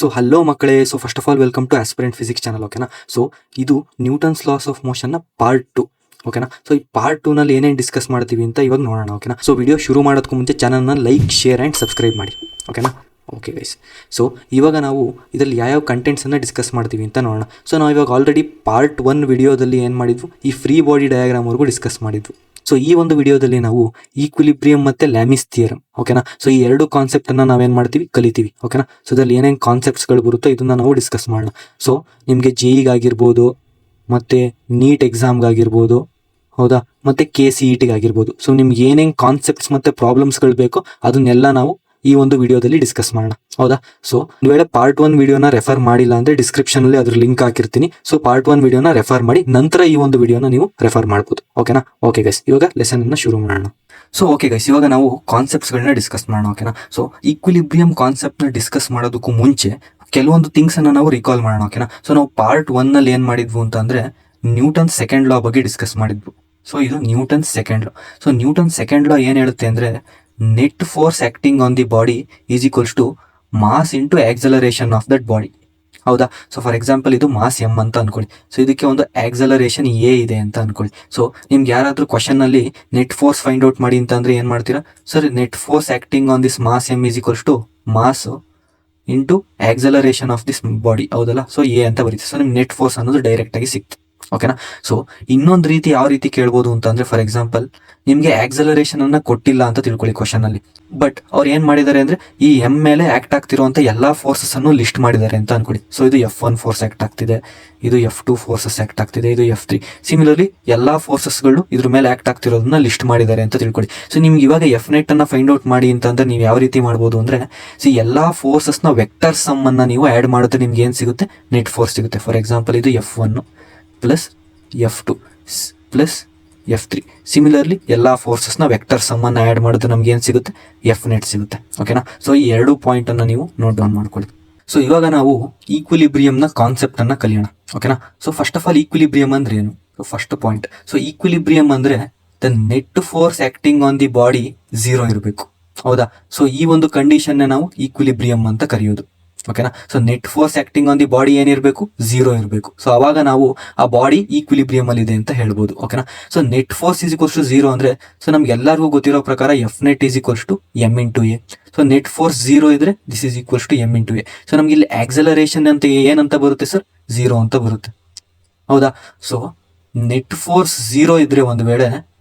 So hello ಮಕ್ಕಳೇ. So first of all welcome to aspirant physics channel. ಓಕೆನಾ. So ಇದು Newton's laws of ಮೋಷನ್ನ part 2. ಓಕೆನಾ. So ಈ ಪಾರ್ಟ್ 2 ನಲ್ಲಿ ಏನೇನು ಡಿಸ್ಕಸ್ ಮಾಡ್ತೀವಿ ಅಂತ ಇವಾಗ ನೋಡೋಣ. ಓಕೆನಾ. ಸೊ ವಿಡಿಯೋ ಶುರು ಮಾಡೋದಕ್ಕೂ ಮುಂಚೆ ಚಾನಲ್ನ ಲೈಕ್, ಶೇರ್ ಆ್ಯಂಡ್ ಸಬ್ಸ್ಕ್ರೈಬ್ ಮಾಡಿ. ಓಕೆನಾ. Okay guys. ಸೊ ಇವಾಗ ನಾವು ಇದರಲ್ಲಿ ಯಾವ್ಯಾವ ಕಂಟೆಂಟ್ಸನ್ನು ಡಿಸ್ಕಸ್ ಮಾಡ್ತೀವಿ ಅಂತ ನೋಡೋಣ. ಸೊ ನಾವು ಇವಾಗ ಆಲ್ರೆಡಿ ಪಾರ್ಟ್ 1 ವಿಡಿಯೋದಲ್ಲಿ ಏನು ಮಾಡಿದ್ವು, ಈ ಫ್ರೀ ಬಾಡಿ ಡಯಾಗ್ರಾಮ್ವರೆಗೂ ಡಿಸ್ಕಸ್ ಮಾಡಿದ್ವು. ಸೊ ಈ ಒಂದು ವಿಡಿಯೋದಲ್ಲಿ ನಾವು ಈಕ್ವಿಲಿಬ್ರಿಯಂ ಮತ್ತೆ ಲ್ಯಾಮಿಸ್ ಥಿಯರಮ್, ಓಕೆನಾ. ಸೊ ಈ ಎರಡು ಕಾನ್ಸೆಪ್ಟ್ ಅನ್ನ ನಾವೇನ್ ಮಾಡ್ತೀವಿ, ಕಲಿತೀವಿ. ಓಕೆನಾ. ಸೊ ಇದ್ರಲ್ಲಿ ಏನೇನು ಕಾನ್ಸೆಪ್ಟ್ಸ್ಗಳು ಬರುತ್ತೋ ಇದನ್ನ ನಾವು ಡಿಸ್ಕಸ್ ಮಾಡೋಣ. ಸೊ ನಿಮಗೆ JEE-ಗಾಗಿರ್ಬೋದು, ಮತ್ತೆ ನೀಟ್ ಎಕ್ಸಾಮ್ಗಾಗಿರ್ಬೋದು, ಹೌದಾ, ಮತ್ತೆ KCET-ಗಾಗಿರ್ಬೋದು. ಸೊ ನಿಮ್ಗೆ ಏನೇನು ಕಾನ್ಸೆಪ್ಟ್ಸ್ ಮತ್ತೆ ಪ್ರಾಬ್ಲಮ್ಸ್ಗಳು ಬೇಕೋ ಅದನ್ನೆಲ್ಲ ನಾವು ಈ ಒಂದು ವಿಡಿಯೋದಲ್ಲಿ ಡಿಸ್ಕಸ್ ಮಾಡೋಣ. ಹೌದಾ. ಸೊ ಒಂದು ವೇಳೆ ಪಾರ್ಟ್ 1 ವಿಡಿಯೋನ ರೆಫರ್ ಮಾಡಿಲ್ಲ ಅಂದ್ರೆ ಡಿಸ್ಕ್ರಿಪ್ಷನ್ ಅಲ್ಲಿ ಅದ್ರ ಲಿಂಕ್ ಹಾಕಿರ್ತೀನಿ. ಸೊ ಪಾರ್ಟ್ 1 ವಿಡಿಯೋನ ರೆಫರ್ ಮಾಡಿ, ನಂತರ ಈ ಒಂದು ವಿಡಿಯೋನ ನೀವು ರೆಫರ್ ಮಾಡ್ಬೋದು. ಓಕೆನಾ. ಓಕೆ ಗೈಸ್, ಇವಾಗ ಲೆಸನ್ ಅನ್ನ ಶುರು ಮಾಡೋಣ. ಸೊ ಓಕೆ ಗೈಸ್, ಇವಾಗ ನಾವು ಕಾನ್ಸೆಪ್ಟ್ಸ್ಗಳನ್ನ ಡಿಸ್ಕಸ್ ಮಾಡೋಣ. ಓಕೆನಾ. ಸೊ ಈಕ್ವಿಲಿಬ್ರಿಯಂ ಕಾನ್ಸೆಪ್ಟ್ನ ಡಿಸ್ಕಸ್ ಮಾಡೋದಕ್ಕೂ ಮುಂಚೆ ಕೆಲವೊಂದು ಥಿಂಗ್ಸ್ ಅನ್ನ ನಾವು ರಿಕಾಲ್ ಮಾಡೋಣ. ಓಕೆನಾ. ಸೊ ನಾವು ಪಾರ್ಟ್ 1 ನಲ್ಲಿ ಏನ್ ಮಾಡಿದ್ವು ಅಂತ ಅಂದ್ರೆ ನ್ಯೂಟನ್ ಸೆಕೆಂಡ್ ಲಾ ಬಗ್ಗೆ ಡಿಸ್ಕಸ್ ಮಾಡಿದ್ವು. ಸೊ ಇದು Newton second law. So Newton second law ಏನ್ ಹೇಳುತ್ತೆ ಅಂದ್ರೆ net force acting on the body is equals to mass into acceleration of that body. ಹೌದಾ. ಸೊ ಫಾರ್ ಎಕ್ಸಾಂಪಲ್ ಇದು ಮಾಸ್ ಎಮ್ ಅಂತ ಅನ್ಕೊಳ್ಳಿ. ಸೊ ಇದಕ್ಕೆ ಒಂದು ಆಕ್ಸಲರೇಷನ್ ಎ ಇದೆ ಅಂತ ಅನ್ಕೊಳ್ಳಿ. ಸೊ ನಿಮ್ಗೆ ಯಾರಾದ್ರೂ ಕ್ವಶನ್ ಅಲ್ಲಿ ನೆಟ್ ಫೋರ್ಸ್ ಫೈಂಡ್ ಔಟ್ ಮಾಡಿ ಅಂತ ಅಂದ್ರೆ ಏನ್ ಮಾಡ್ತೀರಾ sir, net force acting on this mass M is equals to mass into acceleration of this body. ಹೌದಲ್ಲ. ಸೊ ಎ ಅಂತ ಬರೀತೀವಿ. ಸೊ ನಿಮ್ಗೆ ನೆಟ್ ಫೋರ್ಸ್ ಅನ್ನೋದು ಡೈರೆಕ್ಟ್ ಆಗಿ ಸಿಕ್ತು. ಓಕೆನಾ. ಸೊ ಇನ್ನೊಂದು ರೀತಿ ಯಾವ ರೀತಿ ಕೇಳ್ಬೋದು ಅಂತಂದ್ರೆ, ಫಾರ್ ಎಕ್ಸಾಂಪಲ್ ನಿಮ್ಗೆ ಆಕ್ಸಲರೇಷನ್ ಅನ್ನ ಕೊಟ್ಟಿಲ್ಲ ಅಂತ ತಿಳ್ಕೊಳ್ಳಿ ಕ್ವಶನ್ ಅಲ್ಲಿ, ಬಟ್ ಅವ್ರು ಏನ್ ಮಾಡಿದ್ದಾರೆ ಅಂದ್ರೆ ಈ ಎಂ ಮೇಲೆ ಆಕ್ಟ್ ಆಗ್ತಿರುವಂತ ಎಲ್ಲಾ ಫೋರ್ಸಸ್ ಅನ್ನು ಲಿಸ್ಟ್ ಮಾಡಿದ್ದಾರೆ ಅಂತ ಅನ್ಕೊಳ್ಳಿ. ಸೊ ಇದು F1 ಫೋರ್ಸ್ ಆಕ್ಟ್ ಆಗ್ತಿದೆ, ಇದು F2 ಫೋರ್ಸಸ್ ಆಕ್ಟ್ ಆಗ್ತಿದೆ, ಇದು F3. ಸಿಮಿಲರ್ಲಿ ಎಲ್ಲಾ ಫೋರ್ಸಸ್ಗಳು ಇದ್ರ ಮೇಲೆ ಆಕ್ಟ್ ಆಗ್ತಿರೋದನ್ನ ಲಿಸ್ಟ್ ಮಾಡಿದ್ದಾರೆ ಅಂತ ತಿಳ್ಕೊಳ್ಳಿ. ಸೊ ನಿಮ್ಗೆ ಇವಾಗ F ನೆಟ್ ಅನ್ನ ಫೈಂಡ್ ಔಟ್ ಮಾಡಿ ಅಂತಂದ್ರೆ ನೀವು ಯಾವ ರೀತಿ ಮಾಡ್ಬೋದು ಅಂದ್ರೆ, ಎಲ್ಲಾ ಫೋರ್ಸಸ್ ನ ವೆಕ್ಟರ್ ಸಮ್ ಅನ್ನ ನೀವು ಆಡ್ ಮಾಡಿದ್ರೆ ನಿಮ್ಗೆ ಏನ್ ಸಿಗುತ್ತೆ, ನೆಟ್ ಫೋರ್ಸ್ ಸಿಗುತ್ತೆ. ಫಾರ್ ಎಕ್ಸಾಂಪಲ್ ಇದು F1 plus F2 plus F3. Similarly ಎಲ್ಲಾ ಫೋರ್ಸಸ್ ನ ವೆಕ್ಟರ್ ಸಮ್ ಅನ್ನ ಆಡ್ ಮಾಡಿದ್ರೆ ನಮ್ಗೆ ಏನ್ ಸಿಗುತ್ತೆ, F ನೆಟ್ ಸಿಗುತ್ತೆ. ಓಕೆನಾ. ಸೊ ಈ ಎರಡು ಪಾಯಿಂಟ್ ಅನ್ನ ನೀವು ನೋಟ್ ಡೌನ್ ಮಾಡ್ಕೊಳ್ಳಿ. ಸೊ ಇವಾಗ ನಾವು ಈಕ್ವಿಲಿಬ್ರಿಯಂ ನ ಕಾನ್ಸೆಪ್ಟ್ ಅನ್ನ ಕಲಿಯೋಣ. ಓಕೆನಾ. So first of all equilibrium ಅಂದ್ರೆ ಏನು, ಫಸ್ಟ್ ಪಾಯಿಂಟ್. ಸೊ ಈಕ್ವಿಲಿಬ್ರಿಯಂ ಅಂದ್ರೆ the net force acting on the body 0 ಇರಬೇಕು. ಹೌದಾ. ಸೊ ಈ ಒಂದು ಕಂಡೀಷನ್ ನಾವು ಈಕ್ವಿಲಿಬ್ರಿಯಂ ಅಂತ ಕರೆಯೋದು. ಓಕೆನಾ. So net force acting on the body ಏನಿರಬೇಕು, 0 ಇರಬೇಕು. ಸೊ ಅವಾಗ ನಾವು ಆ ಬಾಡಿ ಈಕ್ವಿಲಿಬ್ರಿಯಂ ಅಲ್ಲಿ ಇದೆ ಅಂತ ಹೇಳ್ಬೋದು. ಓಕೆನಾ. So net force is equals to 0 ಅಂದ್ರೆ, ಸೊ ನಮ್ಗೆ ಎಲ್ಲರಿಗೂ ಗೊತ್ತಿರೋ ಪ್ರಕಾರ F net is equals to M into A. So net force 0 ಇದ್ರೆ this is equals to M into A. So ನಮ್ಗೆ ಇಲ್ಲಿ ಆಕ್ಸಲರೇಷನ್ ಅಂತ ಏನಂತ ಬರುತ್ತೆ ಸರ್, 0 ಅಂತ ಬರುತ್ತೆ. ಹೌದಾ. ಸೊ ನೆಟ್ ಫೋರ್ಸ್ 0 ಇದ್ರೆ ಒಂದು ವೇಳೆ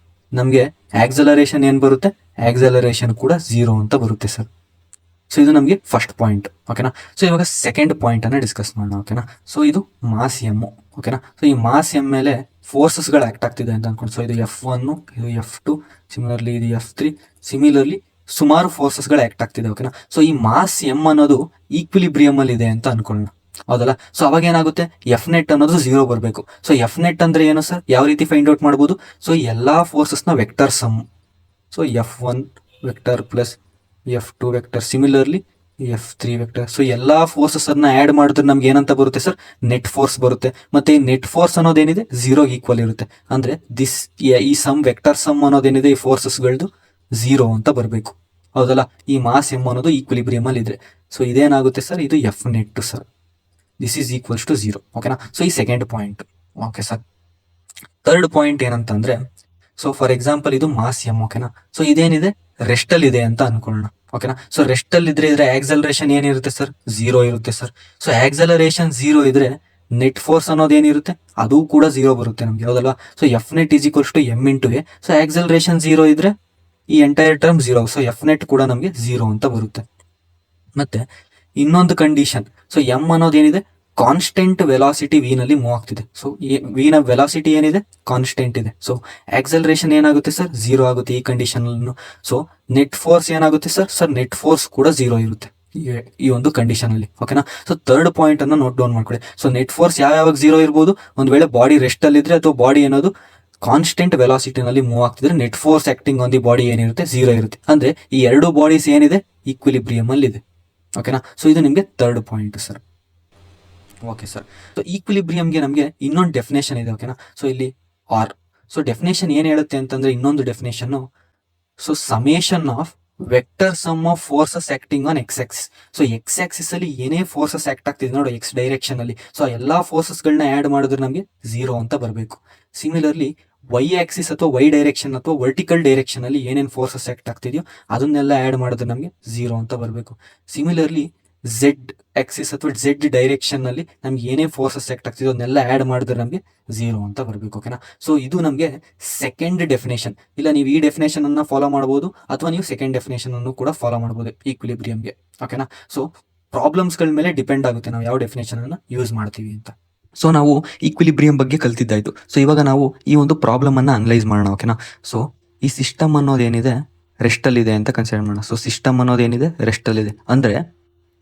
ನಮ್ಗೆ ಆಕ್ಸಲರೇಷನ್ ಏನ್ ಬರುತ್ತೆ, ಆಕ್ಸಲರೇಷನ್ ಕೂಡ 0 ಅಂತ ಬರುತ್ತೆ ಸರ್. ಸೊ ಇದು ನಮಗೆ ಫಸ್ಟ್ ಪಾಯಿಂಟ್. ಓಕೆನಾ. ಸೊ ಇವಾಗ ಸೆಕೆಂಡ್ ಪಾಯಿಂಟ್ ಅನ್ನ ಡಿಸ್ಕಸ್ ಮಾಡೋಣ. ಓಕೆನಾ. ಸೊ ಇದು ಮಾಸ್ ಎಮ್. ಓಕೆನಾ. ಸೊ ಈ ಮಾಸ್ ಎಮ್ ಮೇಲೆ ಫೋರ್ಸಸ್ ಗಳು ಆಕ್ಟ್ ಆಗ್ತಿದೆ ಅಂತ ಅನ್ಕೊಂಡು, ಸೊ ಇದು F1, ಇದು F2, ಸಿಮಿಲರ್ಲಿ ಇದು F3, ಸಿಮಿಲರ್ಲಿ ಸುಮಾರು ಫೋರ್ಸಸ್ ಗಳು ಆಕ್ಟ್ ಆಗ್ತಿದೆ. ಓಕೆನಾ. ಸೊ ಈ ಮಾಸ್ ಎಮ್ ಅನ್ನೋದು ಈಕ್ವಿಲಿಬ್ರಿಯಂ ಅಲ್ಲಿ ಇದೆ ಅಂತ ಅನ್ಕೊಳ್ಳೋಣ. ಹೌದಲ್ಲ. ಸೊ ಅವಾಗ ಏನಾಗುತ್ತೆ, F ನೆಟ್ ಅನ್ನೋದು 0 ಬರಬೇಕು. ಸೊ F ನೆಟ್ ಅಂದ್ರೆ ಏನು ಸರ್, ಯಾವ ರೀತಿ ಫೈಂಡ್ ಔಟ್ ಮಾಡ್ಬೋದು, ಸೊ ಎಲ್ಲಾ ಫೋರ್ಸಸ್ ನ vector sum. So F1 vector plus F2 vector, similarly F3 vector. So ಎಲ್ಲಾ ಫೋರ್ಸಸ್ ಅನ್ನ ಆಡ್ ಮಾಡಿದ್ರೆ ನಮ್ಗೆ ಏನಂತ ಬರುತ್ತೆ ಸರ್, ನೆಟ್ ಫೋರ್ಸ್ ಬರುತ್ತೆ. ಮತ್ತೆ ಈ ನೆಟ್ ಫೋರ್ಸ್ ಅನ್ನೋದೇನಿದೆ 0 ಈಕ್ವಲ್ ಇರುತ್ತೆ. ಅಂದ್ರೆ ದಿಸ್ ಈ ಸಮ್ ವೆಕ್ಟರ್ ಸಮ್ ಅನ್ನೋದೇನಿದೆ ಈ ಫೋರ್ಸಸ್ ಗಳದ್ದು 0 ಅಂತ ಬರಬೇಕು. ಹೌದಲ್ಲ. ಈ ಮಾಸ್ ಎಮ್ ಅನ್ನೋದು ಈಕ್ವಿಲಿಬ್ರಿಯಂ ಅಲ್ಲಿ ಇದೆ. ಸೊ ಇದೇನಾಗುತ್ತೆ ಸರ್, ಇದು F net sir, this is equals to 0. ಓಕೆನಾ. ಸೊ ಈ second point. Okay sir. Third point ಏನಂತಂದ್ರೆ, ಸೊ ಫಾರ್ ಎಕ್ಸಾಂಪಲ್ ಇದು ಮಾಸ್ ಎಮ್. ಓಕೆನಾ. ಸೊ ಇದೇನಿದೆ, ರೆಸ್ಟ್ ಅಲ್ಲಿ ಇದೆ ಅಂತ ಅನ್ಕೊಳ್ಳೋಣ. ಓಕೆನಾ. ಸೊ ರೆಸ್ಟ್ ಅಲ್ಲಿ ಇದ್ರೆ ಆಕ್ಸಲರೇಷನ್ ಏನಿರುತ್ತೆ ಸರ್, 0 ಇರುತ್ತೆ ಸರ್. ಸೊ ಆಕ್ಸಲರೇಷನ್ 0 ಇದ್ರೆ ನೆಟ್ ಫೋರ್ಸ್ ಅನ್ನೋದು ಏನಿರುತ್ತೆ, ಅದು ಕೂಡ 0 ಬರುತ್ತೆ ನಮ್ಗೆ. ಹೌದಲ್ವಾ. So F net is equals to M into A. So acceleration 0 ಇದ್ರೆ ಈ entire term 0. So F net ಕೂಡ ನಮಗೆ 0 ಅಂತ ಬರುತ್ತೆ. ಮತ್ತೆ ಇನ್ನೊಂದು ಕಂಡೀಷನ್, ಸೊ M ಅನ್ನೋದು ಏನಿದೆ, ಕಾನ್ಸ್ಟೆಂಟ್ ವೆಲಾಸಿಟಿ ವಿ ನಲ್ಲಿ ಮೂವ್ ಆಗ್ತಿದೆ. ಸೊ ವಿ ನ ವೆಲಾಸಿಟಿ ಏನಿದೆ, ಕಾನ್ಸ್ಟೆಂಟ್ ಇದೆ. ಸೊ ಆಕ್ಸಲರೇಷನ್ ಏನಾಗುತ್ತೆ ಸರ್, 0 ಆಗುತ್ತೆ ಈ ಕಂಡೀಷನ್. ಸೊ ನೆಟ್ ಫೋರ್ಸ್ ಏನಾಗುತ್ತೆ ಸರ್, ನೆಟ್ ಫೋರ್ಸ್ ಕೂಡ 0 ಇರುತ್ತೆ ಈ ಒಂದು ಕಂಡೀಷನ್ ಅಲ್ಲಿ. ಓಕೆನಾ. ಸೊ ಥರ್ಡ್ ಪಾಯಿಂಟ್ ಅನ್ನು ನೋಟ್ ಡೌನ್ ಮಾಡ್ಕೊಳ್ಳಿ. ಸೊ ನೆಟ್ ಫೋರ್ಸ್ ಯಾವಾಗ 0 ಇರ್ಬೋದು, ಒಂದ್ ವೇಳೆ ಬಾಡಿ ರೆಸ್ಟ್ ಅಲ್ಲಿ ಇದ್ರೆ ಅಥವಾ ಬಾಡಿ ಏನೋದು ಕಾನ್ಸ್ಟೆಂಟ್ ವೆಲಾಸಿಟಿನಲ್ಲಿ ಮೂವ್ ಆಗ್ತಿದ್ರೆ net force acting on the body ಏನಿರುತ್ತೆ, 0 ಇರುತ್ತೆ. ಅಂದ್ರೆ ಈ ಎರಡು ಬಾಡೀಸ್ ಏನಿದೆ ಈಕ್ವಿಲಿಬ್ರಿಯಂ ಅಲ್ಲಿ ಇದೆ. ಓಕೆನಾ. ಸೊ ಇದು ನಿಮ್ಗೆ third point sir. Okay sir. So ಈಕ್ವಿಲಿಬ್ರಿಯಂಗೆ ನಮಗೆ ಇನ್ನೊಂದು ಡೆಫಿನೇಷನ್ ಇದೆ. ಓಕೆನಾ. ಸೊ ಇಲ್ಲಿ ಆರ್. ಸೊ ಡೆಫಿನೇಷನ್ ಏನ್ ಹೇಳುತ್ತೆ ಅಂತಂದ್ರೆ, ಇನ್ನೊಂದು definition, so summation of vector sum of forces acting on X axis. So X axis ಅಲ್ಲಿ ಏನೇ ಫೋರ್ಸಸ್ ಆಕ್ಟ್ ಆಗ್ತಿದೆ ನೋಡಿ ಎಕ್ಸ್ ಡೈರೆಕ್ಷನ್ ಅಲ್ಲಿ, ಸೊ ಎಲ್ಲಾ ಫೋರ್ಸಸ್ಗಳನ್ನ ಆ್ಯಡ್ ಮಾಡಿದ್ರೆ ನಮಗೆ 0 ಅಂತ ಬರಬೇಕು. ಸಿಮಿಲರ್ಲಿ ವೈ ಆಕ್ಸಿಸ್ ಅಥವಾ ವೈ ಡೈರೆಕ್ಷನ್ ಅಥವಾ ವರ್ಟಿಕಲ್ ಡೈರೆಕ್ಷನ್ ಅಲ್ಲಿ ಏನೇನು ಫೋರ್ಸಸ್ ಆಕ್ಟ್ ಆಗ್ತಿದೆಯೋ ಅದನ್ನೆಲ್ಲ ಆ್ಯಡ್ ಮಾಡಿದ್ರೆ ನಮಗೆ 0 ಅಂತ ಬರಬೇಕು. ಸಿಮಿಲರ್ಲಿ ಝೆಡ್ ಆಕ್ಸಿಸ್ ಅಥವಾ ಝೆಡ್ ಡೈರೆಕ್ಷನ್ ಅಲ್ಲಿ ನಮ್ಗೆ ಏನೇ ಫೋರ್ಸಸ್ ಆಕ್ಟ್ ಆಗ್ತಿದೆಯೋ ಅದನ್ನೆಲ್ಲ ಆ್ಯಡ್ ಮಾಡಿದ್ರೆ ನಮಗೆ 0 ಅಂತ ಬರಬೇಕು. ಓಕೆನಾ. ಸೊ ಇದು ನಮಗೆ ಸೆಕೆಂಡ್ ಡೆಫಿನೇಷನ್. ಇಲ್ಲ ನೀವು ಈ ಡೆಫಿನೇಷನ್ ಅನ್ನ ಫಾಲೋ ಮಾಡ್ಬೋದು ಅಥವಾ ನೀವು ಸೆಕೆಂಡ್ ಡೆಫಿನೇಷನ್ ಅನ್ನು ಕೂಡ ಫಾಲೋ ಮಾಡ್ಬೋದು ಈಕ್ವಿಲಿಬ್ರಿಯಂಗೆ. ಓಕೆನಾ. ಸೊ ಪ್ರಾಬ್ಲಮ್ಸ್ಗಳ ಮೇಲೆ ಡಿಪೆಂಡ್ ಆಗುತ್ತೆ ನಾವು ಯಾವ ಡೆಫಿನೇಷನ್ ಅನ್ನ ಯೂಸ್ ಮಾಡ್ತೀವಿ ಅಂತ. ಸೊ ನಾವು ಈಕ್ವಿಲಿಬ್ರಿಯಂ ಬಗ್ಗೆ ಕಲ್ತಿದ್ದಾಯ್ತು. ಸೊ ಇವಾಗ ನಾವು ಈ ಒಂದು ಪ್ರಾಬ್ಲಮ್ ಅನ್ನ ಅನಲೈಸ್ ಮಾಡೋಣ. ಓಕೆನಾ. ಸೊ ಈ ಸಿಸ್ಟಮ್ ಅನ್ನೋದೇನಿದೆ ರೆಸ್ಟ್ ಅಲ್ಲಿ ಇದೆ ಅಂತ ಕನ್ಸಿಡರ್ ಮಾಡೋಣ. ಸೊ ಸಿಸ್ಟಮ್ ಅನ್ನೋದೇನಿದೆ ರೆಸ್ಟ್ ಅಲ್ಲಿ ಇದೆ ಅಂದ್ರೆ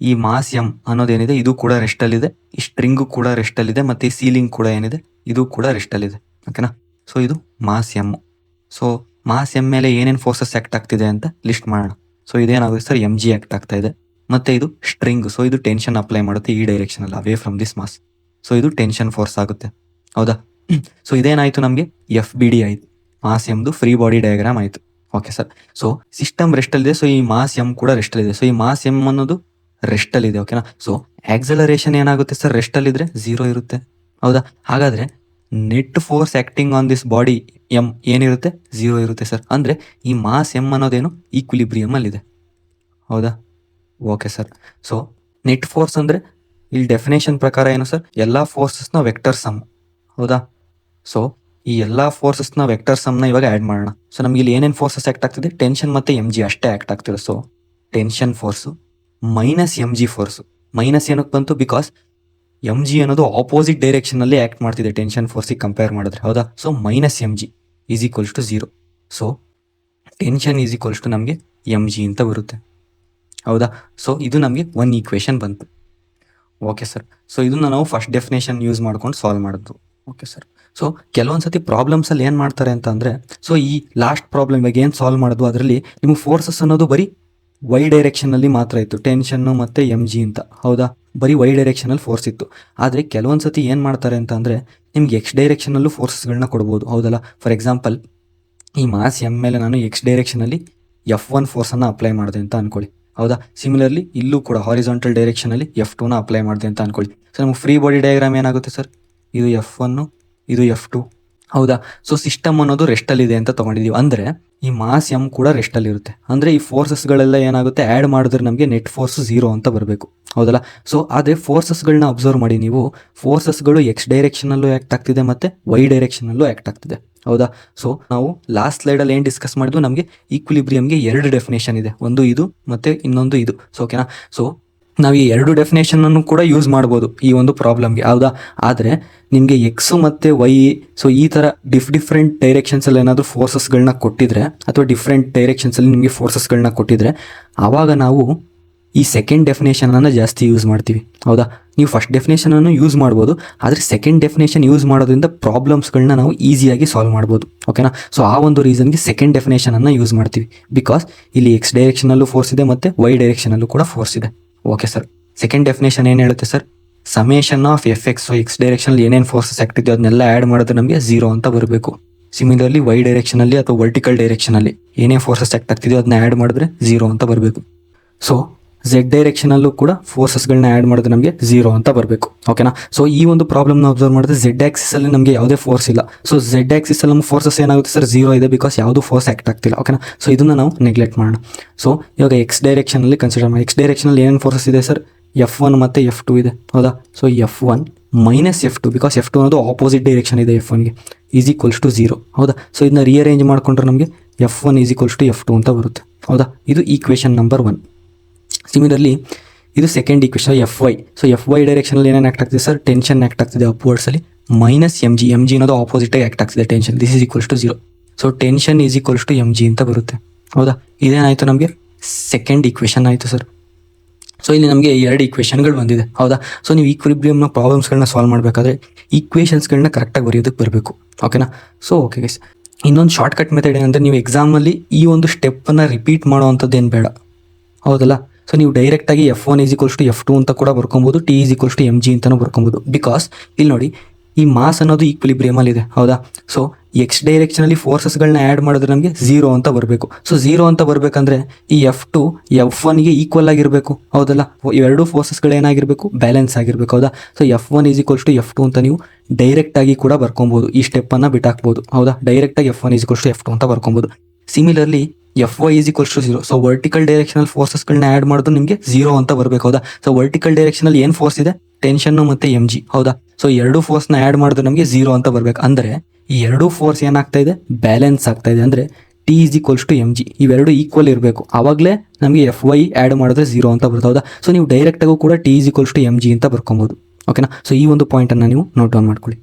ಈ ಮಾಸ್ ಎಂ ಅನ್ನೋದೇನಿದೆ ಇದು ಕೂಡ ರೆಸ್ಟ್ ಅಲ್ಲಿದೆ, ಈ ಸ್ಟ್ರಿಂಗು ಕೂಡ ರೆಸ್ಟ್ ಅಲ್ಲಿದೆ, ಮತ್ತೆ ಈ ಸೀಲಿಂಗ್ ಕೂಡ ಏನಿದೆ ಇದು ಕೂಡ ರೆಸ್ಟ್ ಅಲ್ಲಿದೆ. ಓಕೆನಾ. ಸೊ ಇದು mass M. So mass M ಮೇಲೆ ಏನೇನು ಫೋರ್ಸಸ್ ಆಕ್ಟ್ ಆಗ್ತಿದೆ ಅಂತ ಲಿಸ್ಟ್ ಮಾಡೋಣ. ಸೊ ಇದೇನಾಗುತ್ತೆ ಸರ್ mg ಆಕ್ಟ್ ಆಗ್ತಾ ಇದೆ, ಮತ್ತೆ ಇದು ಸ್ಟ್ರಿಂಗ್. ಸೊ ಇದು ಟೆನ್ಷನ್ ಅಪ್ಲೈ ಮಾಡುತ್ತೆ ಈ ಡೈರೆಕ್ಷನ್ ಅಲ್ಲಿ away from this mass. So ಇದು ಟೆನ್ಷನ್ ಫೋರ್ಸ್ ಆಗುತ್ತೆ. ಹೌದಾ. ಸೊ ಇದೇನಾಯ್ತು ನಮಗೆ FBD ಆಯ್ತು, ಮಾಸ್ ಎಮ್ದು ಫ್ರೀ ಬಾಡಿ ಡಯಾಗ್ರಾಮ್ ಆಯ್ತು. Okay sir. So system rest ಅಲ್ಲಿದೆ, ಸೊ ಈ ಮಾಸ್ ಎಮ್ ಕೂಡ ರೆಸ್ಟ್ ಅಲ್ಲಿದೆ. ಸೊ ಈ ಮಾಸ್ ಎಮ್ ಅನ್ನೋದು ರೆಸ್ಟ್ ಅಲ್ಲಿ ಇದೆ. ಓಕೆನಾ. ಸೊ ಆಕ್ಸಲರೇಷನ್ ಏನಾಗುತ್ತೆ ಸರ್ ರೆಸ್ಟ್ ಅಲ್ಲಿದ್ರೆ 0 ಇರುತ್ತೆ. ಹೌದಾ. ಹಾಗಾದ್ರೆ net force acting on this body M ಏನಿರುತ್ತೆ 0 ಇರುತ್ತೆ ಸರ್. ಅಂದ್ರೆ ಈ ಮಾಸ್ ಎಮ್ ಅನ್ನೋದೇನು ಈಕ್ವಿಲಿಬ್ರಿಯಂ ಅಲ್ಲಿದೆ. ಹೌದಾ. Okay sir. So net force ಅಂದ್ರೆ ಇಲ್ಲಿ ಡೆಫಿನೇಷನ್ ಪ್ರಕಾರ ಏನು ಸರ್, ಎಲ್ಲಾ ಫೋರ್ಸಸ್ನ ವೆಕ್ಟರ್ ಸಮ್. ಹೌದಾ. ಸೊ ಈ ಎಲ್ಲಾ ಫೋರ್ಸಸ್ನ ವೆಕ್ಟರ್ ಸಮ್ನ ಇವಾಗ ಆ್ಯಡ್ ಮಾಡೋಣ. ಸೊ ನಮ್ಗೆ ಇಲ್ಲಿ ಏನೇನು ಫೋರ್ಸಸ್ ಆಕ್ಟ್ ಆಗ್ತಿದೆ, ಟೆನ್ಷನ್ ಮತ್ತೆ mg ಅಷ್ಟೇ ಆಕ್ಟ್ ಆಗ್ತಿದೆ. So tension force minus mg force. Minus ಏನಕ್ಕೆ ಬಂತು, ಬಿಕಾಸ್ mg ಅನ್ನೋದು ಆಪೋಸಿಟ್ ಡೈರೆಕ್ಷನ್ ಅಲ್ಲಿ ಆಕ್ಟ್ ಮಾಡ್ತಿದೆ ಟೆನ್ಷನ್ ಫೋರ್ಸಿಗೆ ಕಂಪೇರ್ ಮಾಡಿದ್ರೆ. ಹೌದಾ. So minus mg is equals to 0. So tension is equals to ನಮಗೆ mg ಅಂತ ಬರುತ್ತೆ. ಹೌದಾ. ಸೊ ಇದು ನಮಗೆ ಒನ್ ಈಕ್ವೇಶನ್ ಬಂತು. Okay sir. ಸೊ ಇದನ್ನ ನಾವು ಫಸ್ಟ್ ಡೆಫಿನೇಷನ್ ಯೂಸ್ ಮಾಡ್ಕೊಂಡು ಸಾಲ್ವ್ ಮಾಡಿದ್ವು. Okay sir. ಸೊ ಕೆಲವೊಂದ್ಸತಿ ಪ್ರಾಬ್ಲಮ್ಸ್ ಅಲ್ಲಿ ಏನ್ ಮಾಡ್ತಾರೆ ಅಂತ ಅಂದ್ರೆ, ಸೊ ಈ ಲಾಸ್ಟ್ ಪ್ರಾಬ್ಲಮ್ ಇವಾಗ ಏನ್ ಸಾಲ್ವ್ ಮಾಡಿದ್ವು ಅದರಲ್ಲಿ ನಿಮ್ಗೆ ಫೋರ್ಸಸ್ ಅನ್ನೋದು ಬರೀ ವೈ ಡೈರೆಕ್ಷನ್ ಅಲ್ಲಿ ಮಾತ್ರ ಇತ್ತು, ಟೆನ್ಷನ್ ಮತ್ತೆ mg ಅಂತ. ಹೌದಾ. ಬರೀ ವೈ ಡೈರೆಕ್ಷನ್ ಅಲ್ಲಿ ಫೋರ್ಸ್ ಇತ್ತು. ಆದ್ರೆ ಕೆಲವೊಂದ್ಸತಿ ಏನ್ ಮಾಡ್ತಾರೆ ಅಂತ ಅಂದ್ರೆ ನಿಮ್ಗೆ ಎಕ್ಸ್ ಡೈರೆಕ್ಷನ್ ಅಲ್ಲೂ ಫೋರ್ಸಸ್ಗಳನ್ನ ಕೊಡ್ಬೋದು. ಹೌದಲ್ಲ. ಫಾರ್ ಎಕ್ಸಾಂಪಲ್ ಈ ಮಾಸ್ ಎಮ್ ಮೇಲೆ ನಾನು ಎಕ್ಸ್ ಡೈರೆಕ್ಷನ್ ಅಲ್ಲಿ F1 ಫೋರ್ಸ್ ಅನ್ನ ಅಪ್ಲೈ ಮಾಡಿದೆ ಅಂತ ಅನ್ಕೊಳ್ಳಿ. ಹೌದಾ. ಸಿಮಿಲರ್ಲಿ ಇಲ್ಲೂ ಕೂಡ ಹಾರಿಜಾಂಟಲ್ ಡೈರೆಕ್ಷನ್ ಅಲ್ಲಿ F2 ನ ಅಪ್ಲೈ ಮಾಡಿದೆ ಅಂತ ಅನ್ಕೊಳ್ಳಿ. ಸೊ ನಮ್ಗೆ ಫ್ರೀ ಬಾಡಿ ಡಯಾಗ್ರಾಮ್ ಏನಾಗುತ್ತೆ ಸರ್, ಇದು F1 ಇದು F2. ಹೌದಾ. ಸೊ ಸಿಸ್ಟಮ್ ಅನ್ನೋದು ರೆಸ್ಟ್ ಅಲ್ಲಿ ಇದೆ ಅಂತ ತಗೊಂಡಿದೀವಿ ಅಂದ್ರೆ ಈ ಮಾಸ್ ಎಮ್ ಕೂಡ ರೆಸ್ಟ್ ಅಲ್ಲಿ ಇರುತ್ತೆ. ಅಂದ್ರೆ ಈ ಫೋರ್ಸಸ್ಗಳೆಲ್ಲ ಏನಾಗುತ್ತೆ ಆ್ಯಡ್ ಮಾಡಿದ್ರೆ ನಮಗೆ ನೆಟ್ ಫೋರ್ಸ್ 0 ಅಂತ ಬರಬೇಕು. ಹೌದಲ್ಲ. ಸೊ ಅದೇ ಫೋರ್ಸಸ್ಗಳನ್ನ ಅಬ್ಸರ್ವ್ ಮಾಡಿ ನೀವು, ಫೋರ್ಸಸ್ಗಳು ಎಕ್ಸ್ ಡೈರೆಕ್ಷನ್ ಅಲ್ಲೂ ಆಕ್ಟ್ ಆಗ್ತಿದೆ ಮತ್ತೆ ವೈ ಡೈರೆಕ್ಷನ್ ಅಲ್ಲೂ ಆಕ್ಟ್ ಆಗ್ತಿದೆ. ಹೌದಾ. ಸೊ ನಾವು ಲಾಸ್ಟ್ ಸ್ಲೈಡ್ ಅಲ್ಲಿ ಏನ್ ಡಿಸ್ಕಸ್ ಮಾಡಿದ್ವು, ನಮಗೆ ಈಕ್ವಿಲಿಬ್ರಿಯಂಗೆ 2 ಡೆಫಿನೇಷನ್ ಇದೆ, ಒಂದು ಇದು ಮತ್ತೆ ಇನ್ನೊಂದು ಇದು. ಸೊ ಓಕೆನಾ. ಸೊ ನಾವು ಈ 2 ಡೆಫಿನೇಷನ್ ಅನ್ನು ಕೂಡ ಯೂಸ್ ಮಾಡ್ಬೋದು ಈ ಒಂದು ಪ್ರಾಬ್ಲಮ್ಗೆ. ಹೌದಾ. ಆದರೆ ನಿಮಗೆ ಎಕ್ಸ್ ಮತ್ತೆ ವೈ, ಸೊ ಈ ಥರ ಡಿಫ್ರೆಂಟ್ ಡೈರೆಕ್ಷನ್ಸ್ ಅಲ್ಲಿ ಏನಾದರೂ ಫೋರ್ಸಸ್ಗಳನ್ನ ಕೊಟ್ಟಿದ್ರೆ ಅಥವಾ ಡಿಫ್ರೆಂಟ್ ಡೈರೆಕ್ಷನ್ಸ್ ಅಲ್ಲಿ ನಿಮಗೆ ಫೋರ್ಸಸ್ಗಳನ್ನ ಕೊಟ್ಟಿದ್ರೆ ಆವಾಗ ನಾವು ಈ ಸೆಕೆಂಡ್ ಡೆಫಿನೇಷನ್ ಅನ್ನು ಜಾಸ್ತಿ ಯೂಸ್ ಮಾಡ್ತೀವಿ. ಹೌದಾ. ನೀವು ಫಸ್ಟ್ ಡೆಫಿನೇಷನ್ ಅನ್ನು ಯೂಸ್ ಮಾಡ್ಬೋದು, ಆದರೆ ಸೆಕೆಂಡ್ ಡೆಫಿನೇಷನ್ ಯೂಸ್ ಮಾಡೋದ್ರಿಂದ ಪ್ರಾಬ್ಲಮ್ಸ್ಗಳನ್ನ ನಾವು ಈಸಿಯಾಗಿ ಸಾಲ್ವ್ ಮಾಡ್ಬೋದು. ಓಕೆನಾ. ಸೊ ಆ ಒಂದು ರೀಸನ್ಗೆ ಸೆಕೆಂಡ್ ಡೆಫಿನೇಷನ್ ಅನ್ನು ಯೂಸ್ ಮಾಡ್ತೀವಿ, ಬಿಕಾಸ್ ಇಲ್ಲಿ ಎಕ್ಸ್ ಡೈರೆಕ್ಷನಲ್ಲೂ ಫೋರ್ಸ್ ಇದೆ ಮತ್ತೆ ವೈ ಡೈರೆಕ್ಷನಲ್ಲೂ ಕೂಡ ಫೋರ್ಸ್ ಇದೆ. Okay sir. ಸೆಕೆಂಡ್ ಡೆಫಿನೇಷನ್ ಏನು ಹೇಳುತ್ತೆ sir, summation of Fx. So X direction ಏನೇನು ಫೋರ್ಸಸ್ ಆಗ್ತಿದೆ ಅದನ್ನೆಲ್ಲ ಆ್ಯಡ್ ಮಾಡಿದ್ರೆ ನಮಗೆ 0 ಅಂತ ಬರಬೇಕು. ಸಿಮಿಲರ್ಲಿ ವೈ ಡೈರೆಕ್ಷನ್ ಅಲ್ಲಿ ಅಥವಾ ವರ್ಟಿಕಲ್ ಡೈರೆಕ್ಷನ್ ಅಲ್ಲಿ ಏನೇ ಫೋರ್ಸಸ್ ಆಕ್ಟ್ ಆಗ್ತಿದೆಯೋ ಅದನ್ನ ಆ್ಯಡ್ ಮಾಡಿದ್ರೆ 0 ಅಂತ ಬರಬೇಕು. ಸೊ ಝೆಡ್ ಡೈರೆಕ್ಷನ್ ಅಲ್ಲೂ ಕೂಡ ಫೋರ್ಸಸ್ಗಳನ್ನ ಆ್ಯಡ್ ಮಾಡಿದ್ರೆ ನಮಗೆ 0 ಅಂತ ಬರಬೇಕು. ಓಕೆನಾ. ಸೊ ಈ ಒಂದು ಪ್ರಾಬ್ಲಮ್ನ ಅಬ್ಸರ್ವ್ ಮಾಡಿದ್ರೆ ಝೆಡ್ ಆಕ್ಸಿಸ್ ಅಲ್ಲಿ ನಮಗೆ ಯಾವುದೇ ಫೋರ್ಸ್ ಇಲ್ಲ. ಸೊ ಝೆಡ್ ಆಕ್ಸಿಸ್ ಅಲ್ಲಿ ನಮ್ಮ ಫೋರ್ಸಸ್ ಏನಾಗುತ್ತೆ ಸರ್, 0 ಇದೆ, ಬಿಕಾಸ್ ಯಾವುದು ಫೋರ್ಸ್ ಆಕ್ಟ್ ಆಗ್ತಿಲ್ಲ. ಓಕೆನಾ. ಸೊ ಇದನ್ನ ನಾವು ನೆಗ್ಲೆಕ್ಟ್ ಮಾಡೋಣ. ಸೊ ಇವಾಗ ಎಕ್ಸ್ ಡೈರೆಕ್ಷನ್ ಅಲ್ಲಿ ಕನ್ಸಿಡರ್ ಮಾಡಿ. ಎಕ್ಸ್ ಡೈರೆಕ್ಷನ್ ಅಲ್ಲಿ ಏನೇನು ಫೋರ್ಸಸ್ ಇದೆ ಸರ್, F1 ಮತ್ತೆ F2 ಇದೆ. ಹೌದಾ. So F1 minus F2, because F2 ಅನ್ನೋದು ಆಪೋಸಿಟ್ ಡೈರೆಕ್ಷನ್ ಇದೆ F1ಗೆ, ಈಸ್ ಈಕ್ವಲ್ಸ್ ಟು 0. ಹೌದಾ. ಸೊ ಇದನ್ನ ರಿಅರೇಂಜ್ ಮಾಡ್ಕೊಂಡ್ರೆ ನಮಗೆ F1 is equals to F2 ಅಂತ ಬರುತ್ತೆ. ಹೌದಾ. ಇದು ಈಕ್ವೇಶನ್ ನಂಬರ್ 1. ಸಿಮಿಲರ್ಲಿ ಇದು second equation Fy. So Fy direction ಅಲ್ಲಿ ಏನೇನು ಆಕ್ಟ್ ಆಗ್ತಿದೆ ಸರ್, ಟೆನ್ಷನ್ ಆಕ್ಟ್ ಆಗ್ತಿದೆ ಅಪ್ವರ್ಡ್ಸ್ ಅಲ್ಲಿ, ಮೈನಸ್ mg ಅನ್ನೋದು ಆಪೋಸಿಟ್ ಆಗಿ ಆಕ್ಟ್ ಆಗ್ತಿದೆ tension, this is equals to 0. So tension is equals to mg ಅಂತ ಬರುತ್ತೆ. ಹೌದಾ. ಇದೇನಾಯ್ತು ನಮಗೆ ಸೆಕೆಂಡ್ ಈಕ್ವೇಶನ್ ಆಯಿತು ಸರ್. ಸೊ ಇಲ್ಲಿ ನಮಗೆ 2 ಈಕ್ವೇಶನ್ಗಳು ಬಂದಿದೆ. ಹೌದಾ. ಸೊ ನೀವು ಈಕ್ವಿಲಿಬ್ರಿಯಂನ ಪ್ರಾಬ್ಲಮ್ಸ್ಗಳನ್ನ ಸಾಲ್ವ್ ಮಾಡಬೇಕಾದ್ರೆ ಈಕ್ವೇಷನ್ಸ್ಗಳನ್ನ ಕರೆಕ್ಟಾಗಿ ಬರೆಯೋದಕ್ಕೆ ಬರಬೇಕು. ಓಕೆನಾ. ಸೊ ಓಕೆ ಗೈಸ್, ಇನ್ನೊಂದು ಶಾರ್ಟ್ ಕಟ್ ಮೆಥಡ್ ಏನಂದರೆ ನೀವು ಎಕ್ಸಾಮಲ್ಲಿ ಈ ಒಂದು ಸ್ಟೆಪ್ಪನ್ನು ರಿಪೀಟ್ ಮಾಡೋವಂಥದ್ದು ಏನು ಬೇಡ. ಹೌದಲ್ಲ. ಸೊ ನೀವು ಡೈರೆಕ್ಟಾಗಿ F1 is equals to F2 ಅಂತ ಕೂಡ ಬರ್ಕೊಬೋದು, T is equals to mg ಅಂತಲೂ ಬರ್ಕೊಬೋದು. ಬಿಕಾಸ್ ಇಲ್ಲಿ ನೋಡಿ ಈ ಮಾಸ್ ಅನ್ನೋದು ಈಕ್ವಿಲಿಬ್ರಿಯಮಲ್ಲಿ ಇದೆ, ಹೌದಾ. ಸೊ ಎಕ್ಸ್ ಡೈರೆಕ್ಷನಲ್ಲಿ ಫೋರ್ಸಸ್ಗಳನ್ನ ಆ್ಯಡ್ ಮಾಡಿದ್ರೆ ನಮಗೆ 0 ಅಂತ ಬರಬೇಕು. ಸೊ 0 ಅಂತ ಬರಬೇಕಂದ್ರೆ ಈ F2 F1ಗೆ ಈಕ್ವಲ್ ಆಗಿರಬೇಕು, ಹೌದಲ್ಲ. ಇವೆರಡು ಫೋರ್ಸಸ್ಗಳು ಏನಾಗಿರಬೇಕು, ಬ್ಯಾಲೆನ್ಸ್ ಆಗಿರಬೇಕು, ಹೌದಾ. So F1 is equals to F2 ಅಂತ ನೀವು ಡೈರೆಕ್ಟಾಗಿ ಕೂಡ ಬರ್ಕೊಬೋದು, ಈ ಸ್ಟೆಪ್ಪನ್ನು ಬಿಟ್ಟಾಕ್ಬೋದು, ಹೌದಾ. ಡೈರೆಕ್ಟಾಗಿ F1 is equals to F2 ಅಂತ ಬರ್ಕೊಬೋದು. Similarly Fy is equals to 0. So vertical directional ಫೋರ್ಸಸ್ಗಳನ್ನ ಆ್ಯಡ್ ಮಾಡಿದ್ರೆ ನಿಮಗೆ 0 ಅಂತ ಬರಬೇಕು, ಹೌದಾ. ಸೊ ವರ್ಟಿಕಲ್ ಡೈರೆಕ್ಷನಲ್ಲಿ ಏನು ಫೋರ್ಸ್ ಇದೆ, ಟೆನ್ಷನ್ನು ಮತ್ತು mg, ಹೌದಾ. ಸೊ ಎರಡು ಫೋರ್ಸ್ನ ಆ್ಯಡ್ ಮಾಡಿದ್ರೆ ನಮಗೆ 0 ಅಂತ ಬರಬೇಕು. ಅಂದರೆ ಈ ಎರಡು ಫೋರ್ಸ್ ಏನಾಗ್ತಾ ಇದೆ, ಬ್ಯಾಲೆನ್ಸ್ ಆಗ್ತಾ ಇದೆ. ಅಂದರೆ T is equals to mg, ಇವೆರಡು ಈಕ್ವಲ್ ಇರಬೇಕು, ಆವಾಗಲೇ ನಮಗೆ Fy ಆ್ಯಡ್ ಮಾಡಿದ್ರೆ 0 ಅಂತ ಬರುತ್ತೆ, ಹೌದಾ. ಸೊ ನೀವು ಡೈರೆಕ್ಟಾಗೂ ಕೂಡ T is equals to mg ಅಂತ ಬರ್ಕೊಬೋದು, ಓಕೆನಾ. ಸೊ ಈ ಒಂದು ಪಾಯಿಂಟನ್ನು ನೀವು ನೋಟ್ ಡೌನ್ ಮಾಡ್ಕೊಳ್ಳಿ.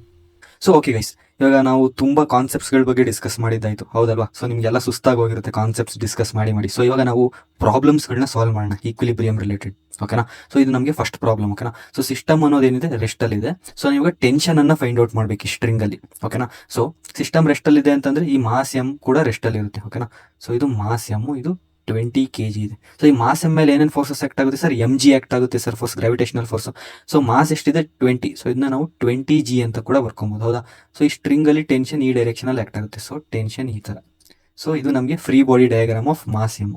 ಸೊ ಓಕೆ ಗೈಸ್, ಇವಾಗ ನಾವು ತುಂಬ ಕಾನ್ಸೆಪ್ಟ್ಸ್ಗಳ ಬಗ್ಗೆ ಡಿಸ್ಕಸ್ ಮಾಡಿದ್ದಾಯಿತು, ಹೌದಲ್ವಾ. ಸೊ ನಿಮಗೆಲ್ಲ ಸುಸ್ತಾಗಿ ಹೋಗಿರುತ್ತೆ ಕಾನ್ಸೆಪ್ಟ್ಸ್ ಡಿಸ್ಕಸ್ ಮಾಡಿ. ಸೊ ಇವಾಗ ನಾವು ಪ್ರಾಬ್ಲಮ್ಸ್ಗಳನ್ನ ಸಾಲ್ವ್ ಮಾಡೋಣ, ಈಕ್ವಿಲಿಬ್ರಿಯಂ ರಿಲೇಟೆಡ್, ಓಕೆನಾ. ಸೊ ಇದು ನಮಗೆ ಫಸ್ಟ್ ಪ್ರಾಬ್ಲಮ್, ಓಕೆನಾ. ಸೊ ಸಿಸ್ಟಮ್ ಅನ್ನೋದೇನಿದೆ ರೆಸ್ಟಲ್ಲಿದೆ. ಸೊ ಇವಾಗ ಟೆನ್ಷನನ್ನು ಫೈಂಡ್ ಔಟ್ ಮಾಡಬೇಕು ಈ ಸ್ಟ್ರಿಂಗಲ್ಲಿ, ಓಕೆನಾ. ಸೊ ಸಿಸ್ಟಮ್ ರೆಸ್ಟಲ್ಲಿದೆ ಅಂತಂದರೆ ಈ ಮಾಸ್ ಎಮ್ ಕೂಡ ರೆಸ್ಟಲ್ಲಿರುತ್ತೆ, ಓಕೆನಾ. ಸೊ ಇದು ಮಾಸ್ ಎಮ್ಮು, ಇದು 20 kg ಇದೆ. ಸೊ ಈ ಮಾಸ್ ಎಮ್ ಮೇಲೆ ಏನೇನು ಫೋರ್ಸಸ್ ಆಕ್ಟ್ ಆಗುತ್ತೆ ಸರ್, mg ಆಕ್ಟ್ ಆಗುತ್ತೆ sir, force gravitational force. So mass ಎಷ್ಟಿದೆ 20, ಸೊ ಇದನ್ನ ನಾವು 20g ಅಂತ ಕೂಡ ಬರ್ಕೊಬೋದು, ಹೌದಾ. ಸೊ ಈ ಸ್ಟ್ರಿಂಗಲ್ಲಿ ಟೆನ್ಷನ್ ಈ ಡೈರೆಕ್ಷನಲ್ಲಿ ಆಕ್ಟ್ ಆಗುತ್ತೆ, ಸೊ ಟೆನ್ಷನ್ ಈ ಥರ. ಸೊ ಇದು ನಮಗೆ free body diagram of mass M,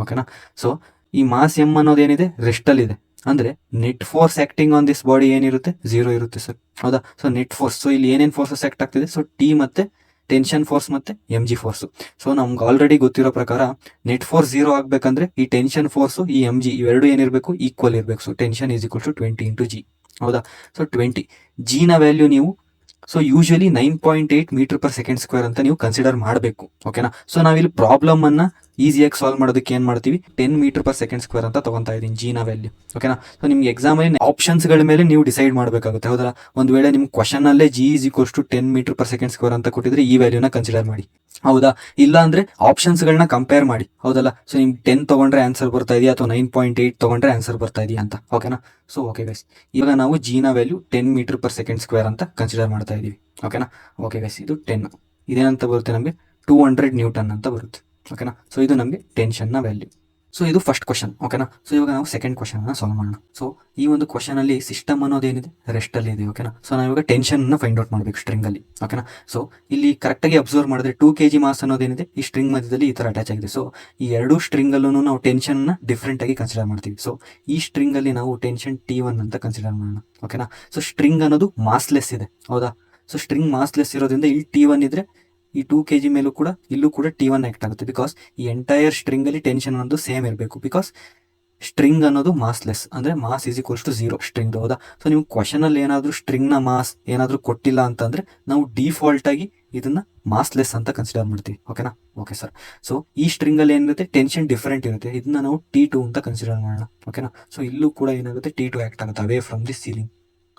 ಓಕೆನಾ. ಸೊ ಈ ಮಾಸ್ ಎಮ್ ಅನ್ನೋದೇನಿದೆ ರೆಸ್ಟಲ್ಲಿದೆ, ಅಂದರೆ net force acting on this body ಏನಿರುತ್ತೆ 0 ಇರುತ್ತೆ ಸರ್, ಹೌದಾ. ಸೊ ನೆಟ್ ಫೋರ್ಸ್, ಸೊ ಇಲ್ಲಿ ಏನೇನು ಫೋರ್ಸಸ್ ಆಕ್ಟ್ ಆಗ್ತಿದೆ, ಸೊ ಟಿ ಮತ್ತು ಟೆನ್ಷನ್ ಫೋರ್ಸ್ ಮತ್ತು mg ಫೋರ್ಸು. ಸೊ ನಮ್ಗೆ ಆಲ್ರೆಡಿ ಗೊತ್ತಿರೋ ಪ್ರಕಾರ ನೆಟ್ ಫೋರ್ಸ್ 0 ಆಗಬೇಕಂದ್ರೆ ಈ ಟೆನ್ಷನ್ ಫೋರ್ಸು ಈ mg ಇವೆರಡು ಏನಿರಬೇಕು, ಈಕ್ವಲ್ ಇರಬೇಕು. So tension is equal to 20 into g, ಹೌದಾ. ಸೊ 20 ಜಿನ ವ್ಯಾಲ್ಯೂ ನೀವು so usually 9.8 metre per second square ಅಂತ ನೀವು ಕನ್ಸಿಡರ್ ಮಾಡಬೇಕು, ಓಕೆನಾ. ಸೊ ನಾವಿಲ್ಲಿ ಪ್ರಾಬ್ಲಮನ್ನು ಈಸಿಯಾಗಿ ಸಾಲ್ವ್ ಮಾಡೋದಕ್ಕೆ ಏನು ಮಾಡ್ತೀವಿ, 10 ಮೀಟರ್ ಪರ್ ಸೆಕೆಂಡ್ ಸ್ಕ್ವೇರ್ ಅಂತ ತೊಗೊತಾ ಇದ್ದೀನಿ ಜಿನ ವ್ಯಾಲ್ಯೂ, ಓಕೆನಾ. ಸೊ ನಿಮ್ಗೆ ಎಕ್ಸಾಮಲ್ಲಿ ಆಪ್ಷನ್ಸ್ಗಳ ಮೇಲೆ ನೀವು ಡಿಸೈಡ್ ಮಾಡಬೇಕಾಗುತ್ತೆ, ಹೌದಲ್ಲ. ಒಂದು ವೇಳೆ ನಿಮ್ಮ ಕ್ವಶನಲ್ಲೇ G is equals to 10 metre per second square ಅಂತ ಕೊಟ್ಟಿದ್ರೆ ಈ ವ್ಯಾಲ್ಯೂನ ಕನ್ಸಿಡರ್ ಮಾಡಿ, ಹೌದಾ. ಇಲ್ಲ ಅಂದರೆ ಆಪ್ಷನ್ಸ್ಗಳನ್ನ ಕಂಪೇರ್ ಮಾಡಿ, ಹೌದಲ್ಲ. ಸೊ ನಿಮ್ಗೆ 10 ತೊಗೊಂಡ್ರೆ ಆನ್ಸರ್ ಬರ್ತಾ ಇದೆಯಾ ಅಥವಾ 9.8 ತೊಗೊಂಡ್ರೆ ಆನ್ಸರ್ ಬರ್ತಾ ಇದೆಯಾ ಅಂತ, ಓಕೆನಾ. ಸೊ ಓಕೆ ಗೈಸ್, ಇವಾಗ ನಾವು ಜಿನ value 10 metre per second square ಅಂತ ಕನ್ಸಿಡರ್ ಮಾಡ್ತಾ ಇದ್ದೀವಿ, ಓಕೆನಾ. ಓಕೆ ಗೈಸ್, ಇದು 10, ಇದೇನಂತ ಬರುತ್ತೆ ನಮಗೆ 200 ನ್ಯೂಟನ್ ಅಂತ ಬರುತ್ತೆ, ಓಕೆನಾ. ಸೊ ಇದು ನಮಗೆ ಟೆನ್ಷನ್ನ ವ್ಯಾಲ್ಯೂ. ಸೊ ಇದು ಫಸ್ಟ್ ಕ್ವಶನ್, ಓಕೆನಾ. ಸೊ ಇವಾಗ ನಾವು ಸೆಕೆಂಡ್ ಕ್ವಶನ್ನ ಸಾಲ್ವ್ ಮಾಡೋಣ. ಸೊ ಈ ಒಂದು ಕ್ವಶನಲ್ಲಿ ಸಿಸ್ಟಮ್ ಅನ್ನೋದೇನಿದೆ ರೆಸ್ಟಲ್ಲಿ ಇದೆ, ಓಕೆನಾ. ಸೊ ನಾವು ಇವಾಗ ಟೆನ್ಷನ್ನ ಫೈಂಡ್ ಔಟ್ ಮಾಡಬೇಕು ಸ್ಟ್ರಿಂಗಲ್ಲಿ, ಓಕೆನಾ. ಸೊ ಇಲ್ಲಿ ಕರೆಕ್ಟಾಗಿ ಅಬ್ಸರ್ವ್ ಮಾಡಿದ್ರೆ 2 kg ಮಾಸ್ ಅನ್ನೋದೇನಿದೆ ಈ ಸ್ಟ್ರಿಂಗ್ ಮಧ್ಯದಲ್ಲಿ ಈ ಥರ ಅಟ್ಯಾಚ್ ಆಗಿದೆ. ಸೊ ಈ ಎರಡು ಸ್ಟ್ರಿಂಗಲ್ಲೂ ನಾವು ಟೆನ್ಷನ್ನ ಡಿಫ್ರೆಂಟಾಗಿ ಕನ್ಸಿಡರ್ ಮಾಡ್ತೀವಿ. ಸೊ ಈ ಸ್ಟ್ರಿಂಗಲ್ಲಿ ನಾವು ಟೆನ್ಷನ್ T1 ಅಂತ ಕನ್ಸಿಡರ್ ಮಾಡೋಣ, ಓಕೆನಾ. ಸೊ ಸ್ಟ್ರಿಂಗ್ ಅನ್ನೋದು ಮಾಸ್ಲೆಸ್ ಇದೆ, ಹೌದಾ. ಸೊ ಸ್ಟ್ರಿಂಗ್ ಮಾಸ್ಲೆಸ್ ಇರೋದ್ರಿಂದ ಇಲ್ಲಿ T1 ಇದ್ರೆ ಈ 2 kg ಮೇಲೂ ಕೂಡ ಇಲ್ಲೂ ಕೂಡ T1 ಆಕ್ಟ್ ಆಗುತ್ತೆ. ಬಿಕಾಸ್ ಈ ಎಂಟೈರ್ ಸ್ಟ್ರಿಂಗಲ್ಲಿ ಟೆನ್ಷನ್ ಅನ್ನೋದು ಸೇಮ್ ಇರಬೇಕು. ಬಿಕಾಸ್ ಸ್ಟ್ರಿಂಗ್ ಅನ್ನೋದು ಮಾಸ್ಲೆಸ್, ಅಂದರೆ mass is equals to 0 string, ಹೌದಾ. ಸೊ ನೀವು ಕ್ವಶನಲ್ಲಿ ಏನಾದರೂ ಸ್ಟ್ರಿಂಗ್ನ ಮಾಸ್ ಏನಾದರೂ ಕೊಟ್ಟಿಲ್ಲ ಅಂತಂದರೆ ನಾವು ಡಿಫಾಲ್ಟಾಗಿ ಇದನ್ನು ಮಾಸ್ಲೆಸ್ ಅಂತ ಕನ್ಸಿಡರ್ ಮಾಡ್ತೀವಿ, ಓಕೆನಾ. Okay sir. ಸೊ ಈ ಸ್ಟ್ರಿಂಗಲ್ಲಿ ಏನಿರುತ್ತೆ ಟೆನ್ಷನ್ ಡಿಫರೆಂಟ್ ಇರುತ್ತೆ, ಇದನ್ನ ನಾವು T2 ಅಂತ ಕನ್ಸಿಡರ್ ಮಾಡೋಣ, ಓಕೆನಾ. ಸೊ ಇಲ್ಲೂ ಕೂಡ ಏನಾಗುತ್ತೆ T2 ಆಕ್ಟ್ ಆಗುತ್ತೆ ಅವೇ ಫ್ರಮ್ ದಿ ಸೀಲಿಂಗ್,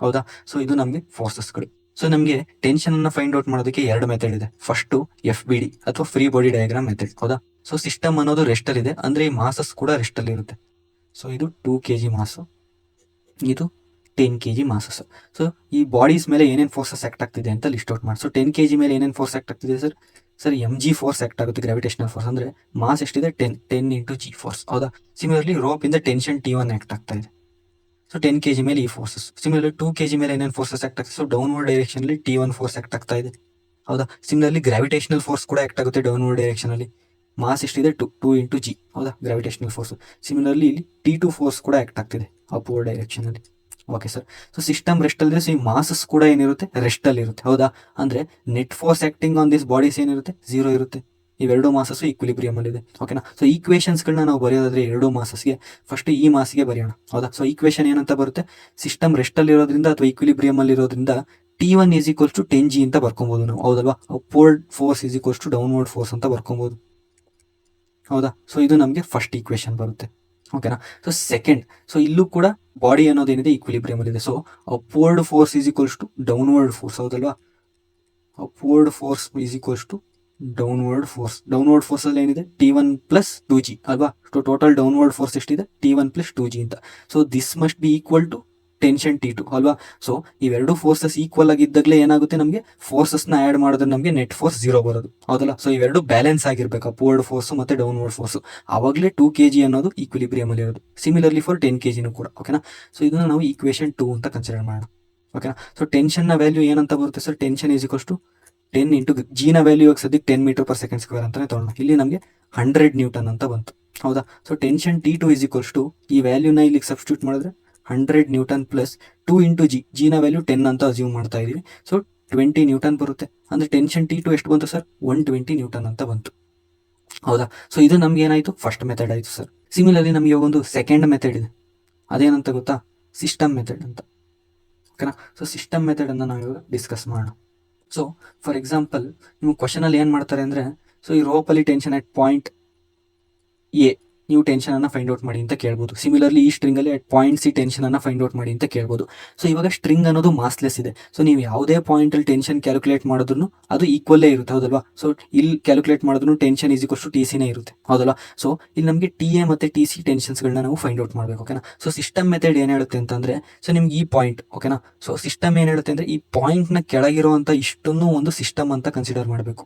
ಹೌದಾ. ಸೊ ಇದು ನಮಗೆ ಫೋರ್ಸಸ್ಗಳು. ಸೊ ನಮಗೆ ಟೆನ್ಷನನ್ನು ಫೈಂಡ್ ಔಟ್ ಮಾಡೋದಕ್ಕೆ ಎರಡು ಮೆಥಡ್ ಇದೆ. ಫಸ್ಟು FBD ಅಥವಾ ಫ್ರೀ ಬಾಡಿ ಡಯಾಗ್ರಾಮ್ ಮೆಥಡ್, ಹೌದಾ. ಸೊ ಸಿಸ್ಟಮ್ ಅನ್ನೋದು ರೆಸ್ಟಲ್ಲಿದೆ, ಅಂದರೆ ಈ ಮಾಸಸ್ ಕೂಡ ರೆಸ್ಟಲ್ಲಿ ಇರುತ್ತೆ. ಸೊ ಇದು 2 kg ಮಾಸು, ಇದು 10 kg ಮಾಸಸ್. ಸೊ ಈ ಬಾಡೀಸ್ ಮೇಲೆ ಏನೇನು ಫೋರ್ಸಸ್ ಆಕ್ಟ್ ಆಗ್ತಿದೆ ಅಂತ ಲಿಸ್ಟ್ ಔಟ್ ಮಾಡಿ. ಸೊ 10 kg ಮೇಲೆ ಏನೇನು ಫೋರ್ಸ್ ಆಕ್ಟ್ ಆಗ್ತಿದೆ ಸರ್, mg ಫೋರ್ಸ್ ಆಕ್ಟ್ ಆಗುತ್ತೆ, ಗ್ರಾವಿಟೇಷನಲ್ ಫೋರ್ಸ್. ಅಂದರೆ ಮಾಸ್ ಎಷ್ಟಿದೆ 10 ಇಂಟು g ಫೋರ್ಸ್, ಹೌದಾ. ಸಿಮಿಲರ್ಲಿ ರೋಪಿಂದ ಟೆನ್ಷನ್ T1 ಆಕ್ಟ್ ಆಗ್ತಾ ಇದೆ. ಸೊ 10 kg ಮೇಲೆ ಈ ಫೋರ್ಸಸ್. ಸಿಮಿಲರ್ಲಿ 2 kg ಮೇಲೆ ಏನೇನು ಫೋರ್ಸಸ್ ಆಕ್ಟ್ ಆಗ್ತದೆ, ಸೊ ಡೌನ್ವರ್ಡ್ ಡೈರೆಕ್ಷನಲ್ಲಿ T1 ಫೋರ್ಸ್ ಆಕ್ಟ್ ಆಗ್ತಾ ಇದೆ, ಹೌದಾ. ಸಿಮಿಲರ್ಲಿ ಗ್ರಾವಿಟೇಷನಲ್ ಫೋರ್ಸ್ ಕೂಡ ಆಕ್ಟ್ ಆಗುತ್ತೆ ಡೌನ್ವರ್ಡ್ ಡೈರೆಕ್ಷನಲ್ಲಿ. ಮಾಸ್ ಎಷ್ಟಿದೆ 2 ಇಂಟು g, ಹೌದಾ, ಗ್ರಾವಿಟೇಷನಲ್ ಫೋರ್ಸ್. ಸಿಮಿಲರ್ಲಿ ಇಲ್ಲಿ T2 ಫೋರ್ಸ್ ಕೂಡ ಆಕ್ಟ್ ಆಗ್ತಿದೆ ಅಪ್ವರ್ಡ್ ಡೈರೆಕ್ಷನಲ್ಲಿ, ಓಕೆ ಸರ್. ಸೊ ಸಿಸ್ಟಮ್ ರೆಸ್ಟಲ್ಲಿದೆ, ಸೊ ಈ ಮಾಸಸ್ ಕೂಡ ಏನಿರುತ್ತೆ ರೆಸ್ಟಲ್ಲಿರುತ್ತೆ, ಹೌದಾ. ಅಂದರೆ net force acting on this bodies ಏನಿರುತ್ತೆ 0 ಇರುತ್ತೆ. ಇವೆರಡು ಮಾಸಸ್ಸು ಈಕ್ವಿಲಿಬ್ರಿಯಮಲ್ಲಿದೆ, ಓಕೆನಾ. ಸೊ ಈಕ್ವೇಷನ್ಸ್ಗಳನ್ನ ನಾವು ಬರೆಯೋದಾದ್ರೆ ಎರಡು ಮಾಸಸ್ಗೆ ಫಸ್ಟ್ ಈ ಮಾಸಿಗೆ ಬರೆಯೋಣ, ಹೌದಾ. ಸೊ ಈಕ್ವೇಷನ್ ಏನಂತ ಬರುತ್ತೆ, ಸಿಸ್ಟಮ್ ರೆಸ್ಟಲ್ಲಿರೋದ್ರಿಂದ ಅಥವಾ ಈಕ್ವಿಲಿಬ್ರಿಯಮಲ್ಲಿರೋದ್ರಿಂದ T1 is equals to 10g ಅಂತ ಬರ್ಕೊಬೋದು ನಾವು, ಹೌದಲ್ವಾ. Upward force is equals to downward force ಅಂತ ಬರ್ಕೊಬೋದು, ಹೌದಾ. ಸೊ ಇದು ನಮಗೆ ಫಸ್ಟ್ ಈಕ್ವೇಷನ್ ಬರುತ್ತೆ, ಓಕೆನಾ. ಸೊ ಸೆಕೆಂಡ್, ಸೊ ಇಲ್ಲೂ ಕೂಡ ಬಾಡಿ ಅನ್ನೋದೇನಿದೆ ಈಕ್ವಿಲಿಬ್ರಿಯಮಲ್ಲಿದೆ. So upward force is equals to downward force, ಹೌದಲ್ವಾ. Upward force is equals to downward force. Downward ಫೋರ್ಸಲ್ಲಿ ಏನಿದೆ T1 ಪ್ಲಸ್ 2g ಅಲ್ವಾ. ಟೋಟಲ್ ಡೌನ್ವರ್ಡ್ ಫೋರ್ಸ್ ಎಷ್ಟಿದೆ T1 ಪ್ಲಸ್ 2g ಅಂತ. So this must be equal to tension T2 ಅಲ್ವಾ. So ಇವೆರಡು forces equal ಆಗಿದ್ದಾಗಲೇ ಏನಾಗುತ್ತೆ, ನಮಗೆ ಫೋರ್ಸಸ್ನ ಆ್ಯಡ್ ಮಾಡಿದ್ರೆ ನಮಗೆ ನೆಟ್ ಫೋರ್ಸ್ 0 ಬರೋದು, ಹೌದಲ್ಲ. ಸೊ ಇವೆರಡು ಬ್ಯಾಲೆನ್ಸ್ ಆಗಿರ್ಬೇಕು, ಅಪ್ವರ್ಡ್ ಫೋರ್ಸು ಮತ್ತು ಡೌನ್ವರ್ಡ್ ಫೋರ್ಸು. ಆವಾಗಲೇ 2 kg ಅನ್ನೋದು ಈಕ್ವಿಲಿಬ್ರಿಯಮಲ್ಲಿ ಇರೋದು. ಸಿಮಿಲರ್ಲಿ ಫಾರ್ 10 kg ಕೂಡ, ಓಕೆನಾ. ಸೊ ಇದನ್ನು ನಾವು ಈಕ್ವೇಷನ್ 2 ಅಂತ ಕನ್ಸಿಡರ್ ಮಾಡೋಣ. ಓಕೆನಾ. ಸೊ ಟೆನ್ಷನ್ನ ವ್ಯಾಲ್ಯೂ ಏನಂತ ಬರುತ್ತೆ sir, tension is equals to 10 into ಜಿನ ವ್ಯಾಲ್ಯೂ ಇವಾಗ ಸದ್ಯಕ್ಕೆ 10 ಮೀಟರ್ ಪರ್ ಸೆಕೆಂಡ್ ಸ್ಕ್ವೇರ್ ಅಂತಾನೆ ತೊಗೊಂಡು ಇಲ್ಲಿ ನಮಗೆ 100 ನ್ಯೂಟನ್ ಅಂತ ಬಂತು. ಹೌದಾ. So tension T2 is equals to ಈ ವ್ಯಾಲ್ಯೂನ ಇಲ್ಲಿಗೆ ಸಬ್ಸ್ಟಿಟ್ಯೂಟ್ ಮಾಡಿದ್ರೆ 100 ನ್ಯೂಟನ್ ಪ್ಲಸ್ 2 ಇಂಟು ಜಿನ ವ್ಯಾಲ್ಯೂ 10 ಅಂತ ಅಸ್ಯೂಮ್ ಮಾಡ್ತಾ ಇದೀವಿ. ಸೊ 20 ನ್ಯೂಟನ್ ಬರುತ್ತೆ. ಅಂದರೆ ಟೆನ್ಷನ್ T2 ಎಷ್ಟು ಬಂತು ಸರ್, 120 ನ್ಯೂಟನ್ ಅಂತ ಬಂತು. ಹೌದಾ. ಸೊ ಇದು ನಮ್ಗೆ ಏನಾಯಿತು, ಫಸ್ಟ್ ಮೆಥಡ್ ಆಯಿತು ಸರ್. ಸಿಮಿಲರ್ಲಿ ನಮಗೆ ಒಂದು ಸೆಕೆಂಡ್ ಮೆಥಡ್ ಇದೆ, ಅದೇನಂತ ಗೊತ್ತಾ, ಸಿಸ್ಟಮ್ ಮೆಥಡ್ ಅಂತ. ಓಕೆನಾ. ಸೊ ಸಿಸ್ಟಮ್ ಮೆಥಡನ್ನು ನಾವು ಇವಾಗ ಡಿಸ್ಕಸ್ ಮಾಡೋಣ. ಸೊ ಫಾರ್ ಎಕ್ಸಾಂಪಲ್ ನೀವು ಕ್ವಶನಲ್ಲಿ ಏನು ಮಾಡ್ತಾರೆ ಅಂದರೆ, ಸೊ ಈ ರೋಪಲ್ಲಿ ಟೆನ್ಷನ್ ಅಟ್ ಪಾಯಿಂಟ್ ಎ ನೀವು ಟೆನ್ಷನನ್ನು ಫೈಂಡ್ ಔಟ್ ಮಾಡಿ ಅಂತ ಕೇಳ್ಬೋದು. ಸಿಮಿಲರ್ಲಿ ಈ ಸ್ಟ್ರಿಂಗಲ್ಲಿ ಅಟ್ ಪಾಯಿಂಟ್ ಸಿ ಟೆನ್ಷನನ್ನು ಫೈಂಡ್ ಔಟ್ ಮಾಡಿ ಅಂತ ಕೇಳ್ಬೋದು. ಸೊ ಇವಾಗ ಸ್ಟ್ರಿಂಗ್ ಅನ್ನೋದು ಮಾಸ್ಲೆಸ್ ಇದೆ. ಸೊ ನೀವು ಯಾವುದೇ ಪಾಯಿಂಟಲ್ಲಿ ಟೆನ್ಷನ್ ಕ್ಯಾಲ್ಕುಲೇಟ್ ಮಾಡಿದ್ರು ಅದು ಈಕ್ವಲ್ಲೇ ಇರುತ್ತೆ, ಹೌದಲ್ವಾ. ಸೊ ಇಲ್ಲಿ ಕ್ಯಾಲ್ಕುಲೇಟ್ ಮಾಡಿದ್ರು tension is equals to T ಸಿನೇ ಇರುತ್ತೆ, ಹೌದಲ್ವಾ. ಸೊ ಇಲ್ಲಿ ನಮಗೆ ಟಿ ಎ ಮತ್ತು ಟಿ ಸಿ ಟೆನ್ಷನ್ಸ್ಗಳನ್ನ ನಾವು ಫೈಂಡ್ ಔಟ್ ಮಾಡಬೇಕು. ಓಕೆನಾ. ಸೊ ಸಿಸ್ಟಮ್ ಮೆಥಡ್ ಏನು ಹೇಳುತ್ತೆ ಅಂತಂದರೆ, ಸೊ ನಿಮ್ಗೆ ಈ ಪಾಯಿಂಟ್, ಓಕೆನಾ. ಸೊ ಸಿಸ್ಟಮ್ ಏನು ಹೇಳುತ್ತೆ ಅಂದರೆ, ಈ ಪಾಯಿಂಟ್ನ ಕೆಳಗಿರುವಂಥ ಇಷ್ಟನ್ನು ಒಂದು ಸಿಸ್ಟಮ್ ಅಂತ ಕನ್ಸಿಡರ್ ಮಾಡಬೇಕು,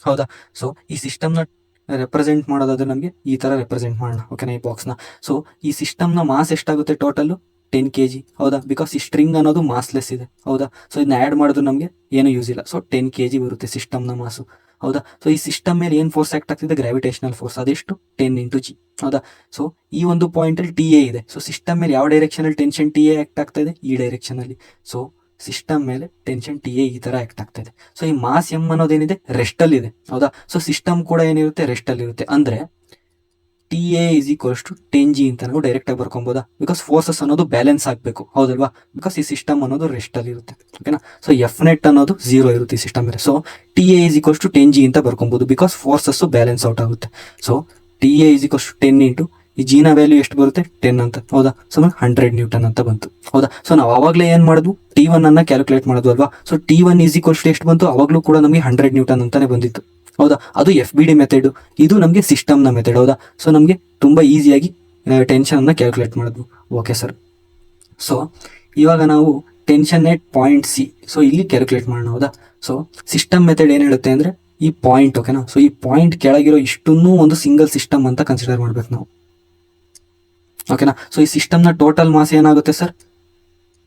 ಹೌದಾ. ಸೊ ಈ ಸಿಸ್ಟಮ್ನ ರೆಪ್ರೆಸೆಂಟ್ ಮಾಡೋದಾದ್ರೆ ನಮಗೆ ಈ ಥರ ರೆಪ್ರೆಸೆಂಟ್ ಮಾಡೋಣ, ಓಕೆನಾ, ಈ ಬಾಕ್ಸ್ನ. ಸೊ ಈ ಸಿಸ್ಟಮ್ನ ಮಾಸ್ ಎಷ್ಟಾಗುತ್ತೆ ಟೋಟಲ್ಲು 10 kg, ಹೌದಾ, ಬಿಕಾಸ್ ಈ ಸ್ಟ್ರಿಂಗ್ ಅನ್ನೋದು ಮಾಸ್ಲೆಸ್ ಇದೆ, ಹೌದಾ. ಸೊ ಇದನ್ನ ಆ್ಯಡ್ ಮಾಡಿದ್ರು ನಮಗೆ ಏನು ಯೂಸ್ ಇಲ್ಲ. ಸೊ 10 kg ಬರುತ್ತೆ ಸಿಸ್ಟಮ್ನ ಮಾಸು, ಹೌದಾ. ಸೊ ಈ ಸಿಸ್ಟಮ್ ಮೇಲೆ ಏನು ಫೋರ್ಸ್ ಆಕ್ಟ್ ಆಗ್ತಿದೆ, ಗ್ರಾವಿಟೇಷನಲ್ ಫೋರ್ಸ್, ಅದೆಷ್ಟು 10 ಇಂಟು ಜಿ, ಹೌದಾ. ಸೊ ಈ ಒಂದು ಪಾಯಿಂಟಲ್ಲಿ ಟಿ ಎ ಇದೆ. ಸೊ ಸಿಸ್ಟಮ್ ಮೇಲೆ ಯಾವ ಡೈರೆಕ್ಷನಲ್ಲಿ ಟೆನ್ಷನ್ ಟಿ ಎ ಆಕ್ಟ್ ಆಗ್ತಾ ಇದೆ, ಈ ಡೈರೆಕ್ಷನಲ್ಲಿ. ಸೊ ಸಿಸ್ಟಮ್ ಮೇಲೆ ಟೆನ್ಷನ್ ಟಿ ಎ ಈ ಥರ ಆಕ್ಟ್ ಆಗ್ತಾ ಇದೆ. ಸೊ ಈ ಮಾಸ್ ಎಮ್ ಅನ್ನೋದೇನಿದೆ ರೆಸ್ಟಲ್ಲಿದೆ, ಹೌದಾ. ಸೊ ಸಿಸ್ಟಮ್ ಕೂಡ ಏನಿರುತ್ತೆ, ರೆಸ್ಟಲ್ಲಿರುತ್ತೆ. ಅಂದರೆ T A is equals to 10 g ಅಂತ ನಾವು ಡೈರೆಕ್ಟಾಗಿ ಬರ್ಕೊಬೋದಾ, ಬಿಕಾಸ್ ಫೋರ್ಸಸ್ ಅನ್ನೋದು ಬ್ಯಾಲೆನ್ಸ್ ಆಗಬೇಕು, ಹೌದಲ್ವಾ. ಬಿಕಾಸ್ ಈ ಸಿಸ್ಟಮ್ ಅನ್ನೋದು ರೆಸ್ಟಲ್ಲಿ ಇರುತ್ತೆ, ಓಕೆನಾ. ಸೊ ಎಫ್ ನೆಟ್ ಅನ್ನೋದು 0 ಇರುತ್ತೆ ಈ ಸಿಸ್ಟಮ್ ಮೇಲೆ. So T A is equals to 10 g ಅಂತ ಬರ್ಕೊಬೋದು, ಬಿಕಾಸ್ ಫೋರ್ಸಸ್ಸು ಬ್ಯಾಲೆನ್ಸ್ ಔಟ್ ಆಗುತ್ತೆ. So T A is equals to 10 into ಈ ಜಿನ ವ್ಯಾಲ್ಯೂ ಎಷ್ಟು ಬರುತ್ತೆ, 10 ಅಂತ, ಹೌದಾ. ಸೊ 100 ನ್ಯೂಟನ್ ಅಂತ ಬಂತು, ಹೌದಾ. ಸೊ ನಾವು ಆವಾಗಲೇ ಏನು ಮಾಡಿದ್ವು, T1 ಅನ್ನ ಕ್ಯಾಲ್ಕುಲೇಟ್ ಮಾಡೋದು ಅಲ್ವಾ. So T1 is equals to ಎಷ್ಟು ಬಂತು, ಅವಾಗಲೂ ಕೂಡ ನಮಗೆ 100 ನ್ಯೂಟನ್ ಅಂತಾನೆ ಬಂದಿತ್ತು, ಹೌದಾ. ಅದು ಎಫ್ ಬಿ ಡಿ ಮೆಥಡ್, ಇದು ನಮಗೆ ಸಿಸ್ಟಮ್ನ ಮೆಥಡ್, ಹೌದಾ. ಸೊ ನಮಗೆ ತುಂಬ ಈಸಿಯಾಗಿ ಟೆನ್ಷನನ್ನು ಕ್ಯಾಲ್ಕುಲೇಟ್ ಮಾಡಿದ್ವು. Okay sir. ಸೊ ಇವಾಗ ನಾವು tension at point C, so ಇಲ್ಲಿ ಕ್ಯಾಲ್ಕುಲೇಟ್ ಮಾಡೋಣ, ಹೌದಾ. ಸೊ ಸಿಸ್ಟಮ್ ಮೆಥಡ್ ಏನು ಹೇಳುತ್ತೆ ಅಂದರೆ, ಈ ಪಾಯಿಂಟ್, ಓಕೆನಾ. ಸೊ ಈ ಪಾಯಿಂಟ್ ಕೆಳಗಿರೋ ಇಷ್ಟನ್ನೂ ಒಂದು ಸಿಂಗಲ್ ಸಿಸ್ಟಮ್ ಅಂತ ಕನ್ಸಿಡರ್ ಮಾಡ್ಬೇಕು ನಾವು, ಓಕೆನಾ. ಸೊ ಈ ಸಿಸ್ಟಮ್ನ ಟೋಟಲ್ ಮಾಸ್ ಏನಾಗುತ್ತೆ sir,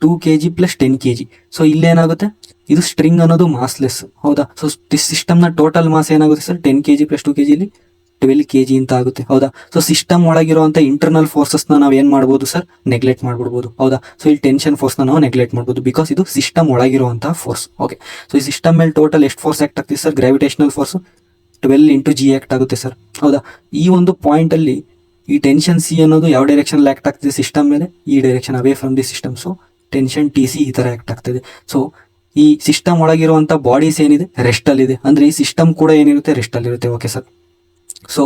2 kg plus 10 kg. So ಇಲ್ಲೇನಾಗುತ್ತೆ, ಇದು ಸ್ಟ್ರಿಂಗ್ ಅನ್ನೋದು ಮಾಸ್ಲೆಸ್, ಹೌದಾ. ಸೊ ಸಿಸ್ಟಮ್ನ ಟೋಟಲ್ ಮಾಸ್ ಏನಾಗುತ್ತೆ ಸರ್, 10 kg ಪ್ಲಸ್ 2 kg ಇಲ್ಲಿ 12 kg ಅಂತ ಆಗುತ್ತೆ, ಹೌದಾ. ಸೊ ಸಿಸ್ಟಮ್ ಒಳಗಿರುವಂಥ ಇಂಟರ್ನಲ್ ಫೋರ್ಸಸ್ನ ನಾವು ಏನು ಮಾಡ್ಬೋದು ಸರ್, ನೆಗ್ಲೆಕ್ಟ್ ಮಾಡ್ಬಿಡ್ಬೋದು, ಹೌದಾ. ಸೊ ಇಲ್ಲಿ ಟೆನ್ಷನ್ ಫೋರ್ಸ್ನ ನಾವು ನೆಗ್ಲೆಕ್ಟ್ ಮಾಡ್ಬೋದು, ಬಿಕಾಸ್ ಇದು ಸಿಸ್ಟಮ್ ಒಳಗಿರುವಂಥ ಫೋರ್ಸ್. ಓಕೆ. ಸೊ ಈ ಸಿಸ್ಟಮ್ ಮೇಲೆ ಟೋಟಲ್ ಎಷ್ಟು ಫೋರ್ಸ್ ಆಕ್ಟ್ ಆಗ್ತಿದೆ sir, gravitational force 12 into G act ಆಗುತ್ತೆ ಸರ್, ಹೌದಾ. ಈ ಒಂದು ಪಾಯಿಂಟಲ್ಲಿ ಈ ಟೆನ್ಷನ್ ಸಿ ಅನ್ನೋದು ಯಾವ ಡೈರೆಕ್ಷನ್ ಆಕ್ಟ್ ಆಗ್ತಿದೆ ಸಿಸ್ಟಮ್ ಮೇಲೆ, ಈ direction away from the system. So tension T C ಈ ಥರ ಆಕ್ಟ್ ಆಗ್ತಿದೆ. ಸೊ ಈ ಸಿಸ್ಟಮ್ ಒಳಗಿರುವಂಥ ಬಾಡೀಸ್ ಏನಿದೆ ರೆಸ್ಟಲ್ಲಿದೆ, ಅಂದರೆ ಈ ಸಿಸ್ಟಮ್ ಕೂಡ ಏನಿರುತ್ತೆ ರೆಸ್ಟಲ್ಲಿರುತ್ತೆ. Okay sir. ಸೊ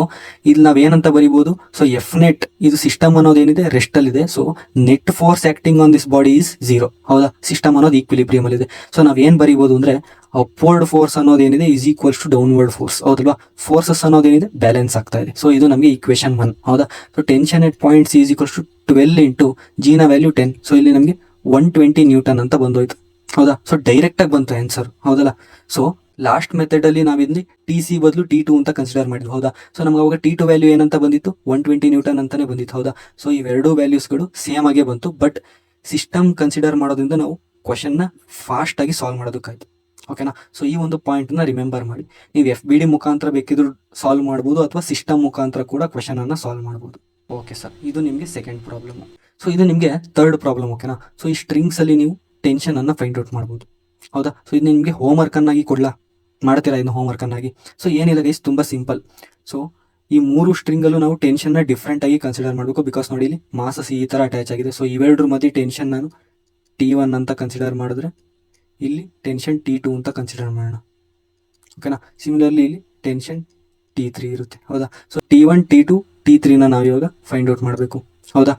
ಇಲ್ಲಿ ನಾವೇನಂತ ಬರಿಬೋದು, ಸೊ ಎಫ್ ನೆಟ್, ಇದು ಸಿಸ್ಟಮ್ ಅನ್ನೋದೇನಿದೆ ರೆಸ್ಟಲ್ಲಿದೆ. So net force acting on this body is 0, ಹೌದಾ. ಸಿಸ್ಟಮ್ ಅನ್ನೋದು ಈಕ್ವಿಲಿಬ್ರಿಯಮ್ ಅಲ್ಲಿ ಇದೆ. ಸೊ ನಾವೇನು ಬರಿಬೋದು ಅಂದರೆ, ಅಪ್ವರ್ಡ್ ಫೋರ್ಸ್ ಅನ್ನೋದೇನಿದೆ is equals to downward force, ಹೌದಲ್ವಾ. ಫೋರ್ಸಸ್ ಅನ್ನೋದೇನಿದೆ ಬ್ಯಾಲೆನ್ಸ್ ಆಗ್ತಾ ಇದೆ. ಸೊ ಇದು ನಮಗೆ ಈಕ್ವೇಷನ್ 1, ಹೌದಾ. So tension at point C is equals to 12 into ಜಿನ ವ್ಯಾಲ್ಯೂ 10. ಸೊ ಇಲ್ಲಿ ನಮಗೆ 120 ನ್ಯೂಟನ್ ಅಂತ ಬಂದೋಯ್ತು, ಹೌದಾ. ಸೊ ಡೈರೆಕ್ಟಾಗಿ ಬಂತು ಆನ್ಸರ್, ಹೌದಲ್ಲ. ಸೊ ಲಾಸ್ಟ್ ಮೆಥಡಲ್ಲಿ ನಾವಿಲ್ಲಿ ಟಿ ಸಿ ಬದಲು T2 ಅಂತ ಕನ್ಸಿಡರ್ ಮಾಡಿದ್ವಿ, ಹೌದಾ. ಸೊ ನಮ್ಗೆ ಅವಾಗ T2 ವ್ಯಾಲ್ಯೂ ಏನಂತ ಬಂದಿತ್ತು, 120 ನ್ಯೂಟನ್ ಅಂತಾನೆ ಬಂದಿತ್ತು, ಹೌದಾ. ಸೊ ಇವೆರಡೂ ವ್ಯಾಲ್ಯೂಸ್ಗಳು ಸೇಮ್ ಆಗೇ ಬಂತು. ಬಟ್ ಸಿಸ್ಟಮ್ ಕನ್ಸಿಡರ್ ಮಾಡೋದ್ರಿಂದ ನಾವು ಕ್ವಶನ್ನ ಫಾಸ್ಟಾಗಿ ಸಾಲ್ವ್ ಮಾಡೋದಕ್ಕಾಯ್ತು, ಓಕೆನಾ. ಸೊ ಈ ಒಂದು ಪಾಯಿಂಟನ್ನ ರಿಮೆಂಬರ್ ಮಾಡಿ. ನೀವು ಎಫ್ ಬಿ ಡಿ ಮುಖಾಂತರ ಬೇಕಿದ್ರು ಸಾಲ್ವ್ ಮಾಡ್ಬೋದು, ಅಥವಾ ಸಿಸ್ಟಮ್ ಮುಖಾಂತರ ಕೂಡ ಕ್ವಶನನ್ನು ಸಾಲ್ವ್ ಮಾಡ್ಬೋದು. Okay sir. ಇದು ನಿಮಗೆ ಸೆಕೆಂಡ್ ಪ್ರಾಬ್ಲಮು. ಸೊ ಇದು ನಿಮಗೆ ಥರ್ಡ್ ಪ್ರಾಬ್ಲಮ್, ಓಕೆನಾ. ಸೊ ಈ ಸ್ಟ್ರಿಂಗ್ಸಲ್ಲಿ ನೀವು ಟೆನ್ಷನನ್ನು ಫೈಂಡ್ ಔಟ್ ಮಾಡ್ಬೋದು, ಹೌದಾ. ಸೊ ಇದು ನಿಮಗೆ ಹೋಮ್ವರ್ಕನ್ನಾಗಿ ಕೊಡಲಾ, ಮಾಡ್ತೀರಾ ಇದನ್ನು ಹೋಮ್ವರ್ಕನ್ನಾಗಿ. ಸೊ ಏನಿಲ್ಲ ಗೈಸ್, ತುಂಬ ಸಿಂಪಲ್. ಸೊ ಈ 3 ಸ್ಟ್ರಿಂಗಲ್ಲೂ ನಾವು ಟೆನ್ಷನ್ನ ಡಿಫ್ರೆಂಟಾಗಿ ಕನ್ಸಿಡರ್ ಮಾಡಬೇಕು, ಬಿಕಾಸ್ ನೋಡಿ ಇಲ್ಲಿ ಮಾಸಸ್ ಈ ಥರ ಅಟ್ಯಾಚ್ ಆಗಿದೆ. ಸೊ ಇವೆರಡರ ಮಧ್ಯೆ ಟೆನ್ಷನ್ ನಾನು T1 ಅಂತ ಕನ್ಸಿಡರ್ ಮಾಡಿದ್ರೆ, ಇಲ್ಲಿ ಟೆನ್ಷನ್ T2 ಅಂತ ಕನ್ಸಿಡರ್ ಮಾಡೋಣ, ಓಕೆನಾ. ಸಿಮಿಲರ್ಲಿ ಇಲ್ಲಿ ಟೆನ್ಷನ್ T3 ಇರುತ್ತೆ, ಹೌದಾ. ಸೊ T1 T2 T3ನ ನಾವು ಇವಾಗ ಫೈಂಡ್ ಔಟ್ ಮಾಡಬೇಕು, ಹೌದಾ.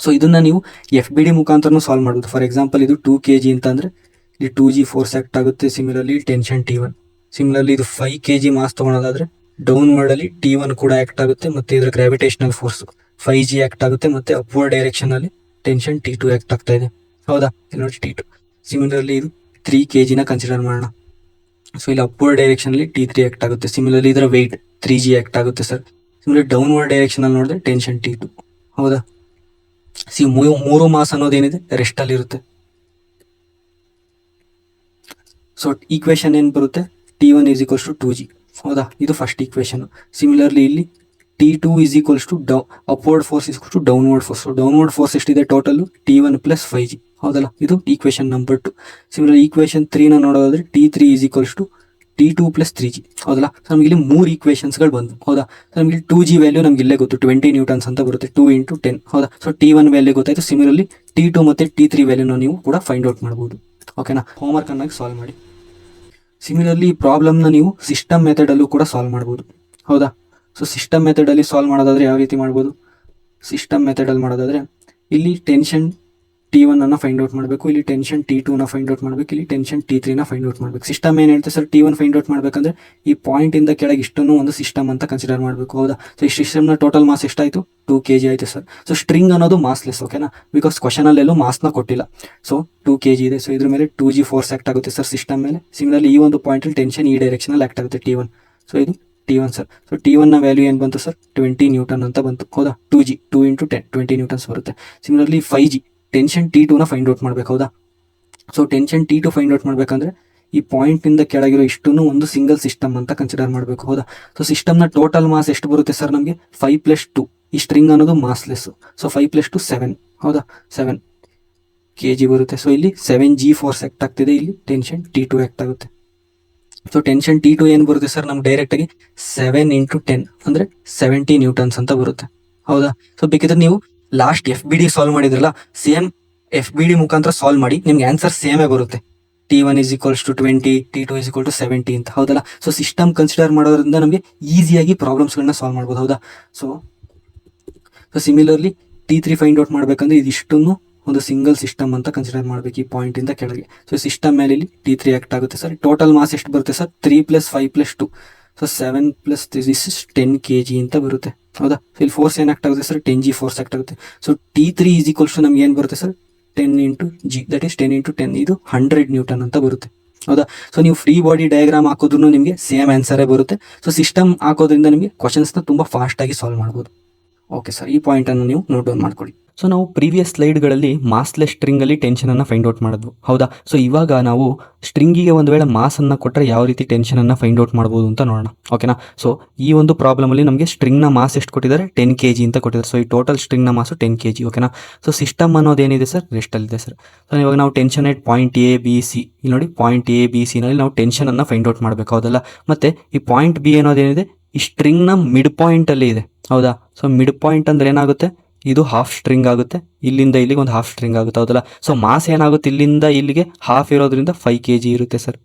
ಸೊ ಇದನ್ನು ನೀವು ಎಫ್ ಬಿ ಡಿ ಮುಖಾಂತರನೂ ಸಾಲ್ವ್ ಮಾಡ್ಬೋದು. ಫಾರ್ ಎಕ್ಸಾಂಪಲ್ ಇದು 2 kg ಅಂತಂದರೆ ಇಲ್ಲಿ 2 g ಫೋರ್ಸ್ ಆಕ್ಟ್ ಆಗುತ್ತೆ. Similarly tension T1. ಸಿಮಿಲರ್ಲಿ ಇದು 5 kg ಮಾಸ್ ತೊಗೊಳೋದಾದರೆ ಡೌನ್ ವರ್ಡಲ್ಲಿ T1 ಕೂಡ ಆಕ್ಟ್ ಆಗುತ್ತೆ, ಮತ್ತು ಇದರ ಗ್ರಾವಿಟೇಷನಲ್ ಫೋರ್ಸ್ 5 g ಆಕ್ಟ್ ಆಗುತ್ತೆ, ಮತ್ತು ಅಪ್ವರ್ಡ್ ಡೈರೆಕ್ಷನಲ್ಲಿ ಟೆನ್ಷನ್ T2 ಆಕ್ಟ್ ಆಗ್ತಾ ಇದೆ, ಹೌದಾ. ಇಲ್ಲಿ ನೋಡಿ T2. ಸಿಮಿಲರ್ಲಿ ಇದು 3 kg ಕನ್ಸಿಡರ್ ಮಾಡೋಣ. ಸೊ ಇಲ್ಲಿ ಅಪ್ವರ್ಡ್ ಡೈರೆಕ್ಷನಲ್ಲಿ T3 ಆಕ್ಟ್ ಆಗುತ್ತೆ. ಸಿಮಿಲರ್ಲಿ ಇದರ ವೆಯ್ಟ್ 3 g ಆಕ್ಟ್ ಆಗುತ್ತೆ ಸರ್. ಸಿಮಿಲರ್ಲಿ ಡೌನ್ವರ್ಡ್ ಡೈರೆಕ್ಷನಲ್ಲಿ ನೋಡಿದ್ರೆ ಟೆನ್ಷನ್ T2, ಹೌದಾ. ಸಿ 3 ಮಾಸ್ ಅನ್ನೋದೇನಿದೆ ರೆಸ್ಟಲ್ಲಿರುತ್ತೆ, ಸೊ ಈಕ್ವೇಷನ್ ಏನು ಬರುತ್ತೆ, T1 is equals to 2G. ಹೌದಾ, ಇದು ಫಸ್ಟ್ ಈಕ್ವೇಷನ್. ಸಿಮಿಲರ್ಲಿ ಇಲ್ಲಿ T2 is equals to upward force is to downward force. Downward force ಎಷ್ಟಿದೆ total, T1 plus 5G. ಹೌದಲ್ಲ, ಇದು ಈಕ್ವೇಷನ್ ನಂಬರ್ 2. ಸಿಮಿಲರ್ ಈಕ್ವೇಷನ್ 3ನ ನೋಡೋದಾದ್ರೆ T3 is equals to T2 plus 3G. ಹೌದಲ್ಲ, so ನಮಗೆ ಇಲ್ಲಿ 3 ಈಕ್ವೇಷನ್ಸ್ಗಳು ಬಂದು. ಹೌದಾ, ಸೊ ನಮಗೆ 2G ವ್ಯಾಲ್ಯೂ ನಮ್ಗೆ ಇಲ್ಲೇ ಗೊತ್ತು, 20 ನ್ಯೂಟನ್ಸ್ ಅಂತ ಬರುತ್ತೆ, 2 × 10. ಹೌದಾ, ಸೊ T1 ವ್ಯಾಲ್ಯೂ ಗೊತ್ತಾಯ್ತು. ಸಿಮಿಲರ್ಲಿ T2 ಮತ್ತು T3 ವ್ಯಾಲ್ಯೂನ ನೀವು ಕೂಡ ಫೈಂಡ್ ಔಟ್ ಮಾಡ್ಬೋದು. ಓಕೆನಾ, ಹೋಮ್ವರ್ಕ್ ಅನ್ನಾಗಿ ಸಾಲ್ವ್ ಮಾಡಿ. ಸಿಮಿಲರ್ಲಿ ಈ ಪ್ರಾಬ್ಲಮ್ನ ನೀವು ಸಿಸ್ಟಮ್ ಮೆಥಡಲ್ಲೂ ಕೂಡ ಸಾಲ್ವ್ ಮಾಡ್ಬೋದು. ಹೌದಾ, ಸೊ ಸಿಸ್ಟಮ್ ಮೆಥಡಲ್ಲಿ ಸಾಲ್ವ್ ಮಾಡೋದಾದರೆ ಯಾವ ರೀತಿ ಮಾಡ್ಬೋದು, ಸಿಸ್ಟಮ್ ಮೆಥಡಲ್ಲಿ ಮಾಡೋದಾದರೆ ಇಲ್ಲಿ ಟೆನ್ಷನ್ T1 ಅನ್ನು ಫೈಂಡ್ ಔಟ್ ಮಾಡಬೇಕು, ಇಲ್ಲಿ ಟೆನ್ಷನ್ T2ನ ಫೈಂಡ್ ಔಟ್ ಮಾಡಬೇಕು, ಇಲ್ಲಿ ಟೆನ್ಷನ್ T3ನ ಫೈಂಡ್ ಔಟ್ ಮಾಡಬೇಕು. ಸಿಸ್ಟಮ್ ಏನು ಹೇಳ್ತೆ ಸರ್, T1 ಫೈಂಡ್ ಔಟ್ ಮಾಡಬೇಕಂದ್ರೆ ಈ ಪಾಯಿಂಟಿಂದ ಕೆಳಗೆ ಇಷ್ಟನ್ನು ಒಂದು ಸಿಸ್ಟಮ್ ಅಂತ ಕನ್ಸಿಡರ್ ಮಾಡಬೇಕು. ಹೌದಾ, ಸೊ ಈ ಸಿಸ್ಟಮ್ನ ಟೋಟಲ್ ಮಾಸ್ ಎಷ್ಟಾಯಿತು, 2 kg ಆಯಿತು ಸರ್. ಸೊ ಸ್ಟ್ರಿಂಗ್ ಅನ್ನೋದು ಮಾಸ್ಲೆಸ್. ಓಕೆನಾ, ಬಿಕಾಸ್ ಕ್ವಶನಲ್ಲೆಲ್ಲೂ ಮಾಸ್ನ ಕೊಟ್ಟಿಲ್ಲ. ಸೊ 2 kg ಇದೆ. ಸೊ ಇದ್ರ ಮೇಲೆ 2G ಫೋರ್ಸ್ ಆಕ್ಟ್ ಆಗುತ್ತೆ ಸರ್ ಸಿಸ್ಟಮ್ ಮೇಲೆ. ಸಿಮಿಲರ್ಲಿ ಈ ಒಂದು ಪಾಯಿಂಟಲ್ಲಿ ಟೆನ್ಷನ್ ಈ ಡೈರೆಕ್ಷನಲ್ಲಿ ಆಕ್ಟ್ ಆಗುತ್ತೆ T1. ಸೊ ಇದು T1 ಸರ್. ಸೊ T1ನ ವ್ಯಾಲ್ಯೂ ಏನು ಬಂತು ಸರ್, 20 ನ್ಯೂಟನ್ ಅಂತ ಬಂತು. ಹೌದಾ, 2G 2 × 10 20 ನ್ಯೂಟನ್ಸ್ ಬರುತ್ತೆ. ಸಿಮಿಲರ್ಲಿ 5G ಟೆನ್ಷನ್ T2ನ ಫೈಂಡ್ ಔಟ್ ಮಾಡಬೇಕು. ಹೌದಾ, so tension T2 find out ಮಾಡಬೇಕಂದ್ರೆ ಈ ಪಾಯಿಂಟಿಂದ ಕೆಳಗಿರೋ ಇಷ್ಟನ್ನು ಒಂದು ಸಿಂಗಲ್ ಸಿಸ್ಟಮ್ ಅಂತ ಕನ್ಸಿಡರ್ ಮಾಡಬೇಕು. ಹೌದಾ, ಸೊ ಸಿಸ್ಟಮ್ನ ಟೋಟಲ್ ಮಾಸ್ ಎಷ್ಟು ಬರುತ್ತೆ ಸರ್ ನಮಗೆ, 5 + 2. ಈ ಸ್ಟ್ರಿಂಗ್ ಅನ್ನೋದು ಮಾಸ್ಲೆಸ್. ಸೊ 5 + 2 7. ಹೌದಾ, 7 kg ಬರುತ್ತೆ. ಸೊ ಇಲ್ಲಿ 7G ಫೋರ್ಸ್ ಆಕ್ಟ್ ಆಗ್ತಿದೆ, ಇಲ್ಲಿ ಟೆನ್ಷನ್ T2 ಆಕ್ಟ್ ಆಗುತ್ತೆ. ಸೊ ಟೆನ್ಷನ್ T2 ಏನು ಬರುತ್ತೆ ಸರ್ ನಮ್ಗೆ ಡೈರೆಕ್ಟಾಗಿ 7 × 10 ಅಂದರೆ 70 ನ್ಯೂಟನ್ಸ್ ಅಂತ ಬರುತ್ತೆ. ಹೌದಾ, ಸೊ ಬೇಕಿದ್ರೆ ನೀವು ಲಾಸ್ಟ್ FBD ಸಾಲ್ವ್ ಮಾಡಿದ್ರಲ್ಲ, ಸೇಮ್ FBD ಮುಖಾಂತರ ಸಾಲ್ವ್ ಮಾಡಿ, ನಿಮ್ಗೆ ಆನ್ಸರ್ ಸೇಮೇ ಬರುತ್ತೆ. T1 is equals to 20, T2 is equal to 70 ಅಂತ. ಹೌದಲ್ಲ, ಸೊ ಸಿಸ್ಟಮ್ ಕನ್ಸಿಡರ್ ಮಾಡೋದ್ರಿಂದ ನಮಗೆ ಈಸಿಯಾಗಿ ಪ್ರಾಬ್ಲಮ್ಸ್ಗಳನ್ನ ಸಾಲ್ವ್ ಮಾಡ್ಬೋದು. ಹೌದಾ, so similarly T3 find out ಮಾಡಬೇಕಂದ್ರೆ ಇದಿಷ್ಟನ್ನು ಒಂದು ಸಿಂಗಲ್ ಸಿಸ್ಟಮ್ ಅಂತ ಕನ್ಸಿಡರ್ ಮಾಡಬೇಕು ಈ ಪಾಯಿಂಟಿಂದ ಕೆಳಗೆ. ಸೊ ಸಿಸ್ಟಮ್ ಮೇಲೆ ಇಲ್ಲಿ T3 ಆಕ್ಟ್ ಆಗುತ್ತೆ ಸರ್. ಟೋಟಲ್ ಮಾಸ್ ಎಷ್ಟು ಬರುತ್ತೆ ಸರ್, 3 + 5 + 2. ಸೊ 7 + 3 = 10 kg ಅಂತ ಬರುತ್ತೆ. ಹೌದಾ, ಸೊ ಇಲ್ಲಿ ಫೋರ್ಸ್ ಏನು ಆಕ್ಟ್ ಆಗುತ್ತೆ ಸರ್, 10G ಫೋರ್ಸ್ ಆಕ್ಟ್ ಆಗುತ್ತೆ. So T3 is equals to ನಮ್ಗೆ ಏನು ಬರುತ್ತೆ ಸರ್, 10 × G, ದಟ್ ಈಸ್ 10 × 10, ಇದು 100 ನ್ಯೂಟನ್ ಅಂತ ಬರುತ್ತೆ. ಹೌದಾ, ಸೊ ನೀವು ಫ್ರೀ ಬಾಡಿ ಡಯಾಗ್ರಾಮ್ ಹಾಕೋದ್ರೂ ನಿಮಗೆ ಸೇಮ್ ಆನ್ಸರೇ ಬರುತ್ತೆ. ಸೊ ಸಿಸ್ಟಮ್ ಹಾಕೋದ್ರಿಂದ ನಿಮಗೆ ಕ್ವಶನ್ಸ್ನ ತುಂಬ ಫಾಸ್ಟಾಗಿ ಸಾಲ್ವ್ ಮಾಡ್ಬೋದು. ಓಕೆ ಸರ್, ಈ ಪಾಯಿಂಟನ್ನು ನೀವು ನೋಟ್ ಡೌನ್ ಮಾಡ್ಕೊಳ್ಳಿ. ಸೊ ನಾವು ಪ್ರೀವಿಯಸ್ ಸ್ಲೈಡ್ಗಳಲ್ಲಿ ಮಾಸ್ಲೆಸ್ ಸ್ಟ್ರಿಂಗಲ್ಲಿ ಟೆನ್ಷನನ್ನು ಫೈಂಡ್ ಔಟ್ ಮಾಡಿದ್ವು. ಹೌದಾ, ಸೊ ಇವಾಗ ನಾವು ಸ್ಟ್ರಿಂಗಿಗೆ ಒಂದು ವೇಳೆ ಮಾಸನ್ನು ಕೊಟ್ಟರೆ ಯಾವ ರೀತಿ ಟೆನ್ಷನನ್ನು ಫೈಂಡ್ ಔಟ್ ಮಾಡ್ಬೋದು ಅಂತ ನೋಡೋಣ. ಓಕೆನಾ, ಸೊ ಈ ಒಂದು ಪ್ರಾಬ್ಲಮಲ್ಲಿ ನಮಗೆ ಸ್ಟ್ರಿಂಗ್ನ ಮಾಸ್ ಎಷ್ಟು ಕೊಟ್ಟಿದ್ದಾರೆ, 10 kg ಅಂತ ಕೊಟ್ಟಿದ್ದಾರೆ. ಸೊ ಈ ಟೋಟಲ್ ಸ್ಟ್ರಿಂಗ್ನ ಮಾಸು 10 kg. ಓಕೆನಾ, ಸೊ ಸಿಸ್ಟಮ್ ಅನ್ನೋದೇನಿದೆ ಸರ್, ರೆಸ್ಟಲ್ಲಿದೆ ಸರ್. ಸೊ ಇವಾಗ ನಾವು ಟೆನ್ಷನ್ ಎಟ್ ಪಾಯಿಂಟ್ ABC, ಇಲ್ಲಿ ನೋಡಿ ಪಾಯಿಂಟ್ ABC ನಲ್ಲಿ ನಾವು ಟೆನ್ಷನನ್ನು ಫೈಂಡ್ ಔಟ್ ಮಾಡಬೇಕು. ಹೌದಲ್ಲ, ಮತ್ತು ಈ ಪಾಯಿಂಟ್ B ಅನ್ನೋದೇನಿದೆ, ಈ ಸ್ಟ್ರಿಂಗ್ನ ಮಿಡ್ ಪಾಯಿಂಟಲ್ಲಿ ಇದೆ. ಹೌದಾ, ಸೊ ಮಿಡ್ ಪಾಯಿಂಟ್ ಅಂದರೆ ಏನಾಗುತ್ತೆ, ಇದು ಹಾಫ್ ಸ್ಟ್ರಿಂಗ್ ಆಗುತ್ತೆ, ಇಲ್ಲಿಂದ ಇಲ್ಲಿಗೆ ಒಂದು ಹಾಫ್ ಸ್ಟ್ರಿಂಗ್ ಆಗುತ್ತೆ. ಹೌದಲ್ಲ, ಸೊ ಮಾಸ್ ಏನಾಗುತ್ತೆ, ಇಲ್ಲಿಂದ ಇಲ್ಲಿಗೆ ಹಾಫ್ ಇರೋದ್ರಿಂದ 5 kg ಇರುತ್ತೆ ಸರ್.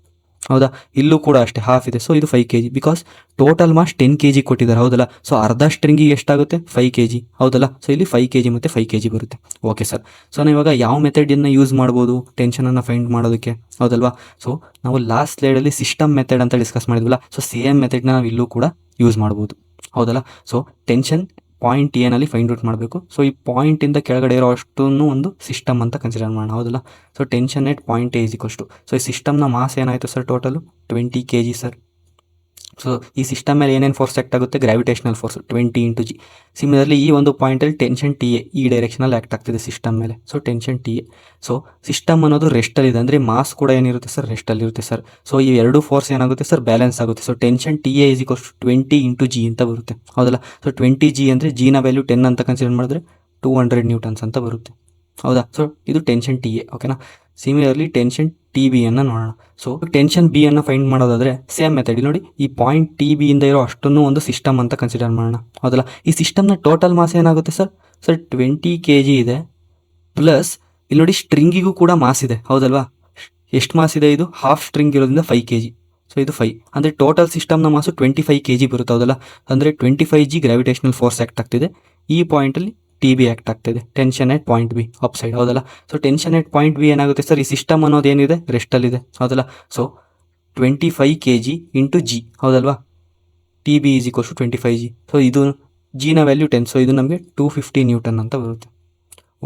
ಹೌದಾ, ಇಲ್ಲೂ ಕೂಡ ಅಷ್ಟೇ ಹಾಫ್ ಇದೆ. ಸೊ ಇದು 5 kg, because total mass 10 kg ಕೊಟ್ಟಿದ್ದಾರೆ. ಹೌದಲ್ಲ, ಸೊ ಅರ್ಧ ಸ್ಟ್ರಿಂಗಿಗೆ ಎಷ್ಟಾಗುತ್ತೆ, 5 kg. ಹೌದಲ್ಲ, ಸೊ ಇಲ್ಲಿ 5 kg ಮತ್ತು 5 kg ಬರುತ್ತೆ. ಓಕೆ ಸರ್, ಸೊ ನಾವು ಇವಾಗ ಯಾವ ಮೆಥಡನ್ನು ಯೂಸ್ ಮಾಡ್ಬೋದು ಟೆನ್ಷನನ್ನು ಫೈಂಡ್ ಮಾಡೋದಕ್ಕೆ, ಹೌದಲ್ವಾ? ಸೊ ನಾವು ಲಾಸ್ಟ್ ಸ್ಲೈಡಲ್ಲಿ ಸಿಸ್ಟಮ್ ಮೆಥಡ್ ಅಂತ ಡಿಸ್ಕಸ್ ಮಾಡಿದ್ವಲ್ಲ, ಸೊ ಸೇಮ್ ಮೆಥಡ್ನ ನಾವು ಇಲ್ಲೂ ಕೂಡ ಯೂಸ್ ಮಾಡ್ಬೋದು. ಹೌದಲ್ಲ, ಸೊ ಟೆನ್ಷನ್ ಪಾಯಿಂಟ್ ಏನಲ್ಲಿ ಫೈಂಡ್ ಔಟ್ ಮಾಡಬೇಕು. ಸೊ ಈ ಪಾಯಿಂಟಿಂದ ಕೆಳಗಡೆ ಇರೋ ಅಷ್ಟನ್ನು ಒಂದು ಸಿಸ್ಟಮ್ ಅಂತ ಕನ್ಸಿಡರ್ ಮಾಡೋಣ. ಹೌದಲ್ಲ, so tension at point A = to. So ಈ ಸಿಸ್ಟಮ್ನ ಮಾಸ್ ಏನಾಯಿತು sir, total 20 kg sir. So ಈ ಸಿಸ್ಟಮ್ ಮೇಲೆ ಏನೇನು ಫೋರ್ಸ್ ಆಕ್ಟ್ ಆಗುತ್ತೆ, ಗ್ರಾವಿಟೇಷನಲ್ ಫೋರ್ಸ್ 20 × G. ಸಿಮಿಲರ್ಲಿ ಈ ಒಂದು ಪಾಯಿಂಟಲ್ಲಿ ಟೆನ್ಷನ್ TA ಈ ಡೈರೆಕ್ಷನಲ್ಲಿ ಆಕ್ಟ್ ಆಗ್ತಿದೆ ಸಿಸ್ಟಮ್ ಮೇಲೆ. So tension TA. So system ಅನ್ನೋದು ರೆಸ್ಟಲ್ಲಿದೆ, ಅಂದರೆ ಮಾಸ್ ಕೂಡ ಏನಿರುತ್ತೆ ಸರ್, ರೆಸ್ಟಲ್ಲಿರುತ್ತೆ ಸರ್. ಸೊ ಈ ಎರಡು ಫೋರ್ಸ್ ಏನಾಗುತ್ತೆ ಸರ್, ಬ್ಯಾಲೆನ್ಸ್ ಆಗುತ್ತೆ. ಸೊ ಟೆನ್ಷನ್ TA = 20 × G ಅಂತ ಬರುತ್ತೆ. ಹೌದಲ್ಲ, ಸೊ 20G ಅಂದರೆ Gನ ವ್ಯಾಲ್ಯೂ 10 ಅಂತ ಕನ್ಸಿಡರ್ ಮಾಡಿದ್ರೆ 200 ನ್ಯೂಟನ್ಸ್ ಅಂತ ಬರುತ್ತೆ. ಹೌದಾ, ಸೊ ಇದು ಟೆನ್ಷನ್ TA. ಓಕೆನಾ, ಸಿಮಿಲರ್ಲಿ ಟೆನ್ಷನ್ TB ಅನ್ನು ನೋಡೋಣ. ಸೊ ಟೆನ್ಷನ್ B ಅನ್ನು ಫೈಂಡ್ ಮಾಡೋದಾದರೆ ಸೇಮ್ ಮೆಥಡ್. ನೋಡಿ, ಈ ಪಾಯಿಂಟ್ TB ಇಂದ ಇರೋ ಅಷ್ಟನ್ನು ಒಂದು ಸಿಸ್ಟಮ್ ಅಂತ ಕನ್ಸಿಡರ್ ಮಾಡೋಣ. ಹೌದಲ್ಲ, ಈ ಸಿಸ್ಟಮ್ನ ಟೋಟಲ್ ಮಾಸ್ ಏನಾಗುತ್ತೆ ಸರ್, 20 kg ಇದೆ, ಪ್ಲಸ್ ಇಲ್ಲಿ ನೋಡಿ ಸ್ಟ್ರಿಂಗಿಗೂ ಕೂಡ ಮಾಸ್ ಇದೆ. ಹೌದಲ್ವಾ, ಎಷ್ಟು ಮಾಸ್ ಇದೆ, ಇದು ಹಾಫ್ ಸ್ಟ್ರಿಂಗ್ ಇರೋದ್ರಿಂದ 5 kg. ಸೊ ಇದು 5 ಅಂದರೆ ಟೋಟಲ್ ಸಿಸ್ಟಮ್ನ ಮಾಸು 25 kg ಬರುತ್ತೆ. ಹೌದಲ್ಲ, ಅಂದರೆ 25G ಗ್ರಾವಿಟೇಷನಲ್ ಫೋರ್ಸ್ ಆಕ್ಟ್ ಆಗ್ತಿದೆ. ಈ ಪಾಯಿಂಟಲ್ಲಿ TB ಆಕ್ಟ್ ಆಗ್ತಿದೆ, tension at point B up side. ಹೌದಲ್ಲ, so tension at point B ಏನಾಗುತ್ತೆ ಸರ್, ಈ ಸಿಸ್ಟಮ್ ಅನ್ನೋದು ಏನಿದೆ ರೆಸ್ಟಲ್ಲಿದೆ. ಹೌದಲ್ಲ, ಸೊ 25 kg × G. ಹೌದಲ್ವಾ, TB = 25G. ಸೊ ಇದು Gನ ವ್ಯಾಲ್ಯೂ 10. ಸೊ ಇದು ನಮಗೆ 250 ನ್ಯೂಟನ್ ಅಂತ ಬರುತ್ತೆ.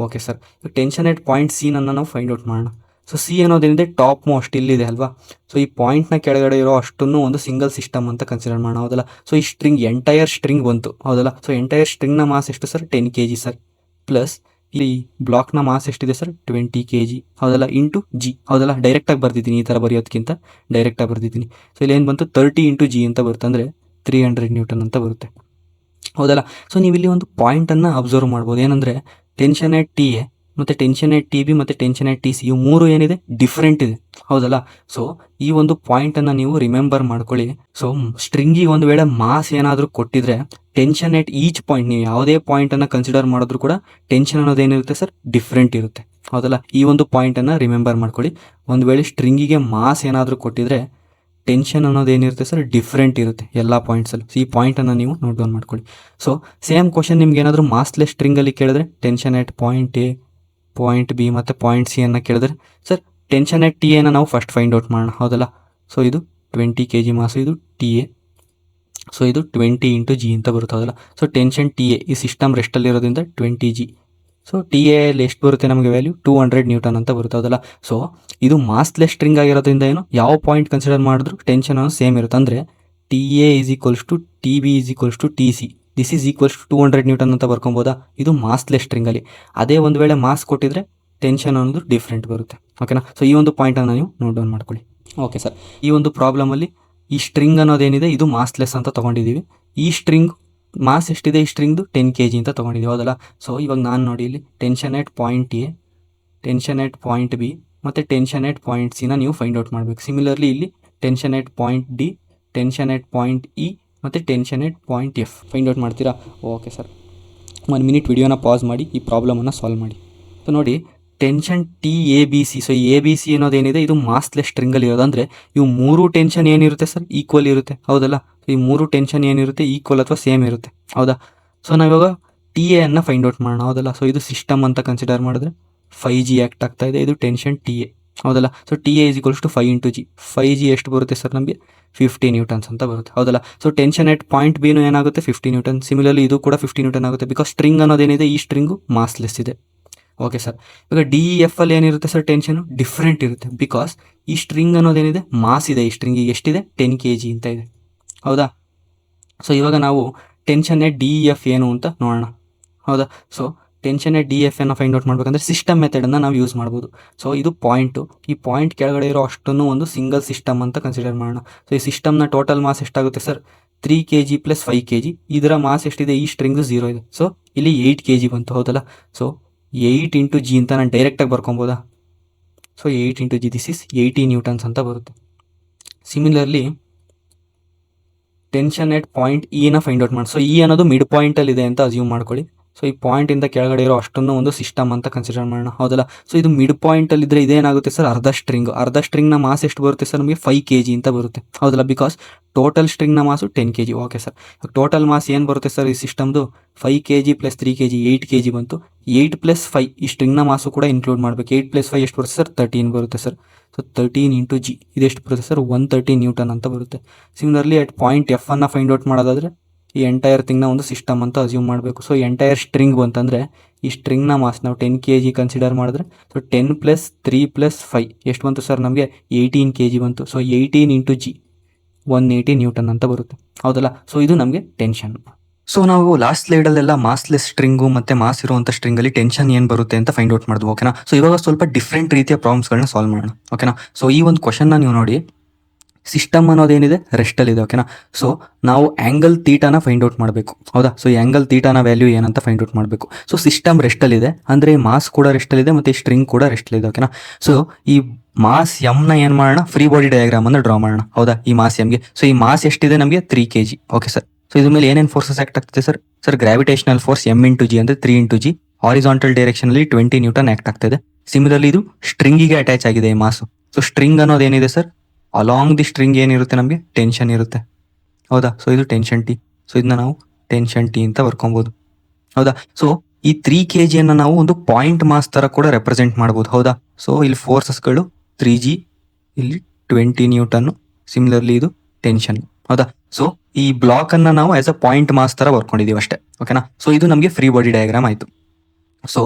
Okay sir, tension at point C ನಾವು ಫೈಂಡ್ ಔಟ್ ಮಾಡೋಣ. ಸೊ C ಅನ್ನೋದೇನಿದೆ ಟಾಪ್ ಮೋಸ್ಟ್ ಇಲ್ಲಿದೆ ಅಲ್ವಾ. ಸೊ ಈ ಪಾಯಿಂಟ್ನ ಕೆಳಗಡೆ ಇರೋ ಅಷ್ಟನ್ನು ಒಂದು ಸಿಂಗಲ್ ಸಿಸ್ಟಮ್ ಅಂತ ಕನ್ಸಿಡರ್ ಮಾಡೋಣ. ಹೌದಲ್ಲ, ಸೊ ಈ ಸ್ಟ್ರಿಂಗ್ ಎಂಟೈರ್ ಸ್ಟ್ರಿಂಗ್ ಬಂತು. ಹೌದಲ್ಲ, ಸೊ ಎಂಟೈರ್ ಸ್ಟ್ರಿಂಗ್ನ ಮಾಸ್ ಎಷ್ಟು ಸರ್, 10 kg ಸರ್. ಪ್ಲಸ್ ಇಲ್ಲಿ ಬ್ಲಾಕ್ನ ಮಾಸ್ ಎಷ್ಟಿದೆ ಸರ್ 20 kg ಹೌದಲ್ಲ, ಇಂಟು ಜಿ ಹೌದಲ್ಲ. ಡೈರೆಕ್ಟಾಗಿ ಬರ್ದಿದ್ದೀನಿ, ಈ ಥರ ಬರೆಯೋದಕ್ಕಿಂತ ಡೈರೆಕ್ಟಾಗಿ ಬರ್ದಿದ್ದೀನಿ. ಸೊ ಇಲ್ಲಿ ಏನು ಬಂತು 30 ಇಂಟು ಜಿ ಅಂತ ಬರುತ್ತೆ, ಅಂದರೆ 300 ನ್ಯೂಟನ್ ಅಂತ ಬರುತ್ತೆ ಹೌದಲ್ಲ. ಸೊ ನೀವು ಇಲ್ಲಿ ಒಂದು ಪಾಯಿಂಟನ್ನು ಅಬ್ಸರ್ವ್ ಮಾಡ್ಬೋದು, ಏನಂದರೆ ಟೆನ್ಷನ್ ಎಟ್ ಟಿ ಎ ಮತ್ತು ಟೆನ್ಷನ್ ಎಟ್ ಟಿ ಬಿ ಮತ್ತು ಟೆನ್ಷನ್ ಎಟ್ ಟಿ ಸಿ, ಇವು ಮೂರು ಏನಿದೆ ಡಿಫ್ರೆಂಟ್ ಇದೆ ಹೌದಲ್ಲ. ಸೊ ಈ ಒಂದು ಪಾಯಿಂಟನ್ನು ನೀವು ರಿಮೆಂಬರ್ ಮಾಡ್ಕೊಳ್ಳಿ. ಸೊ ಸ್ಟ್ರಿಂಗಿಗೆ ಒಂದು ವೇಳೆ ಮಾಸ್ ಏನಾದರೂ ಕೊಟ್ಟಿದ್ರೆ ಟೆನ್ಷನ್ ಎಟ್ ಈಚ್ ಪಾಯಿಂಟ್, ನೀವು ಯಾವುದೇ ಪಾಯಿಂಟನ್ನು ಕನ್ಸಿಡರ್ ಮಾಡಿದ್ರು ಕೂಡ ಟೆನ್ಷನ್ ಅನ್ನೋದೇನಿರುತ್ತೆ ಸರ್ ಡಿಫ್ರೆಂಟ್ ಇರುತ್ತೆ ಹೌದಲ್ಲ. ಈ ಒಂದು ಪಾಯಿಂಟನ್ನು ರಿಮೆಂಬರ್ ಮಾಡ್ಕೊಳ್ಳಿ. ಒಂದು ವೇಳೆ ಸ್ಟ್ರಿಂಗಿಗೆ ಮಾಸ್ ಏನಾದರೂ ಕೊಟ್ಟಿದ್ರೆ ಟೆನ್ಷನ್ ಅನ್ನೋದೇನಿರುತ್ತೆ ಸರ್ ಡಿಫ್ರೆಂಟ್ ಇರುತ್ತೆ ಎಲ್ಲ ಪಾಯಿಂಟ್ಸಲ್ಲಿ. ಸೊ ಈ ಪಾಯಿಂಟನ್ನು ನೀವು ನೋಟ್ ಡೌನ್ ಮಾಡ್ಕೊಳ್ಳಿ. ಸೊ ಸೇಮ್ ಕ್ವಶನ್ ನಿಮ್ಗೆ ಏನಾದರೂ ಮಾಸ್ಲೆಸ್ ಸ್ಟ್ರಿಂಗಲ್ಲಿ ಕೇಳಿದ್ರೆ tension at point A, point B ಮತ್ತು ಪಾಯಿಂಟ್ ಸಿ ಅನ್ನು ಕೇಳಿದ್ರೆ ಸರ್ ಟೆನ್ಷನ್ ಎಟ್ ಟಿ ಎನ ನಾವು ಫಸ್ಟ್ ಫೈಂಡ್ ಔಟ್ ಮಾಡೋಣ ಹೌದಲ್ಲ. ಸೊ ಇದು 20 kg ಮಾಸು, ಇದು ಟಿ ಎ. ಸೊ ಇದು 20 ಇಂಟು ಜಿ ಅಂತ ಬರುತ್ತೆ ಹೌದಲ್ಲ. ಸೊ ಟೆನ್ಷನ್ ಟಿ ಎ ಈ ಸಿಸ್ಟಮ್ ರೆಸ್ಟಲ್ಲಿರೋದ್ರಿಂದ 20 g. ಸೊ ಟಿ ಎಲ್ಲಿ ಎಷ್ಟು ಬರುತ್ತೆ ನಮಗೆ ವ್ಯಾಲ್ಯೂ 200 ನ್ಯೂಟನ್ ಅಂತ ಬರುತ್ತೆ ಹೌದಲ್ಲ. ಸೊ ಇದು ಮಾಸ್ಲೆಸ್ ಸ್ಟ್ರಿಂಗ್ ಆಗಿರೋದ್ರಿಂದ ಏನು ಯಾವ ಪಾಯಿಂಟ್ ಕನ್ಸಿಡರ್ ಮಾಡಿದ್ರು ಟೆನ್ಷನ್ ಅನ್ನೋ ಸೇಮ್ ಇರುತ್ತೆ, ಅಂದರೆ T A is equals to T B is equals to T C, this is equals to 200 newton ಅಂತ ಬರ್ಕೊಬೋದಾ. ಇದು ಮಾಸ್ಲೆಸ್ ಸ್ಟ್ರಿಂಗಲ್ಲಿ. ಅದೇ ಒಂದು ವೇಳೆ ಮಾಸ್ ಕೊಟ್ಟಿದ್ರೆ ಟೆನ್ಷನ್ ಅನ್ನೋದು ಡಿಫ್ರೆಂಟ್ ಬರುತ್ತೆ ಓಕೆನಾ. ಸೊ ಈ ಒಂದು ಪಾಯಿಂಟನ್ನು ನೀವು ನೋಟ್ ಡೌನ್ ಮಾಡ್ಕೊಳ್ಳಿ. ಓಕೆ ಸರ್, ಈ ಒಂದು ಪ್ರಾಬ್ಲಮಲ್ಲಿ ಈ ಸ್ಟ್ರಿಂಗ್ ಅನ್ನೋದೇನಿದೆ ಇದು ಮಾಸ್ಲೆಸ್ ಅಂತ ತೊಗೊಂಡಿದ್ದೀವಿ. ಈ ಸ್ಟ್ರಿಂಗ್ ಮಾಸ್ ಎಷ್ಟಿದೆ ಈ ಸ್ಟ್ರಿಂಗ್ದು 10 kg ಅಂತ ತೊಗೊಂಡಿದ್ದೀವಿ ಹೌದಲ್ಲ. ಸೊ ಇವಾಗ ನಾನು ನೋಡಿ ಇಲ್ಲಿ tension at point A, tension at point B ಮತ್ತು ಟೆನ್ಷನ್ ಎಟ್ ಪಾಯಿಂಟ್ ಸಿನ ನೀವು ಫೈಂಡ್ ಔಟ್ ಮಾಡಬೇಕು. ಸಿಮಿಲರ್ಲಿ ಇಲ್ಲಿ tension at point D, tension at point E ಮತ್ತು tension at point F find out ಮಾಡ್ತೀರಾ. ಓಕೆ ಸರ್, 1 ಮಿನಿಟ್ ವಿಡಿಯೋನ pause ಮಾಡಿ ಈ ಪ್ರಾಬ್ಲಮನ್ನು ಸಾಲ್ವ್ ಮಾಡಿ. ಸೊ ನೋಡಿ tension T A B C. So A B C ಅನ್ನೋದೇನಿದೆ ಇದು ಮಾಸ್ಲೆಸ್ ಸ್ಟ್ರಿಂಗಲ್ಲಿ ಇರೋದು, ಅಂದರೆ ಇವು ಮೂರು ಟೆನ್ಷನ್ ಏನಿರುತ್ತೆ ಸರ್ ಈಕ್ವಲ್ ಇರುತ್ತೆ ಹೌದಲ್ಲ. ಈ ಮೂರು ಟೆನ್ಷನ್ ಏನಿರುತ್ತೆ ಈಕ್ವಲ್ ಅಥವಾ ಸೇಮ್ ಇರುತ್ತೆ ಹೌದಾ. ಸೊ ನಾವಿವಾಗ ಟಿ ಎ ಅನ್ನು ಫೈಂಡ್ ಔಟ್ ಮಾಡೋಣ ಹೌದಲ್ಲ. ಸೊ ಇದು ಸಿಸ್ಟಮ್ ಅಂತ ಕನ್ಸಿಡರ್ ಮಾಡಿದ್ರೆ 5G ಆ್ಯಕ್ಟ್ ಆಗ್ತಾ ಇದೆ, ಇದು ಟೆನ್ಷನ್ ಟಿ ಎ ಹೌದಲ್ಲ. So T A is equals to 5 into G. 5G ಎಷ್ಟು ಬರುತ್ತೆ ಸರ್ ನಮಗೆ 50 ನ್ಯೂಟನ್ಸ್ ಅಂತ ಬರುತ್ತೆ ಹೌದಲ್ಲ. ಸೊ ಟೆನ್ಷನ್ ಎಟ್ ಪಾಯಿಂಟ್ ಬಿನೂ ಏನಾಗುತ್ತೆ 50 ನ್ಯೂಟನ್. ಸಿಮಿಲರ್ಲಿ ಇದು ಕೂಡ 50 ನ್ಯೂಟನ್ ಆಗುತ್ತೆ, ಬಿಕಾಸ್ ಸ್ಟ್ರಿಂಗ್ ಅನ್ನೋದೇನಿದೆ ಈ ಸ್ಟ್ರಿಂಗು ಮಾಸ್ಲೆಸ್ ಇದೆ. ಓಕೆ ಸರ್, ಇವಾಗ ಡಿ ಇ ಎಫ್ ಅಲ್ಲಿ ಏನಿರುತ್ತೆ ಸರ್ ಟೆನ್ಷನು ಡಿಫ್ರೆಂಟ್ ಇರುತ್ತೆ, ಬಿಕಾಸ್ ಈ ಸ್ಟ್ರಿಂಗ್ ಅನ್ನೋದೇನಿದೆ ಮಾಸ್ ಇದೆ, ಈ ಸ್ಟ್ರಿಂಗಿಗೆ ಎಷ್ಟಿದೆ 10 kg ಅಂತ ಇದೆ ಹೌದಾ. ಸೊ ಇವಾಗ ನಾವು ಟೆನ್ಷನ್ ಎಟ್ ಡಿ ಇ ಎಫ್ ಏನು ಅಂತ ನೋಡೋಣ ಹೌದಾ. ಸೊ ಟೆನ್ಷನ್ ಎಟ್ ಡಿ ಎಫ್ ಅನ್ನು ಫೈಂಡ್ ಔಟ್ ಮಾಡಬೇಕಂದ್ರೆ ಸಿಸ್ಟಮ್ ಮೆಥಡನ್ನು ನಾವು ಯೂಸ್ ಮಾಡ್ಬೋದು. ಸೊ ಇದು ಪಾಯಿಂಟು, ಈ ಪಾಯಿಂಟ್ ಕೆಳಗಡೆ ಇರೋ ಅಷ್ಟನ್ನು ಒಂದು ಸಿಂಗಲ್ ಸಿಸ್ಟಮ್ ಅಂತ ಕನ್ಸಿಡರ್ ಮಾಡೋಣ. ಸೊ ಈ ಸಿಸ್ಟಮ್ನ ಟೋಟಲ್ ಮಾಸ್ ಎಷ್ಟಾಗುತ್ತೆ ಸರ್ 3 kg ಪ್ಲಸ್ 5 kg. ಇದರ ಮಾಸ್ ಎಷ್ಟಿದೆ ಈ ಸ್ಟ್ರಿಂಗ್ 0 ಇದೆ. ಸೊ ಇಲ್ಲಿ 8 kg ಬಂತು ಹೌದಲ್ಲ. ಸೊ 8 ಇಂಟು ಜಿ ಅಂತ ನಾನು ಡೈರೆಕ್ಟಾಗಿ ಬರ್ಕೊಬೋದಾ. So 8 into G this is 80 newtons ಅಂತ ಬರುತ್ತೆ. ಸಿಮಿಲರ್ಲಿ ಟೆನ್ಷನ್ ಎಟ್ ಪಾಯಿಂಟ್ ಇನ ಫೈಂಡ್ ಔಟ್ ಮಾಡಿ. ಸೊ ಇ ಅನ್ನೋದು ಮಿಡ್ ಪಾಯಿಂಟಲ್ಲಿ ಇದೆ ಅಂತ ಅಸ್ಯೂಮ್ ಮಾಡ್ಕೊಳ್ಳಿ. ಸೊ ಈ ಪಾಯಿಂಟಿಂದ ಕೆಳಗಡೆ ಇರೋ ಅಷ್ಟನ್ನು ಒಂದು ಸಿಸ್ಟಮ್ ಅಂತ ಕನ್ಸಿಡರ್ ಮಾಡೋಣ ಹೌದಲ್ಲ. ಸೊ ಇದು ಮಿಡ್ ಪಾಯಿಂಟಲ್ಲಿದ್ದರೆ ಇದೇನಾಗುತ್ತೆ ಸರ್ ಅರ್ಧ ಸ್ಟ್ರಿಂಗ್ನ ಮಾಸ್ ಎಷ್ಟು ಬರುತ್ತೆ ಸರ್ ನಮಗೆ 5 kg ಅಂತ ಬರುತ್ತೆ ಹೌದಲ್ಲ, ಬಿಕಾಸ್ ಟೋಟಲ್ ಸ್ಟ್ರಿಂಗ್ನ mass 10 kg. Okay sir, total mass ಏನು ಬರುತ್ತೆ ಸರ್ ಈ ಸಿಸ್ಟಮ್ದು 5 kg ಪ್ಲಸ್ 3 kg 8 kg ಬಂತು. 8 ಪ್ಲಸ್ 5 ಈ ಸ್ಟ್ರಿಂಗ್ನ ಮಾಸು ಕೂಡ ಇನ್ಕ್ಲೂಡ್ ಮಾಡಬೇಕು. 8 ಪ್ಲಸ್ 5 ಎಷ್ಟು ಬರುತ್ತೆ ಸರ್ 13 ಬರುತ್ತೆ ಸರ್. ಸೊ 13 ಇಂಟು ಜಿ ಇದೆಷ್ಟು ಬರುತ್ತೆ ಸರ್ 130 ನ್ಯೂಟನ್ ಅಂತ ಬರುತ್ತೆ. ಸಿಮಿಲರ್ಲಿ ಅಟ್ ಪಾಯಿಂಟ್ ಎಫ್ ಅನ್ನು ಫೈಂಡ್ ಔಟ್ ಮಾಡೋದಾದರೆ ಈ ಎಂಟೈರ್ ಥಿಂಗ್ನ ಒಂದು ಸಿಸ್ಟಮ್ ಅಂತ ಅಸ್ಯೂಮ್ ಮಾಡಬೇಕು. ಸೊ ಎಂಟೈರ್ ಸ್ಟ್ರಿಂಗ್ ಬಂತಂದರೆ ಈ ಸ್ಟ್ರಿಂಗ್ನ ಮಾಸ್ ನಾವು 10 kg ಕನ್ಸಿಡರ್ ಮಾಡಿದ್ರೆ ಸೊ 10 ಪ್ಲಸ್ 3 ಪ್ಲಸ್ 5 ಎಷ್ಟು ಬಂತು ಸರ್ ನಮಗೆ 18 kg ಬಂತು. ಸೊ 18 ಇಂಟು ಜಿ 180 ನ್ಯೂಟನ್ ಅಂತ ಬರುತ್ತೆ ಹೌದಲ್ಲ. ಸೊ ಇದು ನಮಗೆ ಟೆನ್ಷನ್. ಸೊ ನಾವು ಲಾಸ್ಟ್ ಸ್ಲೈಡಲ್ಲೆಲ್ಲ ಮಾಸ್ಲೆಸ್ ಸ್ಟ್ರಿಂಗು ಮತ್ತು ಮಾಸ್ ಇರುವಂಥ ಸ್ಟ್ರಿಂಗಲ್ಲಿ ಟೆನ್ಷನ್ ಏನು ಬರುತ್ತೆ ಅಂತ ಫೈಂಡ್ ಔಟ್ ಮಾಡಿದ್ವು ಓಕೆನಾ. ಸೊ ಇವಾಗ ಸ್ವಲ್ಪ ಡಿಫ್ರೆಂಟ್ ರೀತಿಯ ಪ್ರಾಬ್ಲಮ್ಸ್ಗಳನ್ನ ಸಾಲ್ವ್ ಮಾಡೋಣ ಓಕೆನಾ. ಸೊ ಈ ಒಂದು ಕ್ವಶನ್ನ ನೀವು ನೋಡಿ, ಸಿಸ್ಟಮ್ ಅನ್ನೋದೇನಿದೆ ರೆಸ್ಟಲ್ಲಿದೆ ಓಕೆನಾ. ಸೊ ನಾವು ಆ್ಯಂಗಲ್ ತೀಟಾನ ಫೈಂಡ್ ಔಟ್ ಮಾಡಬೇಕು ಹೌದಾ. ಸೊ ಈ ಆ್ಯಂಗಲ್ ತೀಟಾನ ವ್ಯಾಲ್ಯೂ ಏನಂತ ಫೈಂಡ್ ಔಟ್ ಮಾಡಬೇಕು. ಸೊ ಸಿಸ್ಟಮ್ ರೆಸ್ಟಲ್ಲಿದೆ, ಅಂದರೆ ಮಾಸ್ ಕೂಡ ರೆಸ್ಟಲ್ಲಿದೆ ಮತ್ತು ಈ ಸ್ಟ್ರಿಂಗ್ ಕೂಡ ರೆಸ್ಟಲ್ಲಿದೆ ಓಕೆನಾ. ಸೊ ಈ ಮಾಸ್ ಎಮ್ನ ಏನು ಮಾಡೋಣ, ಫ್ರೀ ಬಾಡಿ ಡಯಾಗ್ರಾಮನ್ನು ಡ್ರಾ ಮಾಡೋಣ ಹೌದಾ. ಈ ಮಾಸ್ ಎಮ್ಗೆ ಸೊ ಈ ಮಾಸ್ ಎಷ್ಟಿದೆ ನಮಗೆ 3 kg. ಓಕೆ ಸರ್, ಸೊ ಇದ್ರ ಮೇಲೆ ಏನೇನು ಫೋರ್ಸಸ್ ಆ್ಯಕ್ಟ್ ಆಗ್ತಿದೆ sir gravitational force M into G ಅಂದರೆ 3 ಇಂಟು ಜಿ. ಹಾರಿಸಾಂಟಲ್ ಡೈರೆಕ್ಷನಲ್ಲಿ 20 ನ್ಯೂಟನ್ ಆ್ಯಕ್ಟ್ ಆಗ್ತಿದೆ. ಸಿಮಿಲರ್ಲಿ ಇದು ಸ್ಟ್ರಿಂಗಿಗೆ ಅಟ್ಯಾಚ್ ಆಗಿದೆ ಈ ಮಾಸು. ಸೊ ಸ್ಟ್ರಿಂಗ್ ಅನ್ನೋದೇನಿದೆ ಸರ್ ಅಲಾಂಗ್ ದಿ ಸ್ಟ್ರಿಂಗ್ ಏನಿರುತ್ತೆ ನಮಗೆ ಟೆನ್ಷನ್ ಇರುತ್ತೆ ಹೌದಾ. ಸೊ ಇದು ಟೆನ್ಷನ್ ಟಿ. ಸೊ ಇದನ್ನ ನಾವು ಟೆನ್ಷನ್ ಟಿ ಅಂತ ಬರ್ಕೊಬೋದು ಹೌದಾ. ಸೊ ಈ 3 kg ಅನ್ನು ನಾವು ಒಂದು ಪಾಯಿಂಟ್ ಮಾಸ್ ಥರ ಕೂಡ ರೆಪ್ರೆಸೆಂಟ್ ಮಾಡ್ಬೋದು ಹೌದಾ. ಸೊ ಇಲ್ಲಿ ಫೋರ್ಸಸ್ಗಳು 3G, ಇಲ್ಲಿ 20 ನ್ಯೂಟನ್ನು, ಸಿಮಿಲರ್ಲಿ ಇದು ಟೆನ್ಷನ್ ಹೌದಾ. ಸೊ ಈ ಬ್ಲಾಕ್ ಅನ್ನ ನಾವು ಆಸ್ ಅ ಪಾಯಿಂಟ್ ಮಾಸ್ ಥರ ಬರ್ಕೊಂಡಿದ್ದೀವಿ ಅಷ್ಟೇ ಓಕೆನಾ. ಸೊ ಇದು ನಮಗೆ ಫ್ರೀ ಬಾಡಿ ಡಯಾಗ್ರಾಮ್ ಆಯಿತು. ಸೊ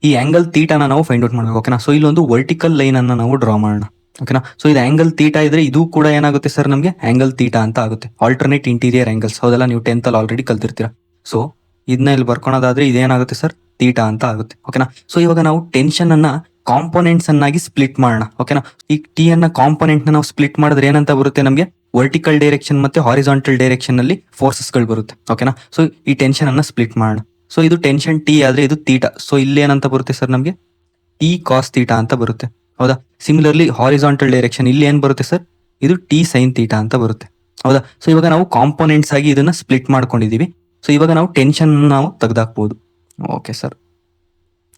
ಈ ಆ್ಯಂಗಲ್ ತೀಟಾನ ನಾವು ಫೈಂಡ್ ಔಟ್ ಮಾಡಬೇಕು ಓಕೆನಾ. ಸೊ ಇಲ್ಲೊಂದು ವರ್ಟಿಕಲ್ ಲೈನನ್ನು ನಾವು ಡ್ರಾ ಮಾಡೋಣ ಓಕೆನಾ. ಸೊ ಇದು ಆ್ಯಂಗಲ್ ತೀಟಾ ಇದ್ರೆ ಇದು ಕೂಡ ಏನಾಗುತ್ತೆ ಸರ್ ನಮಗೆ ಆ್ಯಂಗಲ್ ತೀಟಾ ಅಂತ ಆಗುತ್ತೆ. ಆಲ್ಟರ್ನೇಟ್ ಇಂಟೀರಿಯರ್ ಆ್ಯಂಗಲ್ಸ್ ಹೌದಲ್ಲ, ನೀವು 10th ಆಲ್ರೆಡಿ ಕಲ್ತಿರ್ತೀರ. ಸೊ ಇದನ್ನ ಇಲ್ಲಿ ಬರ್ಕೊಳೋದಾದ್ರೆ ಇದೇನಾಗುತ್ತೆ ಸರ್ ತೀಟಾ ಅಂತ ಆಗುತ್ತೆ. ಓಕೆನಾ. ಸೊ ಇವಾಗ ನಾವು ಟೆನ್ಷನ್ ಅನ್ನ ಕಾಂಪೋನೆಂಟ್ಸ್ ಅನ್ನಾಗಿ ಸ್ಪ್ಲಿಟ್ ಮಾಡೋಣ. ಓಕೆನಾ. ಈ ಟಿ ಅನ್ನ ಕಾಂಪೋನೆಂಟ್ ನ ನಾವು ಸ್ಪ್ಲಿಟ್ ಮಾಡಿದ್ರೆ ಏನಂತ ಬರುತ್ತೆ ನಮಗೆ, ವರ್ಟಿಕಲ್ ಡೈರೆಕ್ಷನ್ ಮತ್ತೆ ಹಾರಿಜಾಂಟಲ್ ಡೈರೆಕ್ಷನ್ ನಲ್ಲಿ ಫೋರ್ಸಸ್ ಗಳು ಬರುತ್ತೆ. ಓಕೆನಾ. ಸೊ ಈ ಟೆನ್ಷನ್ ಅನ್ನ ಸ್ಪ್ಲಿಟ್ ಮಾಡೋಣ. ಸೊ ಇದು ಟೆನ್ಷನ್ ಟಿ ಆದ್ರೆ ಇದು ತೀಟಾ. ಸೊ ಇಲ್ಲಿ ಏನಂತ ಬರುತ್ತೆ ಸರ್ ನಮಗೆ, ಟಿ ಕಾಸ್ ತೀಟಾ ಅಂತ ಬರುತ್ತೆ. ಹೌದಾ. ಸಿಮಿಲರ್ಲಿ ಹಾರಿಜಾಂಟಲ್ ಡೈರೆಕ್ಷನ್ ಇಲ್ಲಿ ಏನ್ ಬರುತ್ತೆ ಸರ್, ಇದು ಟಿ ಸೈನ್ ತೀಟಾ ಅಂತ ಬರುತ್ತೆ. ಹೌದಾ. ಸೊ ಇವಾಗ ನಾವು ಕಾಂಪೋನೆಂಟ್ಸ್ ಆಗಿ ಇದನ್ನ ಸ್ಪ್ಲಿಟ್ ಮಾಡ್ಕೊಂಡಿದೀವಿ. ಸೊ ಇವಾಗ ನಾವು ಟೆನ್ಷನ್ ನಾವು ತೆಗೆದಾಕ್ಬಹುದು. Okay sir.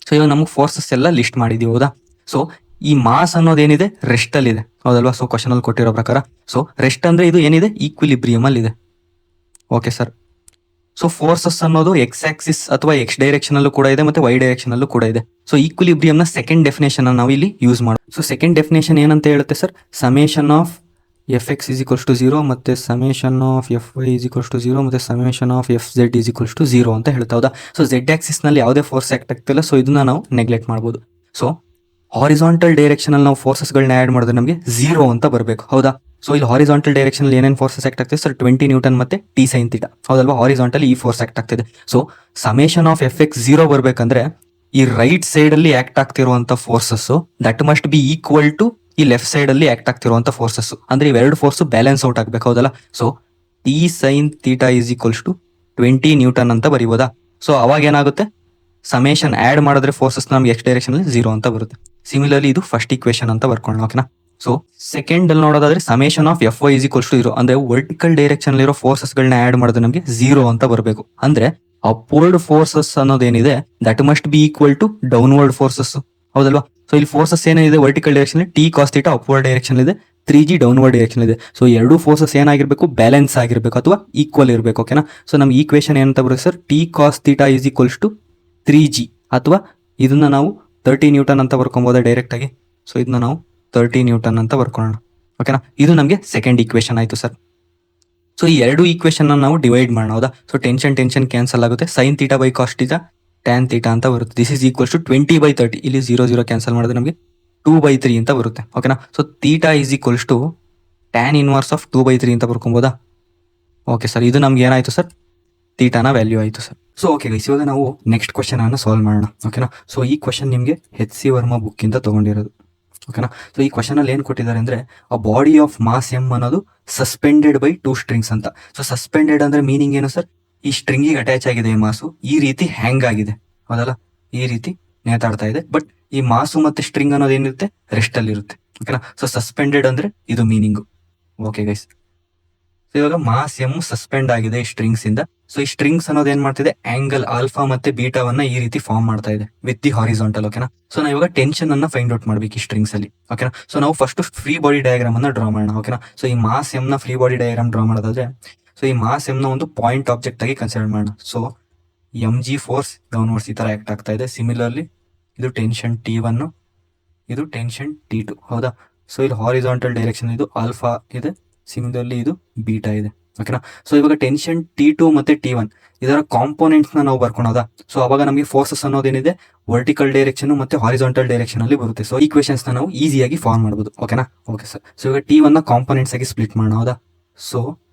ಸೊ ಇವಾಗ ನಮಗೆ ಫೋರ್ಸಸ್ ಎಲ್ಲ ಲಿಸ್ಟ್ ಮಾಡಿದೀವಿ. ಹೌದಾ. ಸೊ ಈ ಮಾಸ್ ಅನ್ನೋದೇನಿದೆ ರೆಸ್ಟ್ ಅಲ್ಲಿ ಇದೆ. ಹೌದಲ್ವಾ. ಸೊ ಕ್ವಶನ್ ಅಲ್ಲಿ ಕೊಟ್ಟಿರೋ ಪ್ರಕಾರ ಸೊ ರೆಸ್ಟ್ ಅಂದ್ರೆ ಇದು ಏನಿದೆ ಈಕ್ವಿಲಿಬ್ರಿಯಂ ಅಲ್ಲಿ ಇದೆ. Okay sir. ಸೊ ಫೋರ್ಸಸ್ ಅನ್ನೋದು ಎಕ್ಸ್ ಆಕ್ಸಿಸ್ ಅಥವಾ ಎಕ್ಸ್ ಡೈರೆಕ್ಷನ್ ಅಲ್ಲೂ ಕೂಡ ಇದೆ ಮತ್ತೆ ವೈ ಡೈರೆಕ್ಷನ್ ಅಲ್ಲೂ ಕೂಡ ಇದೆ. ಸೊ ಈಕ್ವಿಲಿಬ್ರಿಯಂ ನ ಸೆಕೆಂಡ್ ಡೆಫಿನೇಷನ್ ನಾವು ಇಲ್ಲಿ ಯೂಸ್ ಮಾಡೋದು. ಸೊ ಸೆಕೆಂಡ್ ಡೆಫಿನೇಷನ್ ಏನಂತ ಹೇಳುತ್ತೆ sir, summation of F X is equals to 0 ಮತ್ತೆ summation of F Y is equals to 0 ಮತ್ತೆ summation of F Z is equals to 0 ಅಂತ ಹೇಳ್ತಾ. ಹೌದಾ. ಸೊ ಝೆಡ್ ಆಕ್ಸಿಸ್ ನಲ್ಲಿ ಯಾವುದೇ ಫೋರ್ಸ್ ಆಕ್ಟ್ ಆಗ್ತಿಲ್ಲ. ಸೊ ಇದನ್ನ ನಾವು ನೆಗ್ಲೆಕ್ಟ್ ಮಾಡಬಹುದು. ಸೊ ಹಾರಿಜಾಂಟಲ್ ಡೈರೆಕ್ಷನ್ ಅಲ್ಲಿ ನಾವು ಫೋರ್ಸಸ್ ಗಳನ್ನ ಆಡ್ ಮಾಡಿದ್ರೆ ನಮಗೆ 0 ಅಂತ ಬರಬೇಕು. ಹೌದಾ. ಸೊ ಇಲ್ಲಿ ಹಾರಿಜಾಂಟಲ್ ಡೈರೆಕ್ಷನ್ ಅಲ್ಲಿ ಏನೇನು ಫೋರ್ಸಸ್ ಆಕ್ಟ್ ಆಗ್ತಿದೆ ಸರ್, 20 ನ್ಯೂಟನ್ ಮತ್ತೆ ಟಿ ಸೈನ್ ತೀಟಾ. ಹೌದಲ್ವಾ. ಹಾರಿಜಾಂಟಲ್ ಈ ಫೋರ್ಸ್ ಆಕ್ಟ್ ಆಗ್ತಿದೆ. So summation of F X 0 ಬರ್ಬೇಕಂದ್ರೆ ಈ ರೈಟ್ ಸೈಡ್ ಅಲ್ಲಿ ಆಕ್ಟ್ ಆಗ್ತಿರುವಂತ forces that must be equal to ಈ ಲೆಫ್ಟ್ ಸೈಡ್ ಅಲ್ಲಿ ಆಕ್ಟ್ ಆಗ್ತಿರುವಂತ ಫೋರ್ಸಸ್. ಅಂದ್ರೆ ಇವೆರಡು ಫೋರ್ಸ್ ಬ್ಯಾಲೆನ್ಸ್ ಔಟ್ ಆಗ್ಬೇಕು. ಹೌದಲ್ಲ. So T sine theta is equals to 20 newton ಅಂತ ಬರೀಬೋದಾ. ಸೊ ಅವಾಗ ಏನಾಗುತ್ತೆ, ಸಮೇಷನ್ ಆಡ್ ಮಾಡಿದ್ರೆ ಫೋರ್ಸಸ್ ನಮ್ಗೆ ಎಕ್ಸ್ ಡೈರೆಕ್ಷನ್ ಅಲ್ಲಿ 0 ಅಂತ ಬರುತ್ತೆ. ಸಿಮಿಲರ್ಲಿ ಇದು ಫಸ್ಟ್ ಈಕ್ವೇಶನ್ ಅಂತ ಬರ್ಕೊಳ್ಳೋಣ. ಓಕೆನಾ. ಸೊ ಸೆಕೆಂಡ್ ಅಲ್ಲಿ ನೋಡೋದಾದ್ರೆ summation of F Y is equals to 0 ಅಂದ್ರೆ ವರ್ಟಿಕಲ್ ಡೈರೆಕ್ಷನ್ ಅಲ್ಲಿರೋ ಫೋರ್ಸಸ್ ಗಳನ್ನ ಆಡ್ ಮಾಡಿದ್ರೆ ನಮಗೆ 0 ಅಂತ ಬರಬೇಕು. ಅಂದ್ರೆ ಅಪ್ವರ್ಡ್ ಫೋರ್ಸಸ್ ಅನ್ನೋದೇನಿದೆ that must be equal to downward forces. ಹೌದಲ್ವಾ. ಸೊ ಇಲ್ಲಿ ಫೋರ್ಸಸ್ ಏನಿದೆ vertical direction T cos theta upward direction ಇದೆ, 3g ಡೌನ್ವರ್ಡ್ ಡೈರೆಕ್ಷನ್ ಇದೆ. ಸೊ ಎರಡು ಫೋರ್ಸಸ್ ಏನಾಗಿರ್ಬೇಕು, ಬ್ಯಾಲೆನ್ಸ್ ಆಗಿರ್ಬೇಕು ಅಥವಾ ಈಕ್ವಲ್ ಇರಬೇಕು. ಓಕೆನಾ. ಸೊ ನಮ್ಗೆ ಈಕ್ವೇಶನ್ ಏನಂತ ಬರುತ್ತೆ sir, T cos theta is equals to 3g ಅಥವಾ ಇದನ್ನ ನಾವು 30 ನ್ಯೂಟನ್ ಅಂತ ಬರ್ಕೊಬೋದ ಡೈರೆಕ್ಟ್ ಆಗಿ. ಸೊ ಇದನ್ನ ನಾವು 30 ನ್ಯೂಟನ್ ಅಂತ ಬರ್ಕೊಳ್ಳೋಣ. ಓಕೆನಾ. ಇದು ನಮಗೆ ಸೆಕೆಂಡ್ ಈಕ್ವೇಶನ್ ಆಯ್ತು ಸರ್. ಸೊ ಈ ಎರಡು ಈಕ್ವೇಶನ್ ನಾವು ಡಿವೈಡ್ ಮಾಡೋಣ. ಹೌದಾ. ಸೊ ಟೆನ್ಷನ್ ಕ್ಯಾನ್ಸಲ್ ಆಗುತ್ತೆ, sine theta by cos theta tan theta ಅಂತ ಬರುತ್ತೆ. This is equals to 20/30. ಇಲ್ಲಿ 0 ಕ್ಯಾನ್ಸಲ್ ಮಾಡಿದ್ರೆ ನಮಗೆ 2/3 ಅಂತ ಬರುತ್ತೆ. ಓಕೆನಾ. So theta is equals to tan inverse of 2/3 ಅಂತ ಬರ್ಕೊಬೋದಾ. Okay sir. ಇದು ನಮ್ಗೆ ಏನಾಯ್ತು ಸರ್, ಥೀಟಾನ ವ್ಯಾಲ್ಯೂ ಆಯ್ತು ಸರ್. ಸೊ ಓಕೆ ಗೈಸ್, ಇವಾಗ ನಾವು ನೆಕ್ಸ್ಟ್ ಕ್ವಶನ್ ಅನ್ನು ಸಾಲ್ವ್ ಮಾಡೋಣ. ಓಕೆನಾ. ಸೊ ಈ ಕ್ವಶನ್ ನಿಮಗೆ HC ವರ್ಮಾ ಬುಕ್ ಇಂದ ತಗೊಂಡಿರೋದು. ಓಕೆನಾ. ಸೊ ಈ ಕ್ವಶನ್ ಅಲ್ಲಿ ಏನ್ ಕೊಟ್ಟಿದ್ದಾರೆ ಅಂದ್ರೆ, a body of mass M ಅನ್ನೋದು ಸಸ್ಪೆಂಡೆಡ್ ಬೈ 2 ಸ್ಟ್ರಿಂಗ್ಸ್ ಅಂತ. ಸೊ ಸಸ್ಪೆಂಡೆಡ್ ಅಂದ್ರೆ ಮೀನಿಂಗ್ ಏನು ಸರ್, ಈ ಸ್ಟ್ರಿಂಗಿಗೆ ಅಟ್ಯಾಚ್ ಆಗಿದೆ ಈ ಮಾಸು, ಈ ರೀತಿ ಹ್ಯಾಂಗ್ ಆಗಿದೆ. ಹೌದಲ್ಲ. ಈ ರೀತಿ ನೇತಾಡ್ತಾ ಇದೆ. ಬಟ್ ಈ ಮಾಸು ಮತ್ತೆ ಸ್ಟ್ರಿಂಗ್ ಅನ್ನೋದು ಏನಿರುತ್ತೆ, ರೆಸ್ಟ್ ಅಲ್ಲಿ ಇರುತ್ತೆ. ಓಕೆನಾ. ಸೊ ಸಸ್ಪೆಂಡೆಡ್ ಅಂದ್ರೆ ಇದು ಮೀನಿಂಗು. Okay guys. ಸೊ ಇವಾಗ ಮಾಸ್ ಎಂ ಸಸ್ಪೆಂಡ್ ಆಗಿದೆ ಈ ಸ್ಟ್ರಿಂಗ್ಸ್ ಇಂದ. ಸೊ ಈ ಸ್ಟ್ರಿಂಗ್ಸ್ ಅನ್ನೋದು ಏನ್ ಮಾಡ್ತಿದೆ, ಆಂಗಲ್ ಆಲ್ಫಾ ಮತ್ತೆ ಬೀಟಾವನ್ನ ಈ ರೀತಿ ಫಾರ್ಮ್ ಮಾಡ್ತಾ ಇದೆ ವಿತ್ ದಿ ಹಾರಿಜಾಂಟಲ್. ಓಕೆನಾ. ಸೊ ನಾವು ಇವಾಗ ಟೆನ್ಷನ್ ಅನ್ನ ಫೈಂಡ್ ಔಟ್ ಮಾಡ್ಬೇಕು ಈ ಸ್ಟ್ರಿಂಗ್ಸ್ ಅಲ್ಲಿ. ಓಕೆನಾ. ಸೊ ನಾವು ಫಸ್ಟ್ ಫ್ರೀ ಬಾಡಿ ಡಯಾಗ್ರಾಮ್ ಅನ್ನ ಡ್ರಾ ಮಾಡೋಣ. ಓಕೆನಾ. ಸೊ ಈ ಮಾಸ್ ಎಂ ನ ಫ್ರೀ ಬಾಡಿ ಡಯಾಗ್ರಾಮ್ ಡ್ರಾ ಮಾಡೋದಾದ್ರೆ, ಸೊ ಈ ಮಾಸ್ ಎಂ ನ ಒಂದು ಪಾಯಿಂಟ್ ಆಬ್ಜೆಕ್ಟ್ ಆಗಿ ಕನ್ಸಿಡರ್ ಮಾಡೋಣ. ಸೊ mg ಫೋರ್ಸ್ ಡೌನ್ವರ್ಡ್ಸ್ ಈ ತರ ಆಕ್ಟ್ ಆಗ್ತಾ ಇದೆ. ಸಿಮಿಲರ್ಲಿ ಇದು ಟೆನ್ಷನ್ T1, ಇದು ಟೆನ್ಷನ್ T2. ಹೌದಾ. ಸೊ ಇಲ್ಲಿ ಹಾರಿಜಾಂಟಲ್ ಡೈರೆಕ್ಷನ್ ಇದು ಆಲ್ಫಾ ಇದೆ, ಸಿಮಿಲರ್ಲಿ ಇದು ಬೀಟಾ ಇದೆ. ಓಕೆನಾ. ಸೊ ಇವಾಗ ಟೆನ್ಷನ್ T2 ಮತ್ತೆ T1 ಇದರ ಕಾಂಪೋನೆಂಟ್ಸ್ ನಾವು ಬರ್ಕೊಳೋದಾ. ಸೊ ಅವಾಗ ನಮಗೆ ಫೋರ್ಸಸ್ ಅನ್ನೋದೇನಿದೆ ವರ್ಟಿಕಲ್ ಡೈರೆಕ್ಷನ್ ಮತ್ತೆ ಹಾರಿಜಾಂಟಲ್ ಡೈರೆಕ್ಷನ್ ಅಲ್ಲಿ ಬರುತ್ತೆ. ಸೊ ಈಕ್ವೇಶನ್ಸ್ ನಾವು ಈಸಿಯಾಗಿ ಫಾರ್ಮ್ ಮಾಡಬಹುದು. ಓಕೆನಾ. Okay sir. ಸೊ ಇವಾಗ T1 ನ ಕಾಂಪೋನೆಂಟ್ಸ್ ಆಗಿ ಸ್ಪ್ಲಿಟ್ ಮಾಡೋಣ. ಹೌದಾ. ಸೊ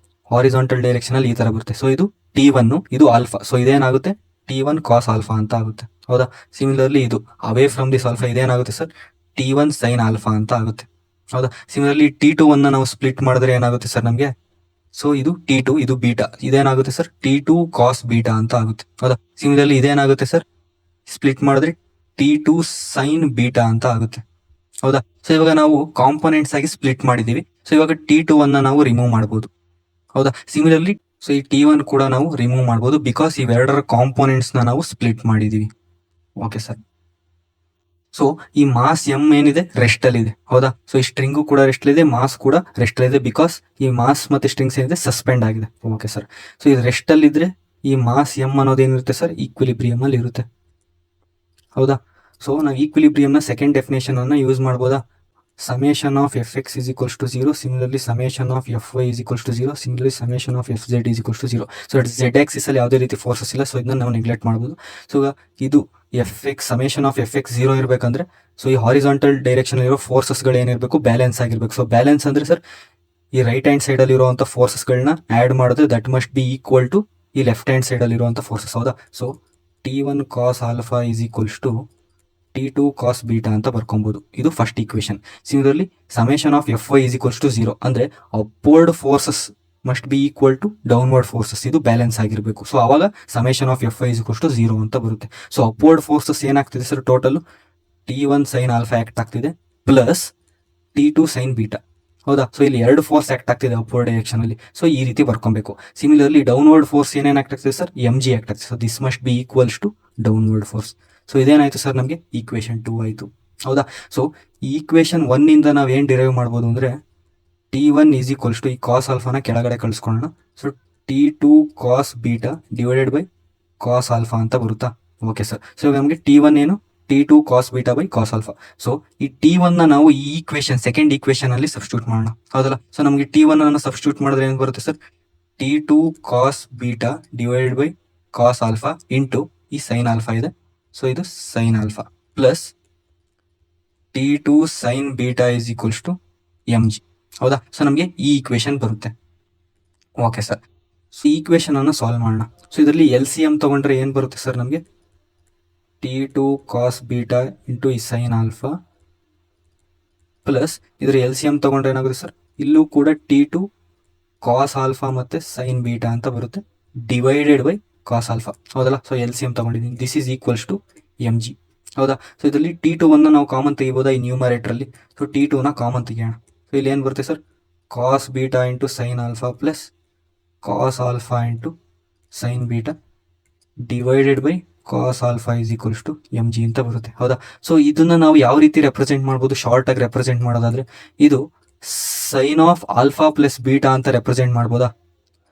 ಹಾರಿಜಾಂಟಲ್ ಡೈರೆಕ್ಷನ್ ಅಲ್ಲಿ ಈ ತರ ಬರುತ್ತೆ. ಸೊ ಇದು T1, ಇದು ಆಲ್ಫಾ. ಸೊ ಇದೇನಾಗುತ್ತೆ, T1 ಕಾಸ್ ಆಲ್ಫಾ ಅಂತ ಆಗುತ್ತೆ. ಹೌದಾ. ಸಿಮಿಲರ್ಲಿ ಇದು ಅವೇ ಫ್ರಮ್ ದಿಸ್ ಆಲ್ಫಾ ಇದೇನಾಗುತ್ತೆ ಸರ್, T1 ಸೈನ್ ಆಲ್ಫಾ ಅಂತ ಆಗುತ್ತೆ. ಹೌದಾ. ಸಿಮಿಲರ್ಲಿ T2 ನಾವು ಸ್ಪ್ಲಿಟ್ ಮಾಡಿದ್ರೆ ಏನಾಗುತ್ತೆ ಸರ್ ನಮಗೆ, ಸೊ ಇದು T2, ಇದು beta, ಇದೇನಾಗುತ್ತೆ sir T2 cos beta ಅಂತ ಆಗುತ್ತೆ. ಹೌದಾ. ಸಿಮಿಲರ್ಲಿ ಇದೇನಾಗುತ್ತೆ ಸರ್, ಸ್ಪ್ಲಿಟ್ ಮಾಡಿದ್ರೆ T2 ಸೈನ್ ಬೀಟಾ ಅಂತ ಆಗುತ್ತೆ. ಹೌದಾ. ಸೊ ಇವಾಗ ನಾವು ಕಾಂಪೋನೆಂಟ್ಸ್ ಆಗಿ ಸ್ಪ್ಲಿಟ್ ಮಾಡಿದೀವಿ. ಸೊ ಇವಾಗ T2 ನಾವು ರಿಮೂವ್ ಮಾಡಬಹುದು. ಹೌದಾ. ಸಿಮಿಲರ್ಲಿ ಸೊ ಈ T1 ಕೂಡ ನಾವು ರಿಮೂವ್ ಮಾಡಬಹುದು, ಬಿಕಾಸ್ ಇವೆರಡರ ಕಾಂಪೋನೆಂಟ್ಸ್ ನಾವು ಸ್ಪ್ಲಿಟ್ ಮಾಡಿದೀವಿ. Okay sir. ಸೊ ಈ ಮಾಸ್ ಎಂ ಏನಿದೆ ರೆಸ್ಟ್ ಅಲ್ಲಿ ಇದೆ. ಹೌದಾ. ಸೊ ಈ ಸ್ಟ್ರಿಂಗು ಕೂಡ ರೆಸ್ಟ್ ಇದೆ, ಮಾಸ್ ಕೂಡ ರೆಸ್ಟ್ ಇದೆ, ಬಿಕಾಸ್ ಈ ಮಾಸ್ ಮತ್ತೆ ಸ್ಟ್ರಿಂಗ್ಸ್ ಏನಿದೆ ಸಸ್ಪೆಂಡ್ ಆಗಿದೆ. Okay sir. ಸೊ ಇದು ರೆಸ್ಟ್ ಅಲ್ಲಿ ಇದ್ರೆ ಈ ಮಾಸ್ ಎಂ ಅನ್ನೋದೇನಿರುತ್ತೆ ಸರ್, ಈಕ್ವಿಲಿಬ್ರಿಯಂ ಅಲ್ಲಿ ಇರುತ್ತೆ. ಹೌದಾ. ಸೊ ನಾವು ಈಕ್ವಿಲಿಬ್ರಿಯಂ ನ ಸೆಕೆಂಡ್ ಡೆಫಿನೇಷನ್ ಅನ್ನ ಯೂಸ್ ಮಾಡಬಹುದಾ. summation of fx is equals to 0, similarly summation of fy is equals to 0, similarly summation of fz is equals to 0. So z axis ಅಲ್ಲಿ ಯಾವುದೇ ರೀತಿ ಫೋರ್ಸಸ್ ಇಲ್ಲ. ಸೊ ಇದನ್ನ ನಾವು ನೆಗ್ಲೆಕ್ಟ್ ಮಾಡಬಹುದು. ಸೊ ಇದು fx summation of fx 0 ಇರಬೇಕಂದ್ರೆ, so ಈ ಹಾರಿಜಾಂಟಲ್ ಡೈರೆಕ್ಷನ್ ಇರೋ ಫೋರ್ಸಸ್ ಗಳು ಏನಿರಬೇಕು, ಬ್ಯಾಲೆನ್ಸ್ ಆಗಿರ್ಬೇಕು. ಸೊ ಬ್ಯಾಲೆನ್ಸ್ ಅಂದ್ರೆ ಸರ್, ಈ ರೈಟ್ ಹ್ಯಾಂಡ್ ಸೈಡ್ ಅಲ್ಲಿ ಇರುವಂತ ಫೋರ್ಸಸ್ ಗಳನ್ನ ಆಡ್ ಮಾಡಿದ್ರೆ that must be equal to ಈ ಲೆಫ್ಟ್ ಹ್ಯಾಂಡ್ ಸೈಡ್ ಅಲ್ಲಿ ಇರುವಂತ ಫೋರ್ಸಸ್. ಹೌದಾ. So T1 cos alpha is equals to T2 cos beta ಅಂತ ಬರ್ಕೊಬೋದು. ಇದು first equation. Similarly summation of F Y is equals to 0 ಅಂದರೆ upward forces must be equal to downward forces, ಇದು balance ಆಗಿರಬೇಕು. So ಅವಾಗ summation of F Y is equals to 0 ಅಂತ ಬರುತ್ತೆ. So upward forces ಏನಾಗ್ತಿದೆ sir, total T1 sine alpha act ಆಗ್ತಿದೆ plus T2 sine beta. ಹೌದಾ? So ಇಲ್ಲಿ ಎರಡು ಫೋರ್ಸ್ ಆಕ್ಟ್ ಆಗ್ತಿದೆ ಅಪ್ವರ್ಡ್ ಡೈರೆಕ್ಷನ್ ಅಲ್ಲಿ. ಸೊ ಈ ರೀತಿ ಬರ್ಕೊಬೇಕು. ಸಿಮಿಲರ್ಲಿ ಡೌನ್ವರ್ಡ್ ಫೋರ್ಸ್ ಏನೇನು ಆಕ್ಟ್ ಆಗ್ತಿದೆ ಸರ್, ಎಮ್ ಜಿ ಆಕ್ಟ್ ಆಗ್ತಿದೆ. So this must be equals to downward force. So ಇದೇನಾಯ್ತು sir, ನಮಗೆ ಈಕ್ವೇಶನ್ 2 ಆಯಿತು. ಹೌದಾ? ಸೊ ಈ ಈಕ್ವೇಶನ್ 1 ಇಂದ ನಾವು ಏನು ಡಿರೈವ್ ಮಾಡ್ಬೋದು ಅಂದರೆ T1 ಈಸ್ ಈಕ್ವಲ್ಸ್ ಟು ಈ ಕಾಸ್ ಆಲ್ಫಾನ ಕೆಳಗಡೆ ಕಳಿಸ್ಕೊಳ್ಳೋಣ. So T2 cos beta divided by cos alpha ಅಂತ ಬರುತ್ತಾ? Okay sir. ಸೊ ಇವಾಗ ನಮಗೆ T1 ಏನು, T2 cos beta by cos alpha. So ಈ T1 ನಾವು ಈ ಈಕ್ವೇಶನ್ ಸೆಕೆಂಡ್ ಈಕ್ವೇಶನ್ ಅಲ್ಲಿ ಸಬ್ಸ್ಟಿಟ್ಯೂಟ್ ಮಾಡೋಣ. ಹೌದಲ್ಲ? ಸೊ ನಮಗೆ T1 ಅನ್ನು ಸಬ್ಸ್ಟಿಟ್ಯೂಟ್ ಮಾಡಿದ್ರೆ ಏನು ಬರುತ್ತೆ sir, T2 cos beta divided by cos alpha into ಈ ಸೈನ್ ಆಲ್ಫಾ ಇದೆ. ಸೊ ಇದು sine alpha plus T2 sine beta is equals to M G. ಹೌದಾ? ಸೊ ನಮಗೆ ಈ ಈಕ್ವೇಶನ್ ಬರುತ್ತೆ. Okay sir. ಸೊ ಈ ಈಕ್ವೇಶನ್ ಅನ್ನು ಸಾಲ್ವ್ ಮಾಡೋಣ. ಸೊ ಇದರಲ್ಲಿ ಎಲ್ ಸಿ ಎಮ್ ತಗೊಂಡ್ರೆ ಏನು ಬರುತ್ತೆ ಸರ್, ನಮಗೆ T2 ಕಾಸ್ ಬೀಟಾ ಇಂಟು ಈ ಸೈನ್ ಆಲ್ಫಾ ಪ್ಲಸ್ ಇದರ ಎಲ್ ಸಿ ಎಮ್ ತಗೊಂಡ್ರೆ ಏನಾಗುತ್ತೆ ಸರ್, ಇಲ್ಲೂ ಕೂಡ T2 ಕಾಸ್ ಆಲ್ಫಾ ಮತ್ತೆ ಸೈನ್ ಬೀಟಾ ಅಂತ ಬರುತ್ತೆ ಡಿವೈಡೆಡ್ ಬೈ ಕಾಸ್ ಆಲ್ಫಾ. ಹೌದಲ್ಲ? ಸೊ ಎಲ್ ಸಿ ಎಮ್ ತಗೊಂಡಿದ್ದೀನಿ. This is equals to M G. ಹೌದಾ? ಸೊ ಇದರಲ್ಲಿ T2 ನಾವು ಕಾಮನ್ ತೆಗಿಬೋದಾ ಈ ನ್ಯೂಮರೇಟ್ರಲ್ಲಿ? ಸೊ T2 ಕಾಮನ್ ತೆಗಿಯೋಣ. ಸೊ ಇಲ್ಲಿ ಏನು ಬರುತ್ತೆ sir, cos beta into sine alpha plus cos alpha into sine beta divided by cos alpha is equals to M G ಅಂತ ಬರುತ್ತೆ. ಹೌದಾ? ಸೊ ಇದನ್ನ ನಾವು ಯಾವ ರೀತಿ ರೆಪ್ರೆಸೆಂಟ್ ಮಾಡ್ಬೋದು, ಶಾರ್ಟ್ ಆಗಿ ರೆಪ್ರೆಸೆಂಟ್ ಮಾಡೋದಾದ್ರೆ ಇದು sine of alpha plus beta ಅಂತ ರೆಪ್ರೆಸೆಂಟ್ ಮಾಡ್ಬೋದಾ?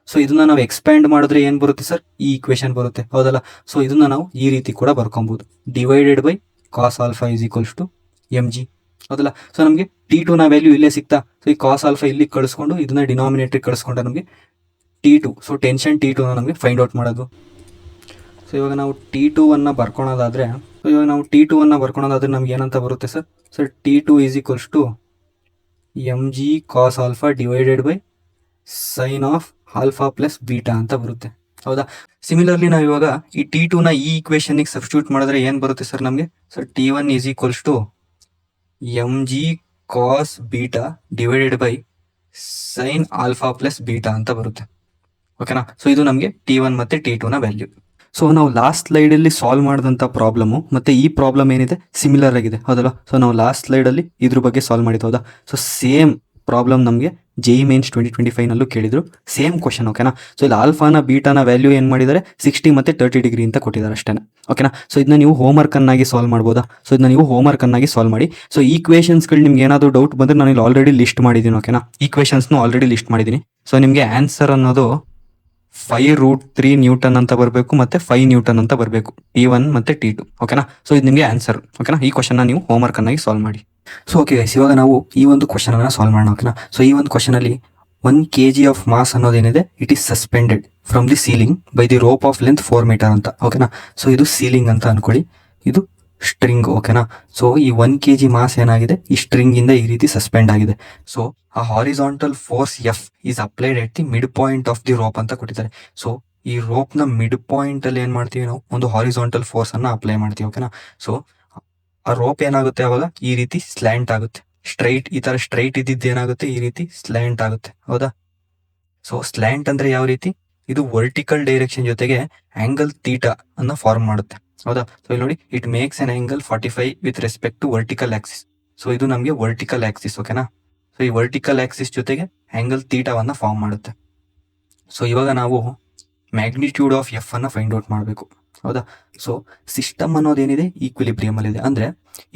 ಸೊ ಇದನ್ನ ನಾವು ಎಕ್ಸ್ಪ್ಯಾಂಡ್ ಮಾಡಿದ್ರೆ ಏನು ಬರುತ್ತೆ ಸರ್, ಈ ಈಕ್ವೇಶನ್ ಬರುತ್ತೆ. ಹೌದಲ್ಲ? ಸೊ ಇದನ್ನ ನಾವು ಈ ರೀತಿ ಕೂಡ ಬರ್ಕೊಬಹುದು, divided by cos alpha is equals to M G. ಹೌದಲ್ಲ? ಸೊ ನಮಗೆ T2 ವ್ಯಾಲ್ಯೂ ಇಲ್ಲೇ ಸಿಗ್ತಾ. ಸೊ ಈ ಕಾಸ್ ಆಲ್ಫಾ ಇಲ್ಲಿ ಕಳಿಸ್ಕೊಂಡು ಇದನ್ನ ಡಿನಾಮಿನೇಟರ್ ಕಳಿಸ್ಕೊಂಡ್ರೆ ನಮಗೆ T2, ಸೊ ಟೆನ್ಷನ್ T2 ನಮಗೆ ಫೈಂಡ್ ಔಟ್ ಮಾಡೋದು. ಸೊ ಇವಾಗ ನಾವು T2 ಬರ್ಕೊಳೋದಾದ್ರೆ ನಮ್ಗೆ ಏನಂತ ಬರುತ್ತೆ sir, T2 is equals to M G cos alpha divided by sine of alpha plus beta ಅಂತ ಬರುತ್ತೆ. ಹೌದಾ? ಸಿಮಿಲರ್ಲಿ ನಾವು ಇವಾಗ ಈ T2 ಈ ಈಕ್ವೇಶನ್ಗೆ ಸಬ್ಸ್ಟಿಟ್ಯೂಟ್ ಮಾಡಿದ್ರೆ ಏನು ಬರುತ್ತೆ ಸರ್ ನಮಗೆ, T1 is equals to M G cos beta divided by sine alpha plus beta ಅಂತ ಬರುತ್ತೆ. ಓಕೆನಾ? ಸೊ ಇದು ನಮಗೆ T1 ಮತ್ತೆ T2 ವ್ಯಾಲ್ಯೂ. ಸೊ ನಾವು ಲಾಸ್ಟ್ ಸ್ಲೈಡಲ್ಲಿ ಸಾಲ್ವ್ ಮಾಡಿದಂಥ ಪ್ರಾಬ್ಲಮು ಮತ್ತು ಈ ಪ್ರಾಬ್ಲಮ್ ಏನಿದೆ ಸಿಮಿಲರ್ ಆಗಿದೆ. ಹೌದಲ್ಲ? ಸೊ ನಾವು ಲಾಸ್ಟ್ ಸ್ಲೈಡಲ್ಲಿ ಇದ್ರ ಬಗ್ಗೆ ಸಾಲ್ವ್ ಮಾಡಿದ್ದು. ಹೌದಾ? ಸೊ ಸೇಮ್ ಪ್ರಾಬ್ಲಮ್ ನಮಗೆ JEE ಮೇನ್ಸ್ 2025 ಕೇಳಿದ್ರು, ಸೇಮ್ ಕ್ವಶನ್. ಓಕೆನಾ? ಸೊ ಇಲ್ಲಿ ಆಲ್ಫಾನ ಬೀಟಾನ ವ್ಯಾಲ್ಯೂ ಏನು ಮಾಡಿದ್ದಾರೆ, 60 ಮತ್ತು 30 ಡಿಗ್ರಿ ಅಂತ ಕೊಟ್ಟಿದ್ದಾರೆ ಅಷ್ಟೇ. ಓಕೆನಾ? ಸೊ ಇದನ್ನ ನೀವು ಹೋಮ್ವರ್ಕ್ ಅನ್ನಾಗಿ ಸಾಲ್ವ್ ಮಾಡ್ಬೋದಾ? ಸೊ ಇದನ್ನ ನೀವು ಹೋಮ್ವರ್ಕ್ ಅನ್ನಾಗಿ ಸಾಲ್ವ್ ಮಾಡಿ. ಸೊ ಈಕ್ವೇಷನ್ಸ್ಗಳು ನಿಮ್ಗೆ ಏನಾದರೂ ಡೌಟ್ ಬಂದರೆ ನಾನು ಇಲ್ಲಿ ಆಲ್ರೆಡಿ ಲಿಸ್ಟ್ ಮಾಡಿದ್ದೀನಿ. ಓಕೆನಾ? ಈಕ್ವೇಷನ್ಸ್ನು ಆಲ್ರೆಡಿ ಲಿಸ್ಟ್ ಮಾಡಿದ್ದೀನಿ. ಸೊ ನಿಮಗೆ ಆನ್ಸರ್ ಅನ್ನೋದು 5√3 ನ್ಯೂಟನ್ ಅಂತ ಬರಬೇಕು ಮತ್ತೆ 5 ನ್ಯೂಟನ್ ಅಂತ ಬರಬೇಕು, T1 ಮತ್ತೆ T2. ಓಕೆನಾ? ಸೊ ಇದು ನಿಮಗೆ ಆನ್ಸರ್. ಓಕೆನಾ? ಈ ಕ್ವಶನ್ ನೀವು ಹೋಮ್ವರ್ಕ್ ಅನ್ನಾಗಿ ಸಾಲ್ವ್ ಮಾಡಿ. ಸೊ ಓಕೆ ಗೈಸ್, ಇವಾಗ ನಾವು ಈ ಒಂದು ಕ್ವಶನ್ ಅನ್ನ ಸಾಲ್ವ್ ಮಾಡೋಣ. ಓಕೆನಾ? ಸೊ ಈ ಒಂದು ಕ್ವಶನ್ ಅಲ್ಲಿ 1 kg ಆಫ್ ಮಾಸ್ ಅನ್ನೋದೇನಿದೆ, it is suspended from the ceiling by the rope of length 4 meter ಅಂತ. ಓಕೆನಾ? ಸೊ ಇದು ಸೀಲಿಂಗ್ ಅಂತ ಅನ್ಕೊಳ್ಳಿ, ಇದು ಸ್ಟ್ರಿಂಗ್. ಓಕೆನಾ? ಸೊ ಈ 1 kg ಮಾಸ್ ಏನಾಗಿದೆ, ಈ ಸ್ಟ್ರಿಂಗ್ ಇಂದ ಈ ರೀತಿ ಸಸ್ಪೆಂಡ್ ಆಗಿದೆ. ಸೊ ಆ horizontal force F is applied at the mid point of the rope ಅಂತ ಕೊಟ್ಟಿದ್ದಾರೆ. ಸೊ ಈ ರೋಪ್ ನ ಮಿಡ್ ಪಾಯಿಂಟ್ ಅಲ್ಲಿ ಏನ್ ಮಾಡ್ತೀವಿ ನಾವು, ಒಂದು ಹಾರಿಜಾಂಟಲ್ ಫೋರ್ಸ್ ಅನ್ನ ಅಪ್ಲೈ ಮಾಡ್ತೀವಿ. ಓಕೆನಾ? ಸೊ ಆ ರೋಪ್ ಏನಾಗುತ್ತೆ, ಅವಾಗ ಈ ರೀತಿ ಸ್ಲ್ಯಾಂಟ್ ಆಗುತ್ತೆ. ಸ್ಟ್ರೈಟ್, ಈ ತರ ಸ್ಟ್ರೈಟ್ ಇದ್ದಿದ್ದು ಏನಾಗುತ್ತೆ, ಈ ರೀತಿ ಸ್ಲ್ಯಾಂಟ್ ಆಗುತ್ತೆ. ಹೌದಾ? ಸೊ ಸ್ಲ್ಯಾಂಟ್ ಅಂದ್ರೆ ಯಾವ ರೀತಿ, ಇದು ವರ್ಟಿಕಲ್ ಡೈರೆಕ್ಷನ್ ಜೊತೆಗೆ ಆಂಗಲ್ ಥೀಟಾ ಅನ್ನ ಫಾರ್ಮ್ ಮಾಡುತ್ತೆ. ಹೌದಾ? ಸೊ ಇಲ್ಲಿ ನೋಡಿ, it makes an angle 45 with respect to vertical axis. So ಇದು ನಮಗೆ ವರ್ಟಿಕಲ್ ಆಕ್ಸಿಸ್. ಓಕೆನಾ? ಸೊ ಈ ವರ್ಟಿಕಲ್ ಆಕ್ಸಿಸ್ ಜೊತೆಗೆ ಆಂಗಲ್ ಥೀಟಾವನ್ನ ಫಾರ್ಮ್ ಮಾಡುತ್ತೆ. ಸೊ ಇವಾಗ ನಾವು ಮ್ಯಾಗ್ನಿಟ್ಯೂಡ್ ಆಫ್ ಎಫ್ ಅನ್ನ ಫೈಂಡ್ ಔಟ್ ಮಾಡಬೇಕು. ಹೌದಾ? ಸೊ ಸಿಸ್ಟಮ್ ಅನ್ನೋದೇನಿದೆ ಈಕ್ವಿಲಿಬ್ರಿಯಮ್ ಅಲ್ಲಿ ಇದೆ, ಅಂದ್ರೆ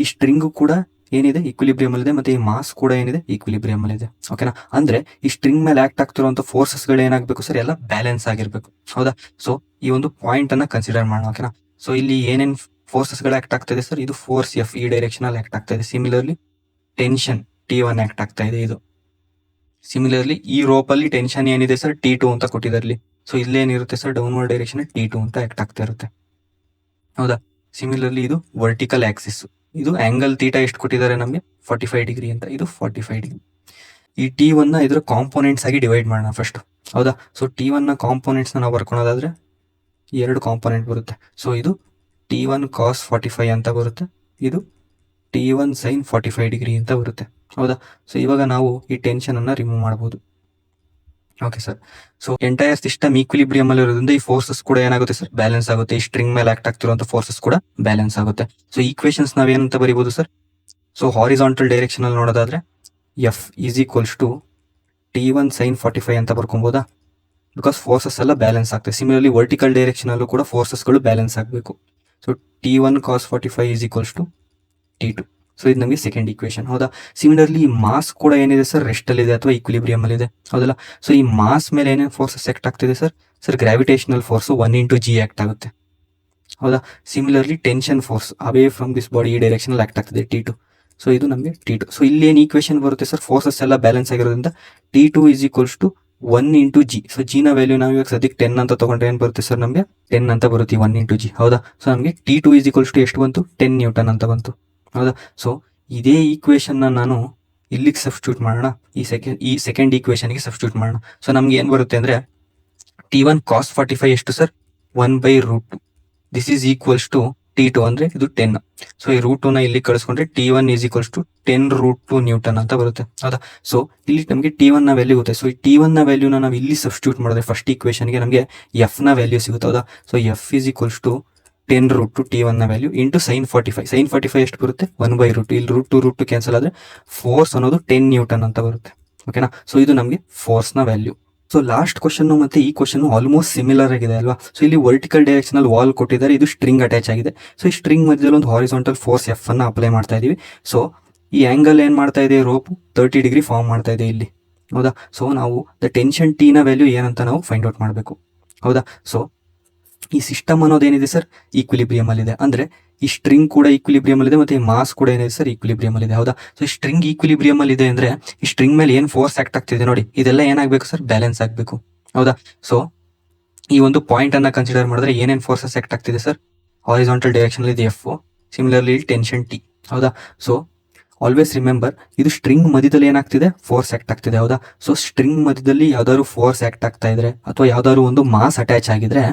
ಈ ಸ್ಟ್ರಿಂಗ್ ಕೂಡ ಏನಿದೆ ಈಕ್ವಿಲಿಬ್ರಿಯಮ್ ಅಲ್ಲಿ ಇದೆ, ಮತ್ತೆ ಈ ಮಾಸ್ ಕೂಡ ಏನಿದೆ ಈಕ್ವಿಲಿಬ್ರಿಯಮ್ ಅಲ್ಲಿ ಇದೆ. ಓಕೆನಾ? ಅಂದ್ರೆ ಈ ಸ್ಟ್ರಿಂಗ್ ಮೇಲೆ ಆಕ್ಟ್ ಆಗ್ತಿರುವಂತ ಫೋರ್ಸಸ್ ಗಳು ಏನಾಗಬೇಕು ಸರ್, ಎಲ್ಲ ಬ್ಯಾಲೆನ್ಸ್ ಆಗಿರ್ಬೇಕು. ಹೌದಾ? ಸೊ ಈ ಒಂದು ಪಾಯಿಂಟ್ ಅನ್ನ ಕನ್ಸಿಡರ್ ಮಾಡೋಣ. ಓಕೆನಾ? ಸೊ ಇಲ್ಲಿ ಏನೇನ್ ಫೋರ್ಸಸ್ ಗಳು ಆಕ್ಟ್ ಆಗ್ತಾ ಇದೆ ಸರ್, ಇದು ಫೋರ್ಸ್ ಎಫ್ ಈ ಡೈರೆಕ್ಷನ್ ಅಲ್ಲಿ ಆಕ್ಟ್ ಆಗ್ತಾ ಇದೆ. ಸಿಮಿಲರ್ಲಿ ಟೆನ್ಷನ್ T1 ಆಕ್ಟ್ ಆಗ್ತಾ ಇದೆ. ಇದು ಸಿಮಿಲರ್ಲಿ ಈ ರೋಪ್ ಅಲ್ಲಿ ಟೆನ್ಷನ್ ಏನಿದೆ ಸರ್, T2 ಅಂತ ಕೊಟ್ಟಿದ್ದಾರೆ. ಸೊ ಇಲ್ಲೇನಿರುತ್ತೆ ಸರ್, ಡೌನ್ವರ್ಡ್ ಡೈರೆಕ್ಷನ್ T2 ಅಂತ ಆಕ್ಟ್ ಆಗ್ತಾ ಇರುತ್ತೆ. ಹೌದಾ? ಸಿಮಿಲರ್ಲಿ ಇದು ವರ್ಟಿಕಲ್ ಆಕ್ಸಿಸ್, ಇದು ಆಂಗಲ್ ಥೀಟಾ ಎಷ್ಟು ಕೊಟ್ಟಿದ್ದಾರೆ ನಮಗೆ, 45 ಡಿಗ್ರಿ ಅಂತ. ಇದು 45 ಡಿಗ್ರಿ. ಈ T1 ಇದರ ಕಾಂಪೋನೆಂಟ್ಸ್ ಆಗಿ ಡಿವೈಡ್ ಮಾಡೋಣ ಫಸ್ಟ್. ಹೌದಾ? ಸೊ T1 ಕಾಂಪೋನೆಂಟ್ಸ್ ನಾವು ಬರ್ಕೊಳೋದಾದ್ರೆ ಎರಡು ಕಾಂಪೊನೆಂಟ್ ಬರುತ್ತೆ. ಸೊ ಇದು T1 cos 45 ಅಂತ ಬರುತ್ತೆ, ಇದು T1 sin 45 ಡಿಗ್ರಿ ಅಂತ ಬರುತ್ತೆ. ಹೌದಾ? ಸೊ ಇವಾಗ ನಾವು ಈ ಟೆನ್ಷನನ್ನು ರಿಮೂವ್ ಮಾಡ್ಬೋದು. Okay sir. So entire system equilibrium ಅಲ್ಲಿ ಇರೋದ್ರಿಂದ ಈ ಫೋರ್ಸಸ್ ಕೂಡ ಏನಾಗುತ್ತೆ ಸರ್, ಬ್ಯಾಲೆನ್ಸ್ ಆಗುತ್ತೆ. ಈ ಸ್ಟ್ರಿಂಗ್ ಮೇಲೆ ಆಕ್ಟ್ ಆಗ್ತಿರುವಂತ ಫೋರ್ಸಸ್ ಕೂಡ ಬ್ಯಾಲೆನ್ಸ್ ಆಗುತ್ತೆ. ಸೊ ಈಕ್ವೇಶನ್ಸ್ ನಾವೇನಂತ ಬರೀಬಹುದು ಸರ್? ಸೊ ಹಾರಿಸಾಂಟಲ್ ಡೈರೆಕ್ಷನ್ ಅಲ್ಲಿ ನೋಡೋದಾದ್ರೆ F is equals to T1 sin 45 ಅಂತ ಬರ್ಕೊಬೋದಾ? ಬಿಕಾಸ್ ಫೋರ್ಸಸ್ ಎಲ್ಲ ಬ್ಯಾಲೆನ್ಸ್ ಆಗ್ತದೆ. ಸಿಮಿಲರ್ಲಿ ವರ್ಟಿಕಲ್ ಡೈರೆಕ್ಷನ್ ಅಲ್ಲೂ ಕೂಡ ಫೋರ್ಸಸ್ಗಳು ಬ್ಯಾಲೆನ್ಸ್ ಆಗಬೇಕು. So T1 cos 45 is equals to T2. So ಇದು ನಮಗೆ ಸೆಕೆಂಡ್ ಈಕ್ವೇಶನ್. ಹೌದಾ? ಸಿಮಿಲರ್ಲಿ ಮಾಸ್ ಕೂಡ ಏನಿದೆ ಸರ್, ರೆಸ್ಟ್ ಅಲ್ಲಿ ಇದೆ ಅಥವಾ ಈಕ್ವಿಲಿಬ್ರಿಯಮ್ ಅಲ್ಲಿ ಇದೆ. ಹೌದಲ್ಲ? ಸೊ ಈ ಮಾಸ್ ಮೇಲೆ ಏನೇನು ಫೋರ್ಸಸ್ ಆಕ್ಟ್ ಆಗ್ತಿದೆ sir? Sir gravitational force 1 × G act ಆಗುತ್ತೆ. ಹೌದಾ? Similarly tension force away from this body ಈ ಡೈರೆಕ್ಷನ್ ಆಕ್ಟ್ ಆಗ್ತಿದೆ, T2. ಸೊ ಇದು ನಮಗೆ T2. ಸೊ ಇಲ್ಲಿ ಏನು ಈಕ್ವೇಶನ್ ಬರುತ್ತೆ ಸರ್, ಫೋರ್ಸಸ್ ಎಲ್ಲ ಬ್ಯಾಲೆನ್ಸ್ ಆಗಿರೋದ್ರಿಂದ T2 is equals to 1 × G. So G ನ ವ್ಯಾಲ್ಯೂ ನಾವು ಇವಾಗ ಸದ್ಯಕ್ಕೆ 10 ಅಂತ ತಗೊಂಡ್ರೆ ಏನು ಬರುತ್ತೆ ಸರ್, ನಮಗೆ 10 ಅಂತ ಬರುತ್ತೆ 1 × G. ಹೌದಾ? ಸೊ ನಮಗೆ T2 ಈಸ್ ಈಕ್ವಲ್ಸ್ ಟು ಎಷ್ಟು ಬಂತು, 10 ನ್ಯೂಟನ್ ಅಂತ ಬಂತು. ಹೌದಾ? ಸೊ ಇದೇ ಈಕ್ವೇಶನ್ನ ನಾನು ಇಲ್ಲಿಗೆ ಸಬ್ಸ್ಟಿಟ್ಯೂಟ್ ಮಾಡೋಣ, ಈ ಸೆಕೆಂಡ್ ಈಕ್ವೇಶನ್ಗೆ ಸಬ್ಸ್ಟಿಟ್ಯೂಟ್ ಮಾಡೋಣ. ಸೊ ನಮ್ಗೆ ಏನು ಬರುತ್ತೆ ಅಂದರೆ T1 cos 45 ಎಷ್ಟು sir, 1/√2. This is equals to T2 ಅಂದರೆ ಇದು 10. ಸೊ ಈ √2ನ ಇಲ್ಲಿ ಕಳಿಸ್ಕೊಂಡ್ರೆ T1 is equals to 10√2 newton ಅಂತ ಬರುತ್ತೆ. ಹೌದಾ? ಸೊ ಇಲ್ಲಿ ನಮಗೆ T1 ನ ವ್ಯಾಲ್ಯೂ ಗೊತ್ತೆ. ಸೊ ಈ T1 ನ ವ್ಯಾಲ್ಯೂನ ನಾವು ಇಲ್ಲಿ ಸಬ್ಸ್ಟಿಟ್ಯೂಟ್ ಮಾಡಿದ್ರೆ ಫಸ್ಟ್ ಈಕ್ವೇಶನ್ಗೆ ನಮಗೆ ಎಫ್ ನ ವ್ಯಾಲ್ಯೂ ಸಿಗುತ್ತೆ. ಹೌದಾ? So F is equals to 10√2 T1 ನ ವ್ಯಾಲ್ಯೂ ಇಂಟು sin 45. sin 45 ಎಷ್ಟು ಬರುತ್ತೆ, 1/√2. ಇಲ್ಲಿ √2 ಕ್ಯಾನ್ಸಲ್ ಆದರೆ ಫೋರ್ಸ್ ಅನ್ನೋದು 10 ನ್ಯೂಟನ್ ಅಂತ ಬರುತ್ತೆ. ಓಕೆನಾ? ಸೊ ಇದು ನಮಗೆ ಫೋರ್ಸ್ ನ ವ್ಯಾಲ್ಯೂ. ಸೊ ಲಾಸ್ಟ್ ಕ್ವಶನ್ ಮತ್ತೆ ಈ ಕ್ವಶನ್ ಆಲ್ಮೋಸ್ಟ್ ಸಿಮಿಲರ್ ಆಗಿದೆ ಅಲ್ವಾ? ಸೊ ಇಲ್ಲಿ ವರ್ಟಿಕಲ್ ಡೈರೆಕ್ಷನ್ ಅಲ್ಲಿ ವಾಲ್ ಕೊಟ್ಟಿದ್ದಾರೆ, ಇದು ಸ್ಟ್ರಿಂಗ್ ಅಟ್ಯಾಚ್ ಆಗಿದೆ. ಸೊ ಈ ಸ್ಟ್ರಿಂಗ್ ಮಧ್ಯದಲ್ಲಿ ಒಂದು ಹಾರಿಸಾಂಟಲ್ ಫೋರ್ಸ್ ಎಫ್ ಅನ್ನು ಅಪ್ಲೈ ಮಾಡ್ತಾ ಇದೀವಿ. ಸೊ ಈ ಆಂಗಲ್ ಏನ್ ಮಾಡ್ತಾ ಇದೆ, ರೋಪ್ 30 ಡಿಗ್ರಿ ಫಾರ್ಮ್ ಮಾಡ್ತಾ ಇದೆ ಇಲ್ಲಿ. ಹೌದಾ? ಸೊ ನಾವು ದ ಟೆನ್ಷನ್ ಟಿ ನ ವ್ಯಾಲ್ಯೂ ಏನಂತ ನಾವು ಫೈಂಡ್ ಔಟ್ ಮಾಡಬೇಕು. ಹೌದಾ? ಸೊ ಈ ಸಿಸ್ಟಮ್ ಅನ್ನೋದೇನಿದೆ ಸರ್, ಈಕ್ವಿಲಿಬ್ರಿಯಮ್ ಅಲ್ಲಿ ಇದೆ. ಅಂದ್ರೆ ಈ ಸ್ಟ್ರಿಂಗ್ ಕೂಡ ಈಕ್ವಿಲಿಬ್ರಿಯಮ್ ಅಲ್ಲಿ ಇದೆ, ಮತ್ತೆ ಈ ಮಾಸ್ ಕೂಡ ಏನಿದೆ ಸರ್, ಈಕ್ವಿಲಿಬ್ರಿಯಮ್ ಅಲ್ಲಿ ಇದೆ. ಹೌದಾ? ಸೊ ಈ ಸ್ಟ್ರಿಂಗ್ ಈಕ್ವಿಲಿಬ್ರಿಯಮ್ ಅಲ್ಲಿ ಇದೆ ಅಂದ್ರೆ ಈ ಸ್ಟ್ರಿಂಗ್ ಮೇಲೆ ಏನ್ ಫೋರ್ಸ್ ಆಕ್ಟ್ ಆಗ್ತಿದೆ ನೋಡಿ, ಇದೆಲ್ಲ ಏನಾಗಬೇಕು ಸರ್, ಬ್ಯಾಲೆನ್ಸ್ ಆಗಬೇಕು. ಹೌದಾ? ಸೊ ಈ ಒಂದು ಪಾಯಿಂಟ್ ಅನ್ನ ಕನ್ಸಿಡರ್ ಮಾಡಿದ್ರೆ ಏನೇನ್ ಫೋರ್ಸಸ್ ಆಕ್ಟ್ ಆಗ್ತಿದೆ ಸರ್, ಹಾರಿಸಾಂಟಲ್ ಡೈರೆಕ್ಷನ್ ಅಲ್ಲಿ ಇದೆ ಎಫ್, ಸಿಮಿಲರ್ಲಿ ಟೆನ್ಷನ್ ಟಿ. ಹೌದಾ? ಸೊ ಆಲ್ವೇಸ್ ರಿಮೆಂಬರ್, ಇದು ಸ್ಟ್ರಿಂಗ್ ಮಧ್ಯದಲ್ಲಿ ಏನಾಗ್ತಿದೆ, ಫೋರ್ಸ್ ಆಕ್ಟ್ ಆಗ್ತಿದೆ. ಹೌದಾ? ಸೊ ಸ್ಟ್ರಿಂಗ್ ಮಧ್ಯದಲ್ಲಿ ಯಾವ್ದಾದ್ರು ಫೋರ್ಸ್ ಆಕ್ಟ್ ಆಗ್ತಾ ಇದ್ರೆ ಅಥವಾ ಯಾವ್ದಾದ್ರು ಒಂದು ಮಾಸ್ ಅಟ್ಯಾಚ್ ಆಗಿದ್ರೆ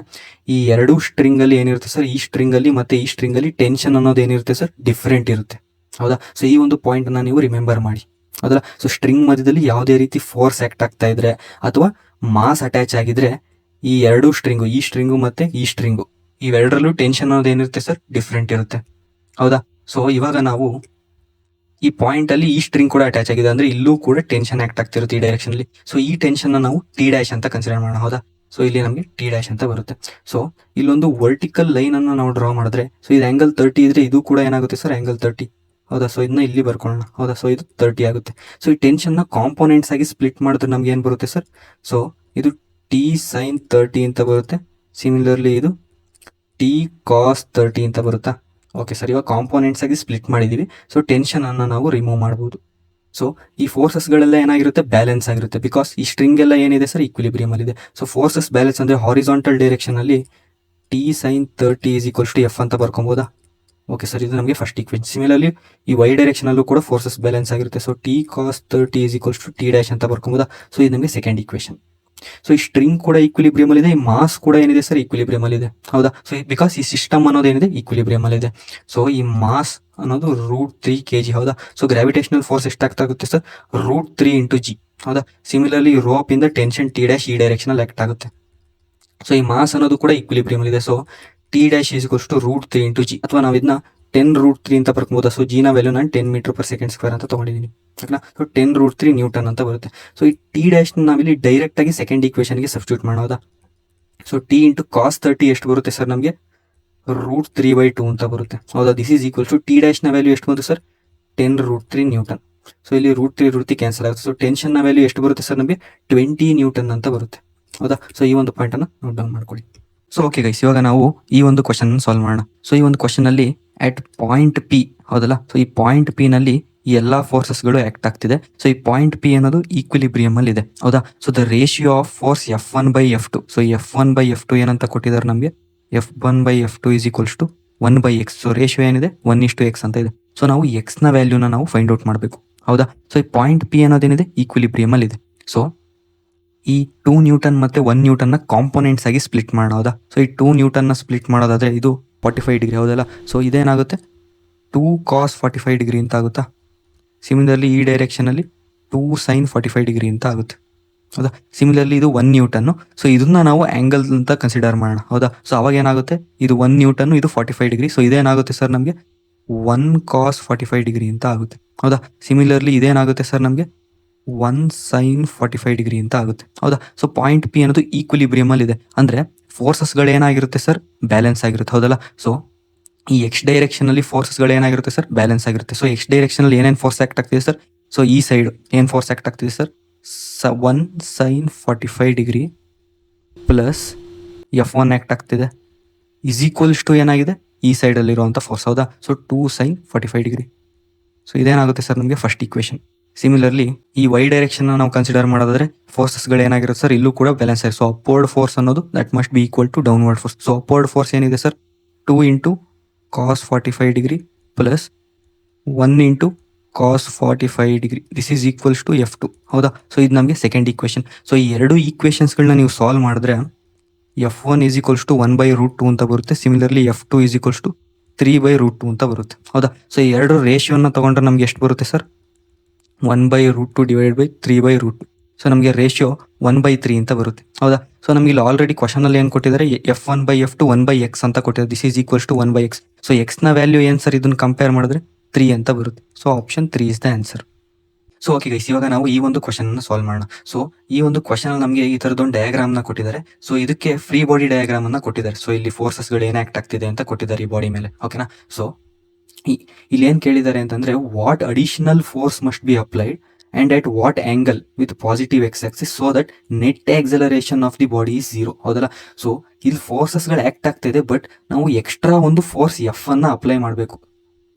ಈ ಎರಡು ಸ್ಟ್ರಿಂಗ್ ಅಲ್ಲಿ ಏನಿರುತ್ತೆ ಸರ್, ಈ ಸ್ಟ್ರಿಂಗ್ ಅಲ್ಲಿ ಮತ್ತೆ ಈ ಸ್ಟ್ರಿಂಗ್ ಅಲ್ಲಿ ಟೆನ್ಷನ್ ಅನ್ನೋದು ಏನಿರುತ್ತೆ ಸರ್, ಡಿಫ್ರೆಂಟ್ ಇರುತ್ತೆ. ಹೌದಾ? ಸೊ ಈ ಒಂದು ಪಾಯಿಂಟ್ ಅನ್ನ ನೀವು ರಿಮೆಂಬರ್ ಮಾಡಿ. ಹೌದಾ? ಸೊ ಸ್ಟ್ರಿಂಗ್ ಮಧ್ಯದಲ್ಲಿ ಯಾವುದೇ ರೀತಿ ಫೋರ್ಸ್ ಆಕ್ಟ್ ಆಗ್ತಾ ಇದ್ರೆ ಅಥವಾ ಮಾಸ್ ಅಟ್ಯಾಚ್ ಆಗಿದ್ರೆ ಈ ಎರಡು ಸ್ಟ್ರಿಂಗು, ಈ ಸ್ಟ್ರಿಂಗು ಮತ್ತೆ ಈ ಸ್ಟ್ರಿಂಗು, ಇವೆರಡರಲ್ಲೂ ಟೆನ್ಷನ್ ಅನ್ನೋದು ಏನಿರುತ್ತೆ ಸರ್, ಡಿಫ್ರೆಂಟ್ ಇರುತ್ತೆ. ಹೌದಾ? ಸೊ ಇವಾಗ ನಾವು ಈ ಪಾಯಿಂಟ್ ಅಲ್ಲಿ ಈ ಸ್ಟ್ರಿಂಗ್ ಕೂಡ ಅಟ್ಯಾಚ್ ಆಗಿದೆ ಅಂದ್ರೆ ಇಲ್ಲೂ ಕೂಡ ಟೆನ್ಷನ್ ಆಕ್ಟ್ ಆಗ್ತಿರುತ್ತೆ ಈ ಡೈರೆಕ್ಷನ್ ಅಲ್ಲಿ. ಸೊ ಈ ಟೆನ್ಷನ್ ನಾವು T' ಅಂತ ಕನ್ಸಿಡರ್ ಮಾಡೋಣ. ಹೌದಾ? ಸೊ ಇಲ್ಲಿ ನಮಗೆ T' ಅಂತ ಬರುತ್ತೆ. ಸೊ ಇಲ್ಲೊಂದು ವರ್ಟಿಕಲ್ ಲೈನ್ ಅನ್ನು ನಾವು ಡ್ರಾ ಮಾಡಿದ್ರೆ, ಸೊ ಇದು ಆಂಗಲ್ 30 ಇದ್ರೆ ಇದು ಕೂಡ ಏನಾಗುತ್ತೆ ಸರ್, ಆಂಗಲ್ 30. ಹೌದಾ? ಸೊ ಇದನ್ನ ಇಲ್ಲಿ ಬರ್ಕೊಳ್ಳೋಣ. ಹೌದಾ? ಸೊ ಇದು 30 ಆಗುತ್ತೆ. ಸೊ ಈ ಟೆನ್ಷನ್ ನ ಕಾಂಪೋನೆಂಟ್ಸ್ ಆಗಿ ಸ್ಪ್ಲಿಟ್ ಮಾಡಿದ್ರೆ ನಮ್ಗೆ ಏನ್ ಬರುತ್ತೆ ಸರ್, ಸೊ ಇದು T sin 30 ಅಂತ ಬರುತ್ತೆ. ಸಿಮಿಲರ್ಲಿ ಇದು T cos 30 ಅಂತ ಬರುತ್ತಾ? ಓಕೆ ಸರ್, ಇವಾಗ ಕಾಂಪೋನೆಂಟ್ಸ್ ಆಗಿ ಸ್ಪ್ಲಿಟ್ ಮಾಡಿದೀವಿ. ಸೊ ಟೆನ್ಷನ್ ಅನ್ನ ನಾವು ರಿಮೂವ್ ಮಾಡಬಹುದು. ಸೊ ಈ ಫೋರ್ಸಸ್ ಗಳೆಲ್ಲ ಏನಾಗಿರುತ್ತೆ, ಬ್ಯಾಲೆನ್ಸ್ ಆಗಿರುತ್ತೆ. ಬಿಕಾಸ್ ಈ ಸ್ಟ್ರಿಂಗ್ ಎಲ್ಲ ಏನಿದೆ ಸರ್, ಈಕ್ವಿಲಿಬ್ರಿಯಮ್ ಅಲ್ಲಿ ಇದೆ. ಸೊ ಫೋರ್ಸಸ್ ಬ್ಯಾಲೆನ್ಸ್ ಅಂದ್ರೆ ಹಾರಿಸಾಂಟಲ್ ಡೈರೆಕ್ಷನ್ ಅಲ್ಲಿ T sin 30 is equals to F ಅಂತ ಬರ್ಕೊಬೋದಾ? ಓಕೆ ಸರ್, ಇದು ನಮಗೆ ಫಸ್ಟ್ ಈಕ್ವೇಶನ್. ಸಿಮಿಲರ್ಲಿ ಈ ವೈ ಡೈರೆಕ್ಷನ್ ಅಲ್ಲೂ ಕೂಡ ಫೋರ್ಸಸ್ ಬ್ಯಾಲೆನ್ಸ್ ಆಗಿರುತ್ತೆ. So T cos 30 is equals to T' ಅಂತ ಬರ್ಕೊಬೋದಾ? ಸೊ ಇದು ನಮಗೆ ಸೆಕೆಂಡ್ ಈಕ್ವೇಶನ್. ಸೊ ಈ ಸ್ಟ್ರಿಂಗ್ ಕೂಡ ಈಕ್ವಿಲಿಬ್ರಿಯಮ್ ಅಲ್ಲಿ ಇದೆ, ಈ ಮಾಸ್ ಕೂಡ ಏನಿದೆ ಸರ್, ಈಕ್ವಿಲಿಬ್ರಿಯಮ್ ಅಲ್ಲಿ ಇದೆ. ಹೌದಾ? ಸೊ ಬಿಕಾಸ್ ಈ ಸಿಸ್ಟಮ್ ಅನ್ನೋದೇನಿದೆ ಈಕ್ವಿಲಿಬ್ರಿಯಮ್ ಅಲ್ಲಿ ಇದೆ. ಸೊ ಈ ಮಾಸ್ ಅನ್ನೋದು √3 kg. ಹೌದಾ? ಸೊ ಗ್ರಾವಿಟೇಷನಲ್ ಫೋರ್ಸ್ ಎಷ್ಟಾಗುತ್ತೆ ಸರ್, √3 × G. ಹೌದಾ? ಸಿಮಿಲರ್ಲಿ ರೋಪ್ ಇಂದ ಟೆನ್ಷನ್ T' ಈ ಡೈರೆಕ್ಷನ್ ಅಲ್ಲಿ ಆಕ್ಟ್ ಆಗುತ್ತೆ. ಸೊ ಈ ಮಾಸ್ ಅನ್ನೋದು ಕೂಡ ಈಕ್ವಿಲಿಬ್ರಿಯಮ್ ಅಲ್ಲಿ ಇದೆ. So T' is equals to √3 × G, ಅಥವಾ ನಾವು ಇದನ್ನ 10√3 ಅಂತ ಬರ್ಕೋಬಹುದು. ಸೊ ಜಿ ನ ವ್ಯಾಲ್ಯೂ ನಾನು 10 m/s² ಅಂತ ತಗೊಂಡಿದ್ದೀನಿ. ಓಕೆನಾ? ಸೊ 10√3 ನ್ಯೂಟನ್ ಅಂತ ಬರುತ್ತೆ. ಸೊ ಈ T' ನಾವಿಲ್ಲಿ ಡೈರೆಕ್ಟ್ ಆಗಿ ಸೆಕೆಂಡ್ ಈಕ್ವೇಶನ್ಗೆ ಸಬ್ಸ್ಟಿಟ್ಯೂಟ್ ಮಾಡೋದಾ? ಸೊ T × cos 30 ಎಷ್ಟು ಬರುತ್ತೆ ಸರ್, ನಮಗೆ √3/2 ಅಂತ ಬರುತ್ತೆ. ಹೌದಾ? This is equal to T' ನ ವ್ಯಾಲ್ಯೂ ಎಷ್ಟು ಬಂತು ಸರ್, 10√3 ನ್ಯೂಟನ್. ಸೊ ಇಲ್ಲಿ √3 ಕ್ಯಾನ್ಸಲ್ ಆಗುತ್ತೆ. ಸೊ ಟೆನ್ಷನ್ ನ ವ್ಯಾಲ್ಯೂ ಎಷ್ಟು ಬರುತ್ತೆ ಸರ್, ನಮಗೆ 20 ನ್ಯೂಟನ್ ಅಂತ ಬರುತ್ತೆ. ಹೌದಾ? ಸೊ ಈ ಒಂದು ಪಾಯಿಂಟ್ ಅನ್ನ ನೋಟ್ ಡೌನ್ ಮಾಡ್ಕೊಳ್ಳಿ. ಸೊ ಓಕೆ ಗೈಸ್, ಇವಾಗ ನಾವು ಈ ಒಂದು ಕ್ವಶನ್ ಸಾಲ್ವ್ ಮಾಡೋಣ. ಸೊ ಈ ಒಂದು ಕ್ವಶನ್ ಅಲ್ಲಿ ಅಟ್ ಪಾಯಿಂಟ್ ಪಿ, ಹೌದಲ್ಲ? ಸೊ ಈ ಪಾಯಿಂಟ್ ಪಿ ನಲ್ಲಿ ಈ ಎಲ್ಲಾ ಫೋರ್ಸಸ್ಗಳು ಆಕ್ಟ್ ಆಗ್ತಿದೆ. ಸೊ ಈ ಪಾಯಿಂಟ್ ಪಿ ಅನ್ನೋದು ಈಕ್ವಿಲಿಬ್ರಿಯಮ್ ಅಲ್ಲಿ ಇದೆ. ಹೌದಾ? So the ratio of force F1/F2. So F1/F2 ಏನಂತ ಕೊಟ್ಟಿದ್ದಾರೆ ನಮಗೆ, F1/F2 is equals to 1/x. So ratio ಏನಿದೆ, 1:x ಅಂತ ಇದೆ. ಸೊ ನಾವು ಎಕ್ಸ್ ನ ವ್ಯಾಲ್ಯೂನ ನಾವು ಫೈಂಡ್ ಔಟ್ ಮಾಡಬೇಕು. ಹೌದಾ? ಸೊ ಈ ಪಾಯಿಂಟ್ ಪಿ ಅನ್ನೋದೇನಿದೆ ಈಕ್ವಿಲಿಬ್ರಿಯಮ್ ಅಲ್ಲಿ ಇದೆ. ಸೊ ಈ 2 ನ್ಯೂಟನ್ ಮತ್ತು 1 ನ್ಯೂಟನ್ನ ಕಾಂಪೊನೆಂಟ್ಸ್ ಆಗಿ ಸ್ಪ್ಲಿಟ್ ಮಾಡೋದಾ. ಸೊ ಈ 2 ನ್ಯೂಟನ್ನ ಸ್ಪ್ಲಿಟ್ ಮಾಡೋದಾದರೆ ಇದು 45 ಡಿಗ್ರಿ ಹೌದಲ್ಲ. ಸೊ ಇದೇನಾಗುತ್ತೆ 2 cos 45 ಡಿಗ್ರಿ ಅಂತ ಆಗುತ್ತಾ. ಸಿಮಿಲರ್ಲಿ ಈ ಡೈರೆಕ್ಷನಲ್ಲಿ 2 sin 45 ಡಿಗ್ರಿ ಅಂತ ಆಗುತ್ತೆ ಹೌದಾ. ಸಿಮಿಲರ್ಲಿ ಇದು 1 ನ್ಯೂಟನ್ನು. ಸೊ ಇದನ್ನ ನಾವು ಆ್ಯಂಗಲ್ ಅಂತ ಕನ್ಸಿಡರ್ ಮಾಡೋಣ ಹೌದಾ. ಸೊ ಅವಾಗ ಏನಾಗುತ್ತೆ ಇದು 1 ನ್ಯೂಟನ್ನು, ಇದು 45 ಡಿಗ್ರಿ. ಸೊ ಇದೇನಾಗುತ್ತೆ ಸರ್ ನಮಗೆ 1 cos 45 ಡಿಗ್ರಿ ಅಂತ ಆಗುತ್ತೆ ಹೌದಾ. ಸಿಮಿಲರ್ಲಿ ಇದೇನಾಗುತ್ತೆ ಸರ್ ನಮಗೆ 1 sin 45 ಡಿಗ್ರಿ ಅಂತ ಆಗುತ್ತೆ ಹೌದಾ. ಸೊ ಪಾಯಿಂಟ್ ಪಿ ಅನ್ನೋದು ಈಕ್ವಿಲಿಬ್ರಿಯಮಲ್ಲಿ ಇದೆ, ಅಂದರೆ ಫೋರ್ಸಸ್ಗಳು ಏನಾಗಿರುತ್ತೆ ಸರ್, ಬ್ಯಾಲೆನ್ಸ್ ಆಗಿರುತ್ತೆ ಹೌದಲ್ಲ. ಸೊ ಈ ಎಕ್ಸ್ ಡೈರೆಕ್ಷನಲ್ಲಿ ಫೋರ್ಸಸ್ಗಳು ಏನಾಗಿರುತ್ತೆ ಸರ್, ಬ್ಯಾಲೆನ್ಸ್ ಆಗಿರುತ್ತೆ. ಸೊ ಎಕ್ಸ್ ಡೈರೆಕ್ಷನಲ್ಲಿ ಏನೇನು ಫೋರ್ಸ್ ಆ್ಯಕ್ಟ್ ಆಗ್ತಿದೆ ಸರ್, ಸೊ ಈ ಸೈಡ್ ಏನು ಫೋರ್ಸ್ ಆ್ಯಕ್ಟ್ ಆಗ್ತಿದೆ sir, 1 sin 45 degree plus F1 act ಆಗ್ತಿದೆ ಈಸ್ ಈಕ್ವಲ್ಸ್ ಟು ಏನಾಗಿದೆ ಈ ಸೈಡಲ್ಲಿರುವಂಥ ಫೋರ್ಸ್ ಹೌದಾ. So 2 sin 45 degree. ಸೊ ಇದೇನಾಗುತ್ತೆ ಸರ್ ನಮಗೆ ಫಸ್ಟ್ ಈಕ್ವೇಷನ್. ಸಿಮಿಲರ್ಲಿ ಈ ವೈ ಡೈರೆಕ್ಷನ್ನ ನಾವು ಕನ್ಸಿಡರ್ ಮಾಡೋದಾದ್ರೆ ಫೋರ್ಸಸ್ಗಳು ಏನಾಗಿರುತ್ತೆ ಸರ್, ಇಲ್ಲೂ ಕೂಡ ಬ್ಯಾಲೆನ್ಸ್ ಆಗಿದೆ. ಸೊ ಅಪ್ವರ್ಡ್ ಫೋರ್ಸ್ ಅನ್ನೋದು that must be equal to downward force. So upward force ಏನಿದೆ sir 2 into cos 45 degree plus 1 into cos 45 degree this is equals to F2 ಹೌದಾ. ಸೊ ಇದು ನಮಗೆ ಸೆಕೆಂಡ್ ಈಕ್ವೇಷನ್. ಸೊ ಈ ಎರಡು ಈಕ್ವೇಷನ್ಸ್ಗಳನ್ನ ನೀವು solve ಮಾಡಿದ್ರೆ F1 is equals to 1/√2 ಅಂತ ಬರುತ್ತೆ. Similarly F2 is equals to 3/√2 ಅಂತ ಬರುತ್ತೆ ಹೌದಾ. ಸೊ ಈ ಎರಡು ರೇಷಿಯೋನ ತಗೊಂಡ್ರೆ ನಮ್ಗೆ ಎಷ್ಟು ಬರುತ್ತೆ ಸರ್, 1/√2 ಡಿವೈಡೆಡ್ ಬೈ 3/√2. ಸೊ ನಮಗೆ ರೇಷಿಯೋ 1/3 ಅಂತ ಬರುತ್ತೆ ಹೌದಾ. ಸೊ ನಮಗೆ ಇಲ್ಲಿ ಆಲ್ರೆಡಿ ಕ್ವಶನಲ್ಲಿ ಏನು ಕೊಟ್ಟಿದ್ದಾರೆ, F1/F2 1/x ಅಂತ ಕೊಟ್ಟಿದ್ದಾರೆ. This is equals to 1/x. So ಎಕ್ಸ್ನ ವ್ಯಾಲ್ಯೂ ಏನು ಸರ್, ಇದನ್ನು ಕಂಪೇರ್ ಮಾಡಿದ್ರೆ 3 ಅಂತ ಬರುತ್ತೆ. So option 3 is the answer. So okay guys, ಇವಾಗ ನಾವು ಈ ಒಂದು ಕ್ವಶನ್ನ ಸಾಲ್ವ್ ಮಾಡೋಣ. ಸೊ ಈ ಒಂದು ಕ್ವಶನ್ ನಮಗೆ ಈ ಥರದೊಂದು ಡಯಾಗ್ರಾಮ್ನ ಕೊಟ್ಟಿದ್ದಾರೆ. ಸೊ ಇದಕ್ಕೆ ಫ್ರೀ ಬಾಡಿ ಡಯಾಗ್ರಾಮನ್ನು ಕೊಟ್ಟಿದ್ದಾರೆ. ಸೊ ಇಲ್ಲಿ ಫೋರ್ಸಸ್ಗಳು ಏನು ಆ್ಯಕ್ಟ್ ಆಗ್ತಿದೆ ಅಂತ ಕೊಟ್ಟಿದ್ದಾರೆ ಈ ಬಾಡಿ ಮೇಲೆ ಓಕೆನಾ. ಸೊ ಇಲ್ಲಿ ಏನು ಕೇಳಿದ್ದಾರೆ ಅಂತಂದರೆ what additional force must be applied and at what angle with positive X axis so that net acceleration of the body is 0 ಹೌದಲ್ಲ. ಸೊ ಇಲ್ಲಿ ಫೋರ್ಸಸ್ಗಳು ಆ್ಯಕ್ಟ್ ಆಗ್ತಿದೆ, ಬಟ್ ನಾವು ಎಕ್ಸ್ಟ್ರಾ ಒಂದು ಫೋರ್ಸ್ ಎಫ್ ಅನ್ನು ಅಪ್ಲೈ ಮಾಡಬೇಕು.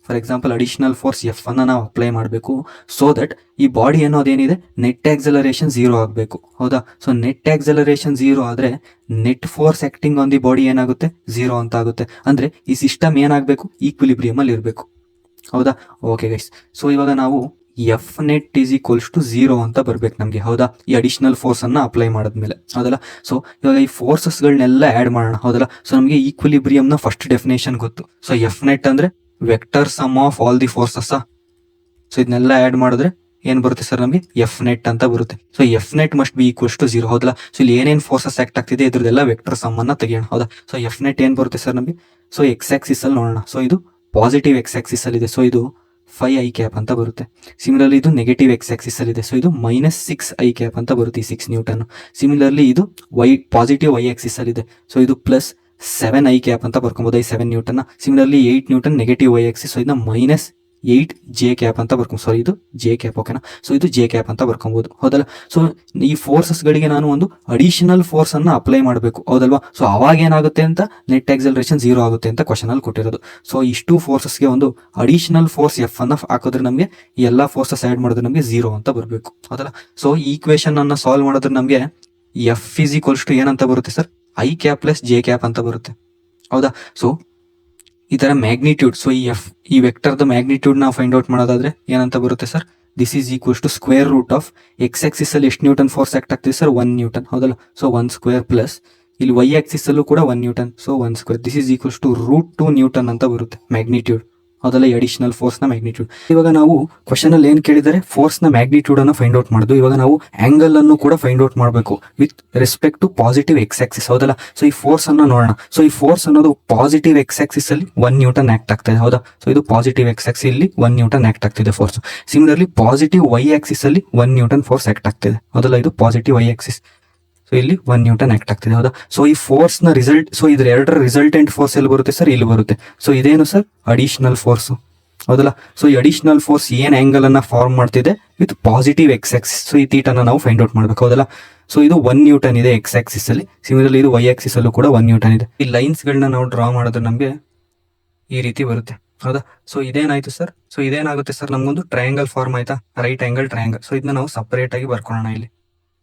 For example additional force F ಅನ್ನು ನಾವು apply ಮಾಡಬೇಕು ಸೊ ದಟ್ ಈ ಬಾಡಿ ಅನ್ನೋದೇನಿದೆ ನೆಟ್ ಆಕ್ಸಲರೇಷನ್ 0 ಆಗಬೇಕು ಹೌದಾ. ಸೊ ನೆಟ್ ಆಕ್ಸಲರೇಷನ್ 0 ಆದರೆ net force acting on the body ಏನಾಗುತ್ತೆ 0 ಅಂತ ಆಗುತ್ತೆ. ಅಂದರೆ ಈ ಸಿಸ್ಟಮ್ ಏನಾಗಬೇಕು, ಈಕ್ವಿಲಿಬ್ರಿಯಮಲ್ಲಿ ಇರಬೇಕು ಹೌದಾ. ಓಕೆ ಗೈಸ್, ಸೊ ಇವಾಗ ನಾವು F net is equals to 0 ಅಂತ ಬರ್ಬೇಕು ನಮಗೆ ಹೌದಾ, ಈ ಅಡಿಷನಲ್ ಫೋರ್ಸನ್ನು ಅಪ್ಲೈ ಮಾಡಿದ್ಮೇಲೆ ಹೌದಲ್ಲ. ಸೊ ಇವಾಗ ಈ ಫೋರ್ಸಸ್ಗಳನ್ನೆಲ್ಲ ಆ್ಯಡ್ ಮಾಡೋಣ ಹೌದಲ್ಲ. ಸೊ ನಮಗೆ ಈಕ್ವಿಲಿಬ್ರಿಯಮ್ನ ಫಸ್ಟ್ ಡೆಫಿನೇಷನ್ ಗೊತ್ತು. ಸೊ ಎಫ್ ನೆಟ್ ಅಂದರೆ vector sum of all the forces. So ಇದನ್ನೆಲ್ಲ ಆ್ಯಡ್ ಮಾಡಿದ್ರೆ ಏನು ಬರುತ್ತೆ ಸರ್, ನಮಗೆ ಎಫ್ ನೆಟ್ ಅಂತ ಬರುತ್ತೆ. So F net must be equals to 0 ಹೌದಲ್ಲ. ಸೊ ಇಲ್ಲಿ ಏನೇನು ಫೋರ್ಸಸ್ ಆ್ಯಕ್ಟ್ ಆಗ್ತಿದೆ ಇದ್ರದ್ದೆಲ್ಲ ವೆಕ್ಟರ್ ಸಮ್ಮನ್ನು ತೆಗೆಯೋಣ ಹೌದಾ. ಸೊ ಎಫ್ ನೆಟ್ ಏನು ಬರುತ್ತೆ ಸರ್ ನಮಗೆ, ಸೊ ಎಕ್ಸ್ ಆಕ್ಸಿಸಲ್ಲಿ ನೋಡೋಣ. ಸೊ ಇದು ಪಾಸಿಟಿವ್ ಎಕ್ಸ್ ಆಕ್ಸಿಸಲ್ಲಿ ಇದೆ. ಸೊ ಇದು 5i ಕ್ಯಾಪ್ ಅಂತ ಬರುತ್ತೆ. ಸಿಮಿಲರ್ಲಿ ಇದು ನೆಗೆಟಿವ್ ಎಕ್ಸ್ ಆಕ್ಸಿಸ್ ಅಲ್ಲಿ ಇದೆ. ಸೊ ಇದು -6i ಕ್ಯಾಪ್ ಅಂತ ಬರುತ್ತೆ, 6 ನ್ಯೂಟನ್. ಸಿಮಿಲರ್ಲಿ ಇದು ಪಾಸಿಟಿವ್ y ಆಕ್ಸಿಸ್ ಅಲ್ಲಿ ಇದೆ. ಸೊ ಇದು +7i ಕ್ಯಾಪ್ ಅಂತ ಬರ್ಕೊಬೋದು, 7 Newton. Similarly 8 Newton negative y Axis. So ಇದನ್ನ -8j ಕ್ಯಾಪ್ ಅಂತ ಬರ್ಕೊಂಡು, ಸಾರಿ ಇದು ಜೆ ಕ್ಯಾಪ್ ಓಕೆನಾ. ಸೊ ಇದು ಜೆ ಕ್ಯಾಪ್ ಅಂತ ಬರ್ಕೊಬೋದು ಹೌದಲ್ಲ. ಸೊ ಈ ಫೋರ್ಸಸ್ಗಳಿಗೆ ನಾನು ಒಂದು ಅಡಿಷನಲ್ ಫೋರ್ಸ್ ಅನ್ನು ಅಪ್ಲೈ ಮಾಡಬೇಕು ಹೌದಲ್ವಾ. ಸೊ ಅವಾಗ ಏನಾಗುತ್ತೆ ಅಂತ ನೆಟ್ ಆಕ್ಸಲರೇಷನ್ 0 ಆಗುತ್ತೆ ಅಂತ ಕ್ವಶನ್ ಅಲ್ಲಿ ಕೊಟ್ಟಿರೋದು. ಸೊ ಇಷ್ಟು ಫೋರ್ಸಸ್ಗೆ ಒಂದು ಅಡಿಷನಲ್ ಫೋರ್ಸ್ ಎಫ್ ಅನ್ನ ಹಾಕಿದ್ರೆ ನಮಗೆ ಈ ಎಲ್ಲ ಫೋರ್ಸಸ್ ಆ್ಯಡ್ ಮಾಡಿದ್ರೆ ನಮಗೆ 0 ಅಂತ ಬರಬೇಕು ಹೌದಲ್ಲ. ಸೊ ಈ ಈಕ್ವೇಶನ್ ಅನ್ನ ಸಾಲ್ವ್ ಮಾಡಿದ್ರೆ ನಮಗೆ ಎಫ್ ಈಸ್ ಈಕ್ವಲ್ಸ್ ಟು ಏನಂತ ಬರುತ್ತೆ sir, i cap plus J cap ಅಂತ ಬರುತ್ತೆ ಹೌದಾ. ಸೊ ಈ ಥರ ಮ್ಯಾಗ್ನಿಟ್ಯೂಡ್, ಸೊ ಈ ವೆಕ್ಟರ್ದ ಮ್ಯಾಗ್ನಿಟ್ಯೂಡ್ ನಾವು ಫೈಂಡ್ ಔಟ್ ಮಾಡೋದಾದ್ರೆ ಏನಂತ ಬರುತ್ತೆ sir, this is equals to square root of X axis ಅಲ್ಲಿ ಎಷ್ಟು ನ್ಯೂಟನ್ ಫೋರ್ಸ್ ಆಕ್ಟ್ ಆಗ್ತಿದೆ ಸರ್, 1 ನ್ಯೂಟನ್ ಹೌದಲ್ಲ. ಸೊ 1 ಸ್ಕ್ವೇರ್ ಪ್ಲಸ್ ಇಲ್ಲಿ ವೈ ಆಕ್ಸಿಸ್ ಅಲ್ಲೂ ಕೂಡ 1 newton. So 1 square this is equals to √2 newton ಅಂತ ಬರುತ್ತೆ ಮ್ಯಾಗ್ನಿಟ್ಯೂಡ್ ಹೌದಲ್ಲ, ಈ ಅಡಿಷನಲ್ ಫೋರ್ಸ್ನ ಮ್ಯಾಗ್ನಿಟ್ಯೂಡ್. ಇವಾಗ ನಾವು ಕ್ವಶನ್ ಅಲ್ಲಿ ಏನು ಕೇಳಿದರೆ ಫೋರ್ಸ್ನ ಮ್ಯಾಗ್ನಿಟ್ಯೂಡ್ ಅನ್ನು ಫೈಂಡ್ ಔಟ್ ಮಾಡೋದು. ಇವಾಗ ನಾವು ಆಂಗಲ್ ಅನ್ನು ಕೂಡ ಫೈಂಡ್ ಔಟ್ ಮಾಡಬೇಕು with respect to positive X axis ಹೌದಲ್ಲ. ಸೊ ಈ ಫೋರ್ಸ್ ಅನ್ನು ನೋಡೋಣ. ಸೊ ಈ ಫೋರ್ಸ್ ಅನ್ನೋದು ಪಾಸಿಟಿವ್ ಎಕ್ಸ್ ಆಕ್ಸಿಸ್ ಅಲ್ಲಿ 1 ನ್ಯೂಟನ್ ಆಕ್ಟ್ ಆಗ್ತಾ ಇದೆ ಹೌದಾ. ಸೊ ಇದು ಪಾಸಿಟಿವ್ ಎಕ್ಸ್ ಆಕ್ಸಿಸ್ ಇಲ್ಲಿ 1 ನ್ಯೂಟನ್ ಆಕ್ಟ್ ಆಗ್ತಿದೆ force. Similarly positive Y axis ಅಲ್ಲಿ 1 ನ್ಯೂಟನ್ ಫೋರ್ಸ್ ಆಕ್ಟ್ ಆಗ್ತಿದೆ ಹೌದಲ್ಲ, ಇದು ಪಾಸಿಟಿವ್ ವೈ ಆಕ್ಸಿಸ್. ಸೊ ಇಲ್ಲಿ 1 ನ್ಯೂಟನ್ ಆಕ್ಟ್ ಆಗ್ತಿದೆ ಹೌದಾ. ಸೊ ಈ ಫೋರ್ಸ್ ನ ರಿಸಲ್ಟ್, ಸೊ ಇದ್ರ ಎರಡರ ರಿಸಲ್ಟೆಂಟ್ ಫೋರ್ಸ್ ಎಲ್ಲಿ ಬರುತ್ತೆ ಸರ್, ಇಲ್ಲಿ ಬರುತ್ತೆ. ಸೊ ಇದೇನು ಸರ್, ಅಡಿಷನಲ್ ಫೋರ್ಸ್ ಹೌದಲ್ಲ. ಸೊ ಈ ಅಡಿಷನಲ್ ಫೋರ್ಸ್ ಏನ್ ಆಂಗಲ್ ಅನ್ನ ಫಾರ್ಮ್ ಮಾಡ್ತಿದೆ with positive X axis. So ಈ ಥೀಟಾನ ನಾವು ಫೈಂಡ್ ಔಟ್ ಮಾಡ್ಬೇಕು ಹೌದಲ್ಲ. ಸೊ ಇದು 1 ನ್ಯೂಟನ್ ಇದೆ ಎಕ್ಸ್ ಆಕ್ಸಿಸ್ ಅಲ್ಲಿ. ಸಿಮಿಲರ್ಲಿ ಇದು ವೈ ಆಕ್ಸಿಸ್ ಅಲ್ಲೂ ಕೂಡ 1 ನ್ಯೂಟನ್ ಇದೆ. ಈ ಲೈನ್ಸ್ ಗಳನ್ನ ನಾವು ಡ್ರಾ ಮಾಡಿದ್ರೆ ನಮಗೆ ಈ ರೀತಿ ಬರುತ್ತೆ ಹೌದಾ. ಸೊ ಇದೇನಾಯ್ತು ಸರ್, ಸೊ ಇದೇನಾಗುತ್ತೆ ಸರ್, ನಮಗೊಂದು ಟ್ರಯಾಂಗಲ್ ಫಾರ್ಮ್ ಆಯ್ತಾ, ರೈಟ್ ಆಂಗಲ್ ಟ್ರಯಾಂಗಲ್. ಸೊ ಇದನ್ನ ನಾವು ಸಪರೇಟ್ ಆಗಿ ಬರ್ಕೊಳ್ಳೋಣ ಇಲ್ಲಿ.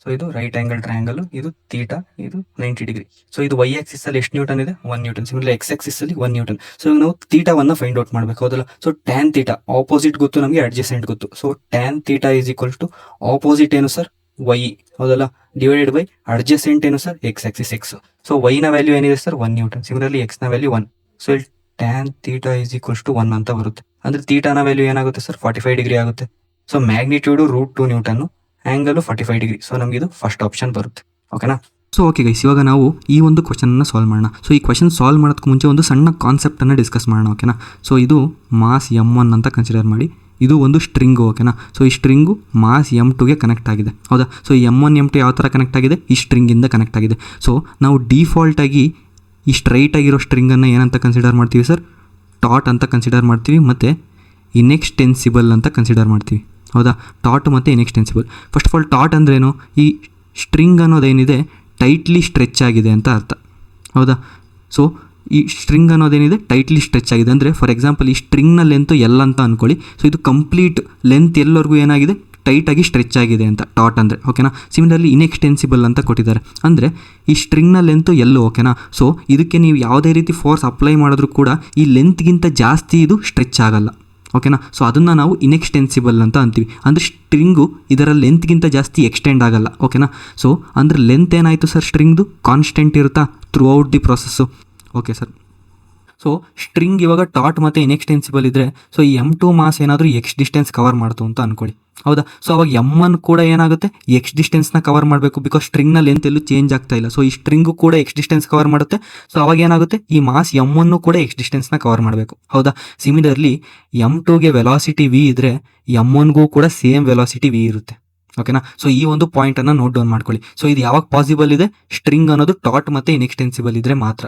ಸೊ ಇದು ರೈಟ್ ಆಂಗಲ್ ಟ್ರಯಾಂಗಲ್, ಇದು ಥೀಟಾ, ಇದು 90 ಡಿಗ್ರಿ. ಸೊ ಇದು ವೈ ಆಕ್ಸಿಸ್ ಅಲ್ಲಿ ಎಷ್ಟು ನ್ಯೂಟನ್ ಇದೆ, 1 ನ್ಯೂಟನ್. ಸಿಮಿಲರ್ಲಿ ಎಕ್ಸ್ ಆಕ್ಸಿಸ್ ಅಲ್ಲಿ 1 ನ್ಯೂಟನ್. ಸೊ ಇವಾಗ ನಾವು ಥೀಟಾವನ್ನ ಫೈಂಡ್ ಔಟ್ ಮಾಡಬೇಕು ಹೌದಲ್ಲ. ಸೊ ಟ್ಯಾನ್ ಥೀಟಾ ಆಪೋಸಿಟ್ ಗೊತ್ತು ನಮಗೆ, ಅಡ್ಜಸೆಂಟ್ ಗೊತ್ತು. So tan theta is equals to opposite ಏನು ಸರ್, ವೈ ಹೌದಲ್ಲ ಡಿವೈಡೆಡ್ ಬೈ ಅಡ್ಜಸೆಂಟ್ ಏನು sir X axis X. So ವೈನ ವ್ಯಾಲ್ಯೂ ಏನಿದೆ ಸರ್ 1 ನ್ಯೂಟನ್. ಸಿಮಿಲರ್ಲಿ ಎಕ್ಸ್ನ ವ್ಯಾಲ್ಯೂ 1. ಸೊ ಇಲ್ಲಿ tan theta is equals to 1 ಅಂತ ಬರುತ್ತೆ. ಅಂದ್ರೆ ಥೀಟಾನ ವ್ಯಾಲ್ಯೂ ಏನಾಗುತ್ತೆ ಸರ್ 45 ಡಿಗ್ರಿ ಆಗುತ್ತೆ. So magnitude √2 newton, angle 45 degree. So ನಮಗೆ ಇದು ಫಸ್ಟ್ ಆಪ್ಷನ್ ಬರುತ್ತೆ. ಓಕೆನಾ. ಸೊ ಓಕೆ ಗೈಸ್, ಇವಾಗ ನಾವು ಈ ಒಂದು ಕ್ವಶನನ್ನು ಸಾಲ್ವ್ ಮಾಡೋಣ. ಸೊ ಈ ಕ್ವಶನ್ ಸಾಲ್ವ್ ಮಾಡೋದಕ್ಕೆ ಮುಂಚೆ ಒಂದು ಸಣ್ಣ ಕಾನ್ಸೆಪ್ಟನ್ನು ಡಿಸ್ಕಸ್ ಮಾಡೋಣ. ಓಕೆನಾ. ಸೊ ಇದು ಮಾಸ್ M1 ಅಂತ ಕನ್ಸಿಡರ್ ಮಾಡಿ. ಇದು ಒಂದು ಸ್ಟ್ರಿಂಗು. ಓಕೆನಾ. ಸೊ ಈ ಸ್ಟ್ರಿಂಗು ಮಾಸ್ M2ಗೆ ಕನೆಕ್ಟ್ ಆಗಿದೆ. ಹೌದಾ. ಸೊ M1 M2 ಯಾವ ಥರ ಕನೆಕ್ಟ್ ಆಗಿದೆ? ಈ ಸ್ಟ್ರಿಂಗಿಂದ ಕನೆಕ್ಟ್ ಆಗಿದೆ. ಸೊ ನಾವು ಡಿಫಾಲ್ಟಾಗಿ ಈ ಸ್ಟ್ರೈಟ್ ಆಗಿರೋ ಸ್ಟ್ರಿಂಗನ್ನು ಏನಂತ ಕನ್ಸಿಡರ್ ಮಾಡ್ತೀವಿ ಸರ್? ಟಾಟ್ ಅಂತ ಕನ್ಸಿಡರ್ ಮಾಡ್ತೀವಿ, ಮತ್ತು ಇನ್ಎಕ್ಸ್ಟೆನ್ಸಿಬಲ್ ಅಂತ ಕನ್ಸಿಡರ್ ಮಾಡ್ತೀವಿ. ಹೌದಾ. ಟಾಟ್ ಮತ್ತು ಇನ್ಎಕ್ಸ್ಟೆನ್ಸಿಬಲ್. ಫಸ್ಟ್ ಆಫ್ ಆಲ್ ಟಾಟ್ ಅಂದ್ರೇನು? ಈ ಸ್ಟ್ರಿಂಗ್ ಅನ್ನೋದೇನಿದೆ ಟೈಟ್ಲಿ ಸ್ಟ್ರೆಚ್ ಆಗಿದೆ ಅಂತ ಅರ್ಥ. ಹೌದಾ. ಸೊ ಈ ಸ್ಟ್ರಿಂಗ್ ಅನ್ನೋದೇನಿದೆ ಟೈಟ್ಲಿ ಸ್ಟ್ರೆಚ್ ಆಗಿದೆ ಅಂದರೆ, ಫಾರ್ ಎಕ್ಸಾಂಪಲ್ ಈ ಸ್ಟ್ರಿಂಗ್ನ ಲೆಂತು ಎಲ್ ಅಂತ ಅಂದ್ಕೊಳ್ಳಿ. ಸೊ ಇದು ಕಂಪ್ಲೀಟ್ ಲೆಂತ್ ಎಲ್ಲವರೆಗೂ ಏನಾಗಿದೆ? ಟೈಟಾಗಿ ಸ್ಟ್ರೆಚ್ ಆಗಿದೆ ಅಂತ ಟಾಟ್ ಅಂದರೆ. ಓಕೆನಾ. ಸಿಮಿಲರ್ಲಿ ಇನ್ಎಕ್ಸ್ಟೆನ್ಸಿಬಲ್ ಅಂತ ಕೊಟ್ಟಿದ್ದಾರೆ. ಅಂದರೆ ಈ ಸ್ಟ್ರಿಂಗ್ನ ಲೆಂತು ಎಲ್ಲು. ಓಕೆನಾ. ಸೊ ಇದಕ್ಕೆ ನೀವು ಯಾವುದೇ ರೀತಿ ಫೋರ್ಸ್ ಅಪ್ಲೈ ಮಾಡಿದ್ರೂ ಕೂಡ ಈ ಲೆಂತ್ಗಿಂತ ಜಾಸ್ತಿ ಇದು ಸ್ಟ್ರೆಚ್ ಆಗಲ್ಲ. ಓಕೆನಾ. ಸೊ ಅದನ್ನು ನಾವು ಇನ್ಎಕ್ಸ್ಟೆನ್ಸಿಬಲ್ ಅಂತ ಅಂತೀವಿ. ಅಂದರೆ ಸ್ಟ್ರಿಂಗು ಇದರ ಲೆಂತ್ಗಿಂತ ಜಾಸ್ತಿ ಎಕ್ಸ್ಟೆಂಡ್ ಆಗಲ್ಲ. ಓಕೆನಾ. ಸೊ ಅಂದರೆ ಲೆಂತ್ ಏನಾಯಿತು ಸರ್? ಸ್ಟ್ರಿಂಗ್ದು ಕಾನ್ಸ್ಟೆಂಟ್ ಇರುತ್ತಾ through out the process. Okay sir. So string ಇವಾಗ ಟಾಟ್ ಮತ್ತು ಇನ್ಎಕ್ಸ್ಟೆನ್ಸಿಬಲ್ ಇದ್ದರೆ, ಸೊ ಈ M2 ಮಾಸ್ ಏನಾದರೂ ಎಕ್ಸ್ ಡಿಸ್ಟೆನ್ಸ್ ಕವರ್ ಮಾಡ್ತು ಅಂತ ಅಂದ್ಕೊಳ್ಳಿ. ಹೌದಾ. ಸೊ ಅವಾಗ M1 ಕೂಡ ಏನಾಗುತ್ತೆ? ಎಕ್ಸ್ ಡಿಸ್ಟೆನ್ಸ್ನ ಕವರ್ ಮಾಡಬೇಕು. ಬಿಕಾಸ್ ಸ್ಟ್ರಿಂಗ್ನ ಲೆಂತ್ ಎಲ್ಲೂ ಚೇಂಜ್ ಆಗ್ತಾ ಇಲ್ಲ. ಸೊ ಈ ಸ್ಟ್ರಿಂಗು ಕೂಡ ಎಕ್ಸ್ ಡಿಸ್ಟೆನ್ಸ್ ಕವರ್ ಮಾಡುತ್ತೆ. ಸೊ ಅವಾಗ ಏನಾಗುತ್ತೆ? ಈ ಮಾಸ್ M1 ಕೂಡ ಎಕ್ಸ್ ಡಿಸ್ಟೆನ್ಸ್ನ ಕವರ್ ಮಾಡಬೇಕು. ಹೌದಾ. ಸಿಮಿಲರ್ಲಿ M2ಗೆ ವೆಲಾಸಿಟಿ V ಇದ್ದರೆ M1ಗೂ ಕೂಡ ಸೇಮ್ ವೆಲಾಸಿಟಿ V ಇರುತ್ತೆ. ಓಕೆನಾ. ಸೊ ಈ ಒಂದು ಪಾಯಿಂಟನ್ನು ನೋಟ್ ಡೌನ್ ಮಾಡ್ಕೊಳ್ಳಿ. ಸೊ ಇದು ಯಾವಾಗ ಪಾಸಿಬಲ್ ಇದೆ? ಸ್ಟ್ರಿಂಗ್ ಅನ್ನೋದು ಟಾಟ್ ಮತ್ತು ಇನ್ಎಕ್ಸ್ಟೆನ್ಸಿಬಲ್ ಇದ್ದರೆ ಮಾತ್ರ.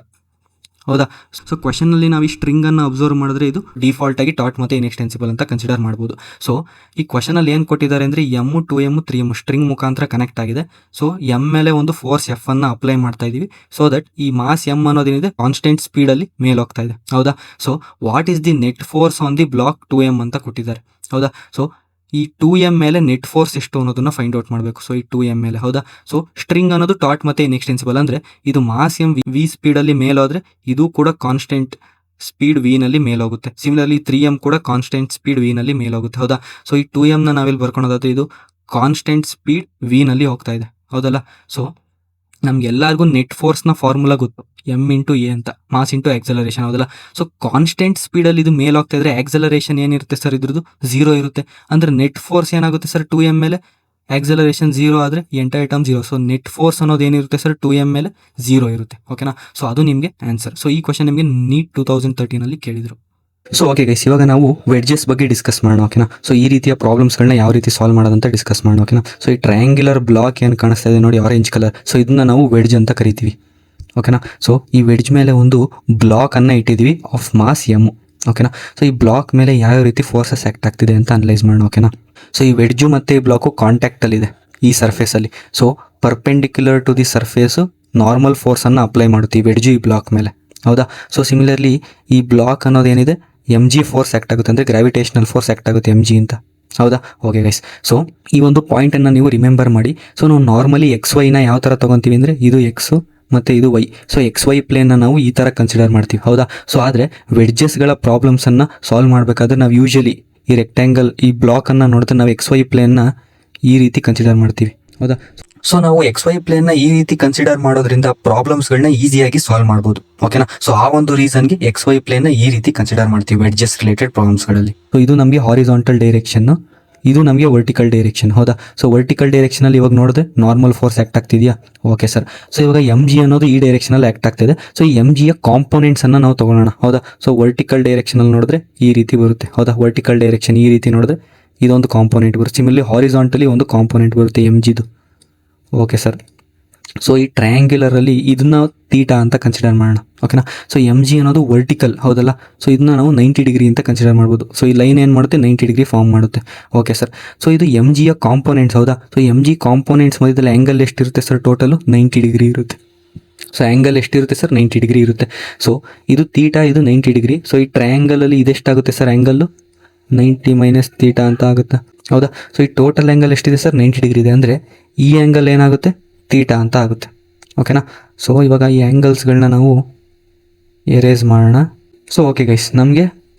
ಹೌದಾ. ಸೊ ಕ್ವಶನಲ್ಲಿ ನಾವು ಈ ಸ್ಟ್ರಿಂಗನ್ನು ಅಬ್ಸರ್ವ್ ಮಾಡಿದ್ರೆ ಇದು ಡಿಫಾಲ್ಟಾಗಿ ಟಾಟ್ ಮತ್ತು ಇನ್ಎಕ್ಸ್ಟೆನ್ಸಿಬಲ್ ಅಂತ ಕನ್ಸಿಡರ್ ಮಾಡ್ಬೋದು. ಸೊ ಈ ಕ್ವಶನಲ್ಲಿ ಏನು ಕೊಟ್ಟಿದ್ದಾರೆ ಅಂದರೆ M 2M 3M ಸ್ಟ್ರಿಂಗ್ ಮುಖಾಂತರ ಕನೆಕ್ಟ್ ಆಗಿದೆ. ಸೊ M ಮೇಲೆ ಒಂದು ಫೋರ್ಸ್ F ಅನ್ನು ಅಪ್ಲೈ ಮಾಡ್ತಾ ಇದ್ದೀವಿ. ಸೊ ದಟ್ ಈ ಮಾಸ್ M ಅನ್ನೋದೇನಿದೆ ಕಾನ್ಸ್ಟೆಂಟ್ ಸ್ಪೀಡಲ್ಲಿ ಮೇಲೆ ಹೋಗ್ತಾ ಇದೆ. ಹೌದಾ. So what is the net force on the block 2M ಅಂತ ಕೊಟ್ಟಿದ್ದಾರೆ. ಹೌದಾ. ಸೊ ಈ 2M ಮೇಲೆ ನೆಟ್ ಫೋರ್ಸ್ ಎಷ್ಟು ಅನ್ನೋದನ್ನು ಫೈಂಡ್ ಔಟ್ ಮಾಡಬೇಕು. ಸೊ ಈ 2M ಮೇಲೆ. ಹೌದಾ. ಸೊ ಸ್ಟ್ರಿಂಗ್ ಅನ್ನೋದು ಟಾಟ್ ಮತ್ತು ಇನ್ಎಕ್ಸ್ಟೆನ್ಸಿಬಲ್ ಅಂದರೆ ಇದು ಮಾಸ್ M V ಸ್ಪೀಡಲ್ಲಿ ಮೇಲೋದ್ರೆ ಇದು ಕೂಡ ಕಾನ್ಸ್ಟೆಂಟ್ ಸ್ಪೀಡ್ ವಿನಲ್ಲಿ ಮೇಲೋಗುತ್ತೆ. ಸಿಮಿಲರ್ಲಿ 3M ಕೂಡ ಕಾನ್ಸ್ಟೆಂಟ್ ಸ್ಪೀಡ್ ವಿನಲ್ಲಿ ಮೇಲೋಗುತ್ತೆ. ಹೌದಾ. ಸೊ ಈ 2Mನ ನಾವಿಲ್ಲಿ ಬರ್ಕೊಳೋದಾದ್ರೆ ಇದು ಕಾನ್ಸ್ಟೆಂಟ್ ಸ್ಪೀಡ್ ವಿನಲ್ಲಿ ಹೋಗ್ತಾ ಇದೆ. ಹೌದಲ್ಲ. ಸೊ ನಮ್ಗೆಲ್ಲರಿಗೂ ನೆಟ್ ಫೋರ್ಸ್ನ ಫಾರ್ಮುಲಾ ಗೊತ್ತು, M ಇಂಟು A ಅಂತ, ಮಾಸ್ ಇಂಟು ಆಕ್ಸಲರೇಷನ್. ಹೌದಲ್ಲ. ಸೊ ಕಾನ್ಸ್ಟೆಂಟ್ ಸ್ಪೀಡಲ್ಲಿ ಇದು ಮೇಲೆ ಹೋಗ್ತಾ ಇದ್ರೆ ಆಕ್ಸಲರೇಷನ್ ಏನಿರುತ್ತೆ ಸರ್? ಇದ್ರದ್ದು 0 ಇರುತ್ತೆ. ಅಂದರೆ ನೆಟ್ ಫೋರ್ಸ್ ಏನಾಗುತ್ತೆ ಸರ್? 2M ಮೇಲೆ ಆಕ್ಸಲರೇಷನ್ 0 ಆದರೆ entire term 0. So net force ಅನ್ನೋದು ಏನಿರುತ್ತೆ ಸರ್? 2M ಮೇಲೆ 0 ಇರುತ್ತೆ. ಓಕೆನಾ. ಸೊ ಅದು ನಿಮಗೆ ಆನ್ಸರ್. ಸೊ ಈ ಕ್ವಶನ್ ನಿಮಗೆ ನೀಟ್ 2013 ಕೇಳಿದರು. ಸೊ ಓಕೆ ಗೈಸ್, ಇವಾಗ ನಾವು ವೆಡ್ಜಸ್ ಬಗ್ಗೆ ಡಿಸ್ಕಸ್ ಮಾಡೋಣ. ಓಕೆನಾ. ಸೊ ಈ ರೀತಿಯ ಪ್ರಾಬ್ಲಮ್ಸ್ಗಳನ್ನ ಯಾವ ರೀತಿ ಸಾಲ್ವ್ ಮಾಡೋದಂತ ಡಿಸ್ಕಸ್ ಮಾಡೋಣ. ಓಕೆನಾ. ಸೊ ಈ ಟ್ರಯಾಂಗ್ಯುಲರ್ ಬ್ಲಾಕ್ ಏನು ಕಾಣಿಸ್ತಾ ಇದೆ ನೋಡಿ, ಆರೆಂಜ್ ಕಲರ್. ಸೊ ಇದನ್ನ ನಾವು ವೆಡ್ಜ್ ಅಂತ ಕರಿತೀವಿ. ಓಕೆನಾ. ಸೊ ಈ ವೆಡ್ಜ್ ಮೇಲೆ ಒಂದು ಬ್ಲಾಕನ್ನು ಇಟ್ಟಿದ್ದೀವಿ ಆಫ್ ಮಾಸ್ M. ಓಕೆನಾ. ಸೊ ಈ ಬ್ಲಾಕ್ ಮೇಲೆ ಯಾವ ರೀತಿ ಫೋರ್ಸಸ್ ಆ್ಯಕ್ಟ್ ಆಗ್ತಿದೆ ಅಂತ ಅನಲೈಸ್ ಮಾಡೋಣ. ಓಕೆನಾ. ಸೊ ಈ ವೆಡ್ಜು ಮತ್ತು ಈ ಬ್ಲಾಕು ಕಾಂಟ್ಯಾಕ್ಟಲ್ಲಿದೆ ಈ ಸರ್ಫೇಸಲ್ಲಿ. So perpendicular to the surface normal ಫೋರ್ಸನ್ನು ಅಪ್ಲೈ ಮಾಡುತ್ತೀವಿ ವೆಡ್ಜು ಈ ಬ್ಲಾಕ್ ಮೇಲೆ. ಹೌದಾ. ಸೊ ಸಿಮಿಲರ್ಲಿ ಈ ಬ್ಲಾಕ್ ಅನ್ನೋದೇನಿದೆ mg ಫೋರ್ಸ್ ಆ್ಯಕ್ಟ್ ಆಗುತ್ತೆ, ಅಂದರೆ ಗ್ರಾವಿಟೇಷನಲ್ ಫೋರ್ಸ್ ಆ್ಯಕ್ಟ್ ಆಗುತ್ತೆ mg ಅಂತ. ಹೌದಾ. Okay guys. ಸೊ ಈ ಒಂದು ಪಾಯಿಂಟನ್ನು ನೀವು ರಿಮೆಂಬರ್ ಮಾಡಿ. ಸೊ ನಾವು ನಾರ್ಮಲಿ XYನ ಯಾವ ಥರ ತೊಗೊತೀವಿ ಅಂದರೆ ಇದು ಎಕ್ಸು ಮತ್ತು ಇದು Y. ಸೊ XY ಪ್ಲೇನ್ನ ನಾವು ಈ ಥರ ಕನ್ಸಿಡರ್ ಮಾಡ್ತೀವಿ. ಹೌದಾ. ಸೊ ಆದರೆ ವೆಡ್ಜಸ್ಗಳ ಪ್ರಾಬ್ಲಮ್ಸನ್ನು ಸಾಲ್ವ್ ಮಾಡಬೇಕಾದ್ರೆ ನಾವು ಯೂಶಲಿ ಈ ರೆಕ್ಟ್ಯಾಂಗಲ್ ಈ ಬ್ಲಾಕನ್ನು ನೋಡಿದ್ರೆ ನಾವು XY ಪ್ಲೇನ್ನ ಈ ರೀತಿ ಕನ್ಸಿಡರ್ ಮಾಡ್ತೀವಿ. ಹೌದಾ. ಸೊ ನಾವು XY ಪ್ಲೇನ್ನ ಈ ರೀತಿ ಕನ್ಸಿಡರ್ ಮಾಡೋದ್ರಿಂದ ಪ್ರಾಬ್ಲಮ್ಸ್ಗಳನ್ನ ಈಸಿಯಾಗಿ ಸಾಲ್ವ್ ಮಾಡ್ಬೋದು. ಓಕೆನಾ. ಸೊ ಆ ಒಂದು ರೀಸನ್ಗೆ XY ಪ್ಲೇನ್ನ ಈ ರೀತಿ ಕನ್ಸಿಡರ್ ಮಾಡ್ತೀವಿ ವೆಡ್ಜಸ್ ರಿಲೇಟೆಡ್ ಪ್ರಾಬ್ಲಮ್ಸ್ಗಳಲ್ಲಿ. ಸೊ ಇದು ನಮಗೆ ಹಾರಿಜಾಂಟಲ್ ಡೈರೆಕ್ಷನ್ನು, ಇದು ನಮಗೆ ವರ್ಟಿಕಲ್ ಡೈರೆಕ್ಷನ್. ಹೌದಾ. ಸೊ ವರ್ಟಿಕಲ್ ಡೈರೆಕ್ಷನಲ್ಲಿ ಇವಾಗ ನೋಡಿದ್ರೆ ನಾರ್ಮಲ್ ಫೋರ್ಸ್ ಆ್ಯಕ್ಟ್ ಆಗ್ತಿದೆಯಾ? Okay sir. ಸೊ ಇವಾಗ mg ಅನ್ನೋದು ಈ ಡೈರೆಕ್ಷನಲ್ಲಿ ಆ್ಯಕ್ಟ್ ಆಗ್ತಿದೆ. ಸೊ ಈ mgಯ ಕಾಂಪೋನೆಂಟ್ಸನ್ನು ನಾವು ತೊಗೊಳ್ಳೋಣ. ಹೌದಾ. ಸೊ ವರ್ಟಿಕಲ್ ಡೈರೆಕ್ಷನಲ್ಲಿ ನೋಡಿದ್ರೆ ಈ ರೀತಿ ಬರುತ್ತೆ. ಹೌದಾ. ವರ್ಟಿಕಲ್ ಡೈರೆಕ್ಷನ್ ಈ ರೀತಿ ನೋಡಿದ್ರೆ ಇದೊಂದು ಕಾಂಪೋನೆಂಟ್ ಬರುತ್ತೆ. ಸಿಮಿಲರ್ಲಿ ಹಾರಿಜಾಂಟಲಿ ಒಂದು ಕಾಂಪೋನೆಂಟ್ ಬರುತ್ತೆ mgದು. Okay sir. ಸೊ ಈ ಟ್ರಯಾಂಗ್ಯುಲರಲ್ಲಿ ಇದನ್ನ ಥೀಟಾ ಅಂತ ಕನ್ಸಿಡರ್ ಮಾಡೋಣ. ಓಕೆನಾ. ಸೊ mg ಅನ್ನೋದು ವರ್ಟಿಕಲ್. ಹೌದಲ್ಲ. ಸೊ ಇದನ್ನ ನಾವು 90 ಡಿಗ್ರಿ ಅಂತ ಕನ್ಸಿಡರ್ ಮಾಡ್ಬೋದು. ಸೊ ಈ ಲೈನ್ ಏನು ಮಾಡುತ್ತೆ? 90 ಡಿಗ್ರಿ ಫಾರ್ಮ್ ಮಾಡುತ್ತೆ. Okay sir. ಸೊ ಇದು mgಯ ಕಾಂಪೋನೆಂಟ್ಸ್. ಹೌದಾ. ಸೊ mg ಕಾಂಪೋನೆಂಟ್ಸ್ ಮಧ್ಯದಲ್ಲಿ ಆ್ಯಂಗಲ್ ಎಷ್ಟಿರುತ್ತೆ ಸರ್? ಟೋಟಲು 90 ಡಿಗ್ರಿ ಇರುತ್ತೆ. ಸೊ ಆ್ಯಂಗಲ್ ಎಷ್ಟಿರುತ್ತೆ ಸರ್? 90 ಡಿಗ್ರಿ ಇರುತ್ತೆ. ಸೊ ಇದು ಥೀಟಾ, ಇದು 90 ಡಿಗ್ರಿ. ಸೊ ಈ ಟ್ರಯಾಂಗಲಲ್ಲಿ ಇದೆಷ್ಟಾಗುತ್ತೆ ಸರ್? ಆ್ಯಂಗಲ್ಲು 90 ಮೈನಸ್ ಥೀಟಾ ಅಂತ ಆಗುತ್ತೆ. ಹೌದಾ. ಸೊ ಈ ಟೋಟಲ್ ಆ್ಯಂಗಲ್ ಎಷ್ಟಿದೆ ಸರ್? 90 ಡಿಗ್ರಿ ಇದೆ. ಅಂದರೆ ಈ ಆ್ಯಂಗಲ್ ಏನಾಗುತ್ತೆ? ಥೀಟಾ ಅಂತ ಆಗುತ್ತೆ. ಓಕೆನಾ. ಸೊ ಇವಾಗ ಈ ಆ್ಯಂಗಲ್ಸ್ಗಳನ್ನ ನಾವು ಎರೇಸ್ ಮಾಡೋಣ. ಸೊ ಓಕೆ ಗೈಸ್, ನಮಗೆ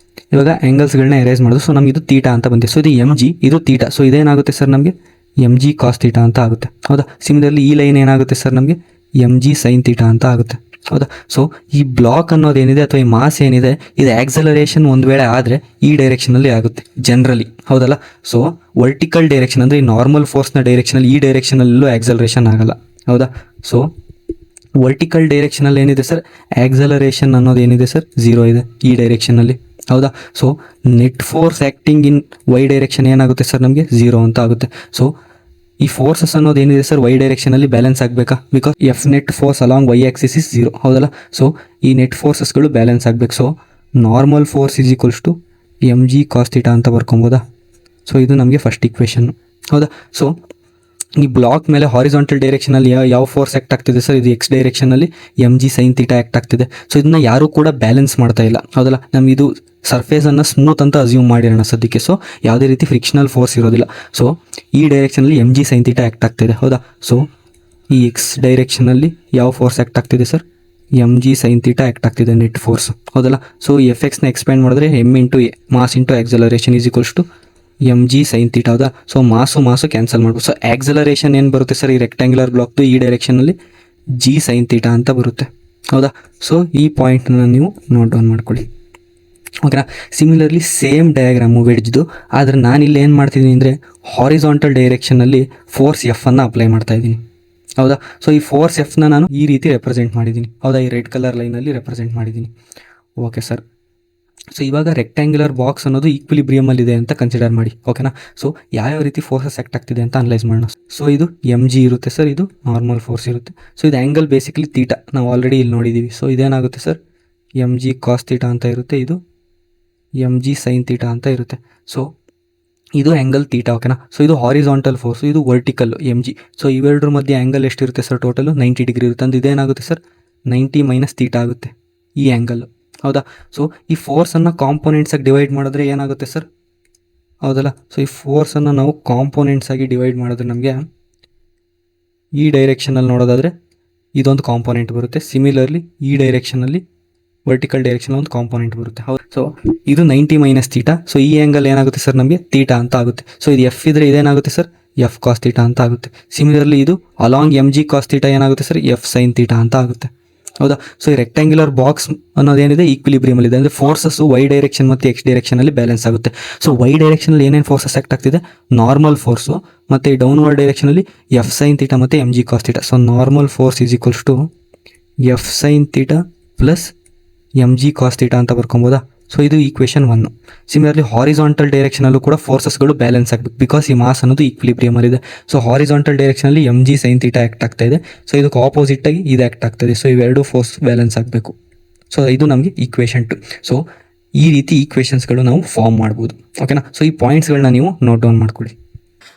ಇವಾಗ ಆ್ಯಂಗಲ್ಸ್ಗಳನ್ನ ಎರೇಸ್ ಮಾಡೋದು. ಸೊ ನಮಗೆ ಇದು ಥೀಟಾ ಅಂತ ಬಂದಿದೆ. ಸೊ ಇದು mg, ಇದು ಥೀಟಾ. ಸೊ ಇದೇನಾಗುತ್ತೆ ಸರ್? ನಮಗೆ ಎಮ್ ಜಿ ಕಾಸ್ ಥೀಟಾ ಅಂತ ಆಗುತ್ತೆ. ಹೌದಾ, ಸಿಮಿಲರ್ಲಿ ಈ ಲೈನ್ ಏನಾಗುತ್ತೆ ಸರ್ ನಮಗೆ ಎಮ್ ಜಿ ಸೈನ್ ಥೀಟಾ ಅಂತ ಆಗುತ್ತೆ. ಹೌದಾ, ಸೊ ಈ ಬ್ಲಾಕ್ ಅನ್ನೋದೇನಿದೆ ಅಥವಾ ಈ ಮಾಸ್ ಏನಿದೆ ಇದು ಆಕ್ಸಲರೇಷನ್ ಒಂದು ವೇಳೆ ಆದರೆ ಈ ಡೈರೆಕ್ಷನಲ್ಲಿ ಆಗುತ್ತೆ ಜನರಲಿ. ಹೌದಲ್ಲ, ಸೊ ವರ್ಟಿಕಲ್ ಡೈರೆಕ್ಷನ್ ಅಂದರೆ ಈ ನಾರ್ಮಲ್ ಫೋರ್ಸ್ನ ಡೈರೆಕ್ಷನಲ್ಲಿ ಈ ಡೈರೆಕ್ಷನಲ್ಲೂ ಆಕ್ಸಲರೇಷನ್ ಆಗಲ್ಲ. ಹೌದಾ, ಸೊ ವರ್ಟಿಕಲ್ ಡೈರೆಕ್ಷನಲ್ಲಿ ಏನಿದೆ ಸರ್ ಆಕ್ಸಲರೇಷನ್ ಅನ್ನೋದೇನಿದೆ ಸರ್ 0 ಇದೆ ಈ ಡೈರೆಕ್ಷನಲ್ಲಿ. ಹೌದಾ, so net force acting in Y direction ಏನಾಗುತ್ತೆ ಸರ್ ನಮಗೆ 0 ಅಂತ ಆಗುತ್ತೆ. ಸೊ ಈ ಫೋರ್ಸಸ್ ಅನ್ನೋದು ಏನಿದೆ ಸರ್ ವೈ ಡೈರೆಕ್ಷನಲ್ಲಿ ಬ್ಯಾಲೆನ್ಸ್ ಆಗಬೇಕಾ, because F net force along Y axis is 0. ಹೌದಲ್ಲ, ಸೊ ಈ ನೆಟ್ ಫೋರ್ಸಸ್ಗಳು ಬ್ಯಾಲೆನ್ಸ್ ಆಗಬೇಕು. So normal force is equals to M G cos theta ಅಂತ ಬರ್ಕೊಬೋದಾ. ಸೊ ಇದು ನಮಗೆ ಫಸ್ಟ್ ಇಕ್ವೇಷನ್. ಹೌದಾ, ಸೊ ಈ ಬ್ಲಾಕ್ ಮೇಲೆ ಹಾರಿಜಾಂಟಲ್ ಡೈರೆಕ್ಷನಲ್ಲಿ ಯಾವ ಫೋರ್ಸ್ ಆ್ಯಕ್ಟ್ ಆಗ್ತಿದೆ ಸರ್, ಇದು ಎಕ್ಸ್ ಡೈರೆಕ್ಷನಲ್ಲಿ M G sine theta act ಆಗ್ತಿದೆ. ಸೊ ಇದನ್ನ ಯಾರೂ ಕೂಡ ಬ್ಯಾಲೆನ್ಸ್ ಮಾಡ್ತಾ ಇಲ್ಲ. ಹೌದಲ್ಲ, ನಮ್ಗೆ ಇದು ಸರ್ಫೇಸನ್ನು ಸ್ಮೂತ್ ಅಂತ ಅಸ್ಯೂಮ್ ಮಾಡಿರೋಣ ಸದ್ಯಕ್ಕೆ. ಸೊ ಯಾವುದೇ ರೀತಿ ಫ್ರಿಕ್ಷನಲ್ ಫೋರ್ಸ್ ಇರೋದಿಲ್ಲ. ಸೊ ಈ ಡೈರೆಕ್ಷನಲ್ಲಿ M G sine theta act ಆಗ್ತಿದೆ. ಹೌದಾ, ಸೊ ಈ ಎಕ್ಸ್ ಡೈರೆಕ್ಷನಲ್ಲಿ ಯಾವ ಫೋರ್ಸ್ ಆ್ಯಕ್ಟ್ ಆಗ್ತಿದೆ sir, M G sine theta act ಆಗ್ತಿದೆ ನೆಟ್ ಫೋರ್ಸ್. ಹೌದಲ್ಲ, ಸೊ ಈ ಎಫ್ ಎಕ್ಸ್ನ ಎಕ್ಸ್ಪ್ಯಾಂಡ್ ಮಾಡಿದ್ರೆ M into a mass into acceleration is equals to M G sine theta. ಹೌದಾ, ಸೊ ಮಾಸು ಕ್ಯಾನ್ಸಲ್ ಮಾಡ್ಬೋದು. ಸೊ ಆಕ್ಸಲರೇಷನ್ ಏನು ಬರುತ್ತೆ ಸರ್ ಈ ರೆಕ್ಟ್ಯಾಂಗ್ಯುಲರ್ ಬ್ಲಾಕ್ದು ಈ ಡೈರೆಕ್ಷನಲ್ಲಿ ಜಿ ಸೈನ್ ಥೀಟಾ ಅಂತ ಬರುತ್ತೆ. ಹೌದಾ, ಸೊ ಈ ಪಾಯಿಂಟ್ನ ನೀವು ನೋಟ್ ಡೌನ್ ಮಾಡ್ಕೊಳ್ಳಿ. ಓಕೆನಾ, ಸಿಮಿಲರ್ಲಿ ಸೇಮ್ ಡಯಾಗ್ರಾಮು ವೆಡ್ಜ್ದು, ಆದರೆ ನಾನಿಲ್ಲಿ ಏನು ಮಾಡ್ತಿದ್ದೀನಿ ಅಂದರೆ ಹಾರಿಜಾಂಟಲ್ ಡೈರೆಕ್ಷನಲ್ಲಿ ಫೋರ್ಸ್ ಎಫ್ ಅನ್ನು ಅಪ್ಲೈ ಮಾಡ್ತಾ ಇದ್ದೀನಿ. ಹೌದಾ, ಸೊ ಈ ಫೋರ್ಸ್ ಎಫ್ನ ನಾನು ಈ ರೀತಿ ರೆಪ್ರೆಸೆಂಟ್ ಮಾಡಿದ್ದೀನಿ. ಹೌದಾ, ಈ ರೆಡ್ ಕಲರ್ ಲೈನಲ್ಲಿ ರೆಪ್ರೆಸೆಂಟ್ ಮಾಡಿದ್ದೀನಿ. ಓಕೆ ಸರ್, ಸೊ ಇವಾಗ ರೆಕ್ಟ್ಯಾಂಗ್ಯುಲರ್ ಬಾಕ್ಸ್ ಅನ್ನೋದು ಈಕ್ವಿಲಿಬ್ರಿಯಮಲ್ಲಿದೆ ಅಂತ ಕನ್ಸಿಡರ್ ಮಾಡಿ. ಓಕೆನಾ, ಸೊ ಯಾವ ರೀತಿ ಫೋರ್ಸಸ್ ಆ್ಯಕ್ಟ್ ಆಗ್ತಿದೆ ಅಂತ ಅನಲೈಸ್ ಮಾಡೋಣ. ಸೊ ಇದು ಎಮ್ ಜಿ ಇರುತ್ತೆ ಸರ್, ಇದು ನಾರ್ಮಲ್ ಫೋರ್ಸ್ ಇರುತ್ತೆ. ಸೊ ಇದು ಆ್ಯಂಗಲ್ ಬೇಸಿಕಲಿ ಥೀಟಾ, ನಾವು ಆಲ್ರೆಡಿ ಇಲ್ಲಿ ನೋಡಿದ್ದೀವಿ. ಸೊ ಇದೇನಾಗುತ್ತೆ sir M G cos theta ಅಂತ ಇರುತ್ತೆ, ಇದು ಎಮ್ ಜಿ ಸೈನ್ ಥೀಟಾ ಅಂತ ಇರುತ್ತೆ. ಸೊ ಇದು ಆ್ಯಂಗಲ್ ಥೀಟಾ. ಓಕೆನಾ, ಸೊ ಇದು ಹಾರಿಜಾಂಟಲ್ ಫೋರ್ಸು, ಇದು ವರ್ಟಿಕಲ್ ಎಮ್ ಜಿ. ಸೊ ಇವೆರಡರ ಮಧ್ಯೆ ಆ್ಯಂಗಲ್ ಎಷ್ಟಿರುತ್ತೆ ಸರ್, ಟೋಟಲು 90 ಡಿಗ್ರಿ ಇರುತ್ತೆ. ಅಂದ್ರೆ ಇದೇನಾಗುತ್ತೆ ಸರ್ 90 ಮೈನಸ್ ಥೀಟಾ ಆಗುತ್ತೆ ಈ ಆ್ಯಂಗಲ್. ಹೌದಾ, ಸೊ ಈ ಫೋರ್ಸನ್ನು ಕಾಂಪೋನೆಂಟ್ಸಾಗಿ ಡಿವೈಡ್ ಮಾಡಿದ್ರೆ ಏನಾಗುತ್ತೆ ಸರ್. ಹೌದಲ್ಲ, ಸೊ ಈ ಫೋರ್ಸನ್ನು ನಾವು ಕಾಂಪೋನೆಂಟ್ಸಾಗಿ ಡಿವೈಡ್ ಮಾಡಿದ್ರೆ ನಮಗೆ ಈ ಡೈರೆಕ್ಷನಲ್ಲಿ ನೋಡೋದಾದರೆ ಇದೊಂದು ಕಾಂಪೋನೆಂಟ್ ಬರುತ್ತೆ. ಸಿಮಿಲರ್ಲಿ ಈ ಡೈರೆಕ್ಷನಲ್ಲಿ ವರ್ಟಿಕಲ್ ಡೈರೆಕ್ಷನ್ ಒಂದು ಕಾಂಪೋನೆಂಟ್ ಬರುತ್ತೆ. ಹೌದು, ಸೊ ಇದು 90 ಮೈನಸ್ ಥೀಟಾ. ಸೊ ಈ ಆ್ಯಂಗಲ್ ಏನಾಗುತ್ತೆ ಸರ್ ನಮಗೆ ಥೀಟಾ ಅಂತ ಆಗುತ್ತೆ. ಸೊ ಇದು ಎಫ್ ಇದ್ರೆ ಇದೇನಾಗುತ್ತೆ ಸರ್ ಎಫ್ ಕಾಸ್ ಥೀಟಾ ಅಂತ ಆಗುತ್ತೆ. ಸಿಮಿಲರ್ಲಿ ಇದು along M G cos theta ಏನಾಗುತ್ತೆ ಸರ್ ಎಫ್ ಸೈನ್ ಥೀಟಾ ಅಂತ ಆಗುತ್ತೆ. ಹೌದಾ, ಸೊ ಈ ರೆಕ್ಟ್ಯಾಂಗ್ಯುಲರ್ ಬಾಕ್ಸ್ ಅನ್ನೋದೇನಿದೆ ಈಕ್ವಿಲಿಬ್ರಿಯಮಲ್ಲಿದೆ, ಅಂದರೆ ಫೋರ್ಸಸ್ಸು ವೈ ಡೈರೆಕ್ಷನ್ ಮತ್ತು ಎಕ್ಸ್ ಡೈರೆಕ್ಷನಲ್ಲಿ ಬ್ಯಾಲೆನ್ಸ್ ಆಗುತ್ತೆ. ಸೊ ವೈ ಡೈರೆಕ್ಷನಲ್ಲಿ ಏನೇನು ಫೋರ್ಸಸ್ ಆ್ಯಕ್ಟ್ ಆಗ್ತಿದೆ, ನಾರ್ಮಲ್ ಫೋರ್ಸು, ಮತ್ತು ಈ ಡೌನ್ವರ್ಡ್ ಡೈರೆಕ್ಷನಲ್ಲಿ ಎಫ್ ಸೈನ್ ಥೀಟಾ ಮತ್ತು M G cos theta. So normal force is equals to F sine theta plus M G cos theta ಅಂತ ಬರ್ಕೊಬೋದಾ. ಸೊ ಇದು ಈಕ್ವೇಷನ್ 1. ಸಿಮಿಲರ್ಲಿ ಹಾರಿಜಾಂಟಲ್ ಡೈರೆಕ್ಷನಲ್ಲೂ ಕೂಡ ಫೋರ್ಸಸ್ಗಳು ಬ್ಯಾಲೆನ್ಸ್ ಆಗಬೇಕು, ಬಿಕಾಸ್ ಈ ಮಾಸ್ ಅನ್ನೋದು ಈಕ್ವಿಲಿಬ್ರಿಯಮಲ್ಲಿದೆ. ಸೊ ಹಾರಿಜಾಂಟಲ್ ಡೈರೆಕ್ಷನಲ್ಲಿ M G sine theta act ಆಗ್ತಾ ಇದೆ. ಸೊ ಇದಕ್ಕೆ ಆಪೋಸಿಟಾಗಿ ಇದು ಆ್ಯಕ್ಟ್ ಆಗ್ತಾಯಿದೆ. ಸೊ ಇವೆರಡು ಫೋರ್ಸ್ ಬ್ಯಾಲೆನ್ಸ್ ಆಗಬೇಕು. ಸೊ ಇದು ನಮಗೆ ಈಕ್ವೇಷನ್ 2. ಸೊ ಈ ರೀತಿ ಈಕ್ವೇಷನ್ಸ್ಗಳು ನಾವು ಫಾರ್ಮ್ ಮಾಡ್ಬೋದು. ಓಕೆನಾ, ಸೊ ಈ ಪಾಯಿಂಟ್ಸ್ಗಳನ್ನ ನೀವು ನೋಟ್ ಡೌನ್ ಮಾಡ್ಕೊಳ್ಳಿ.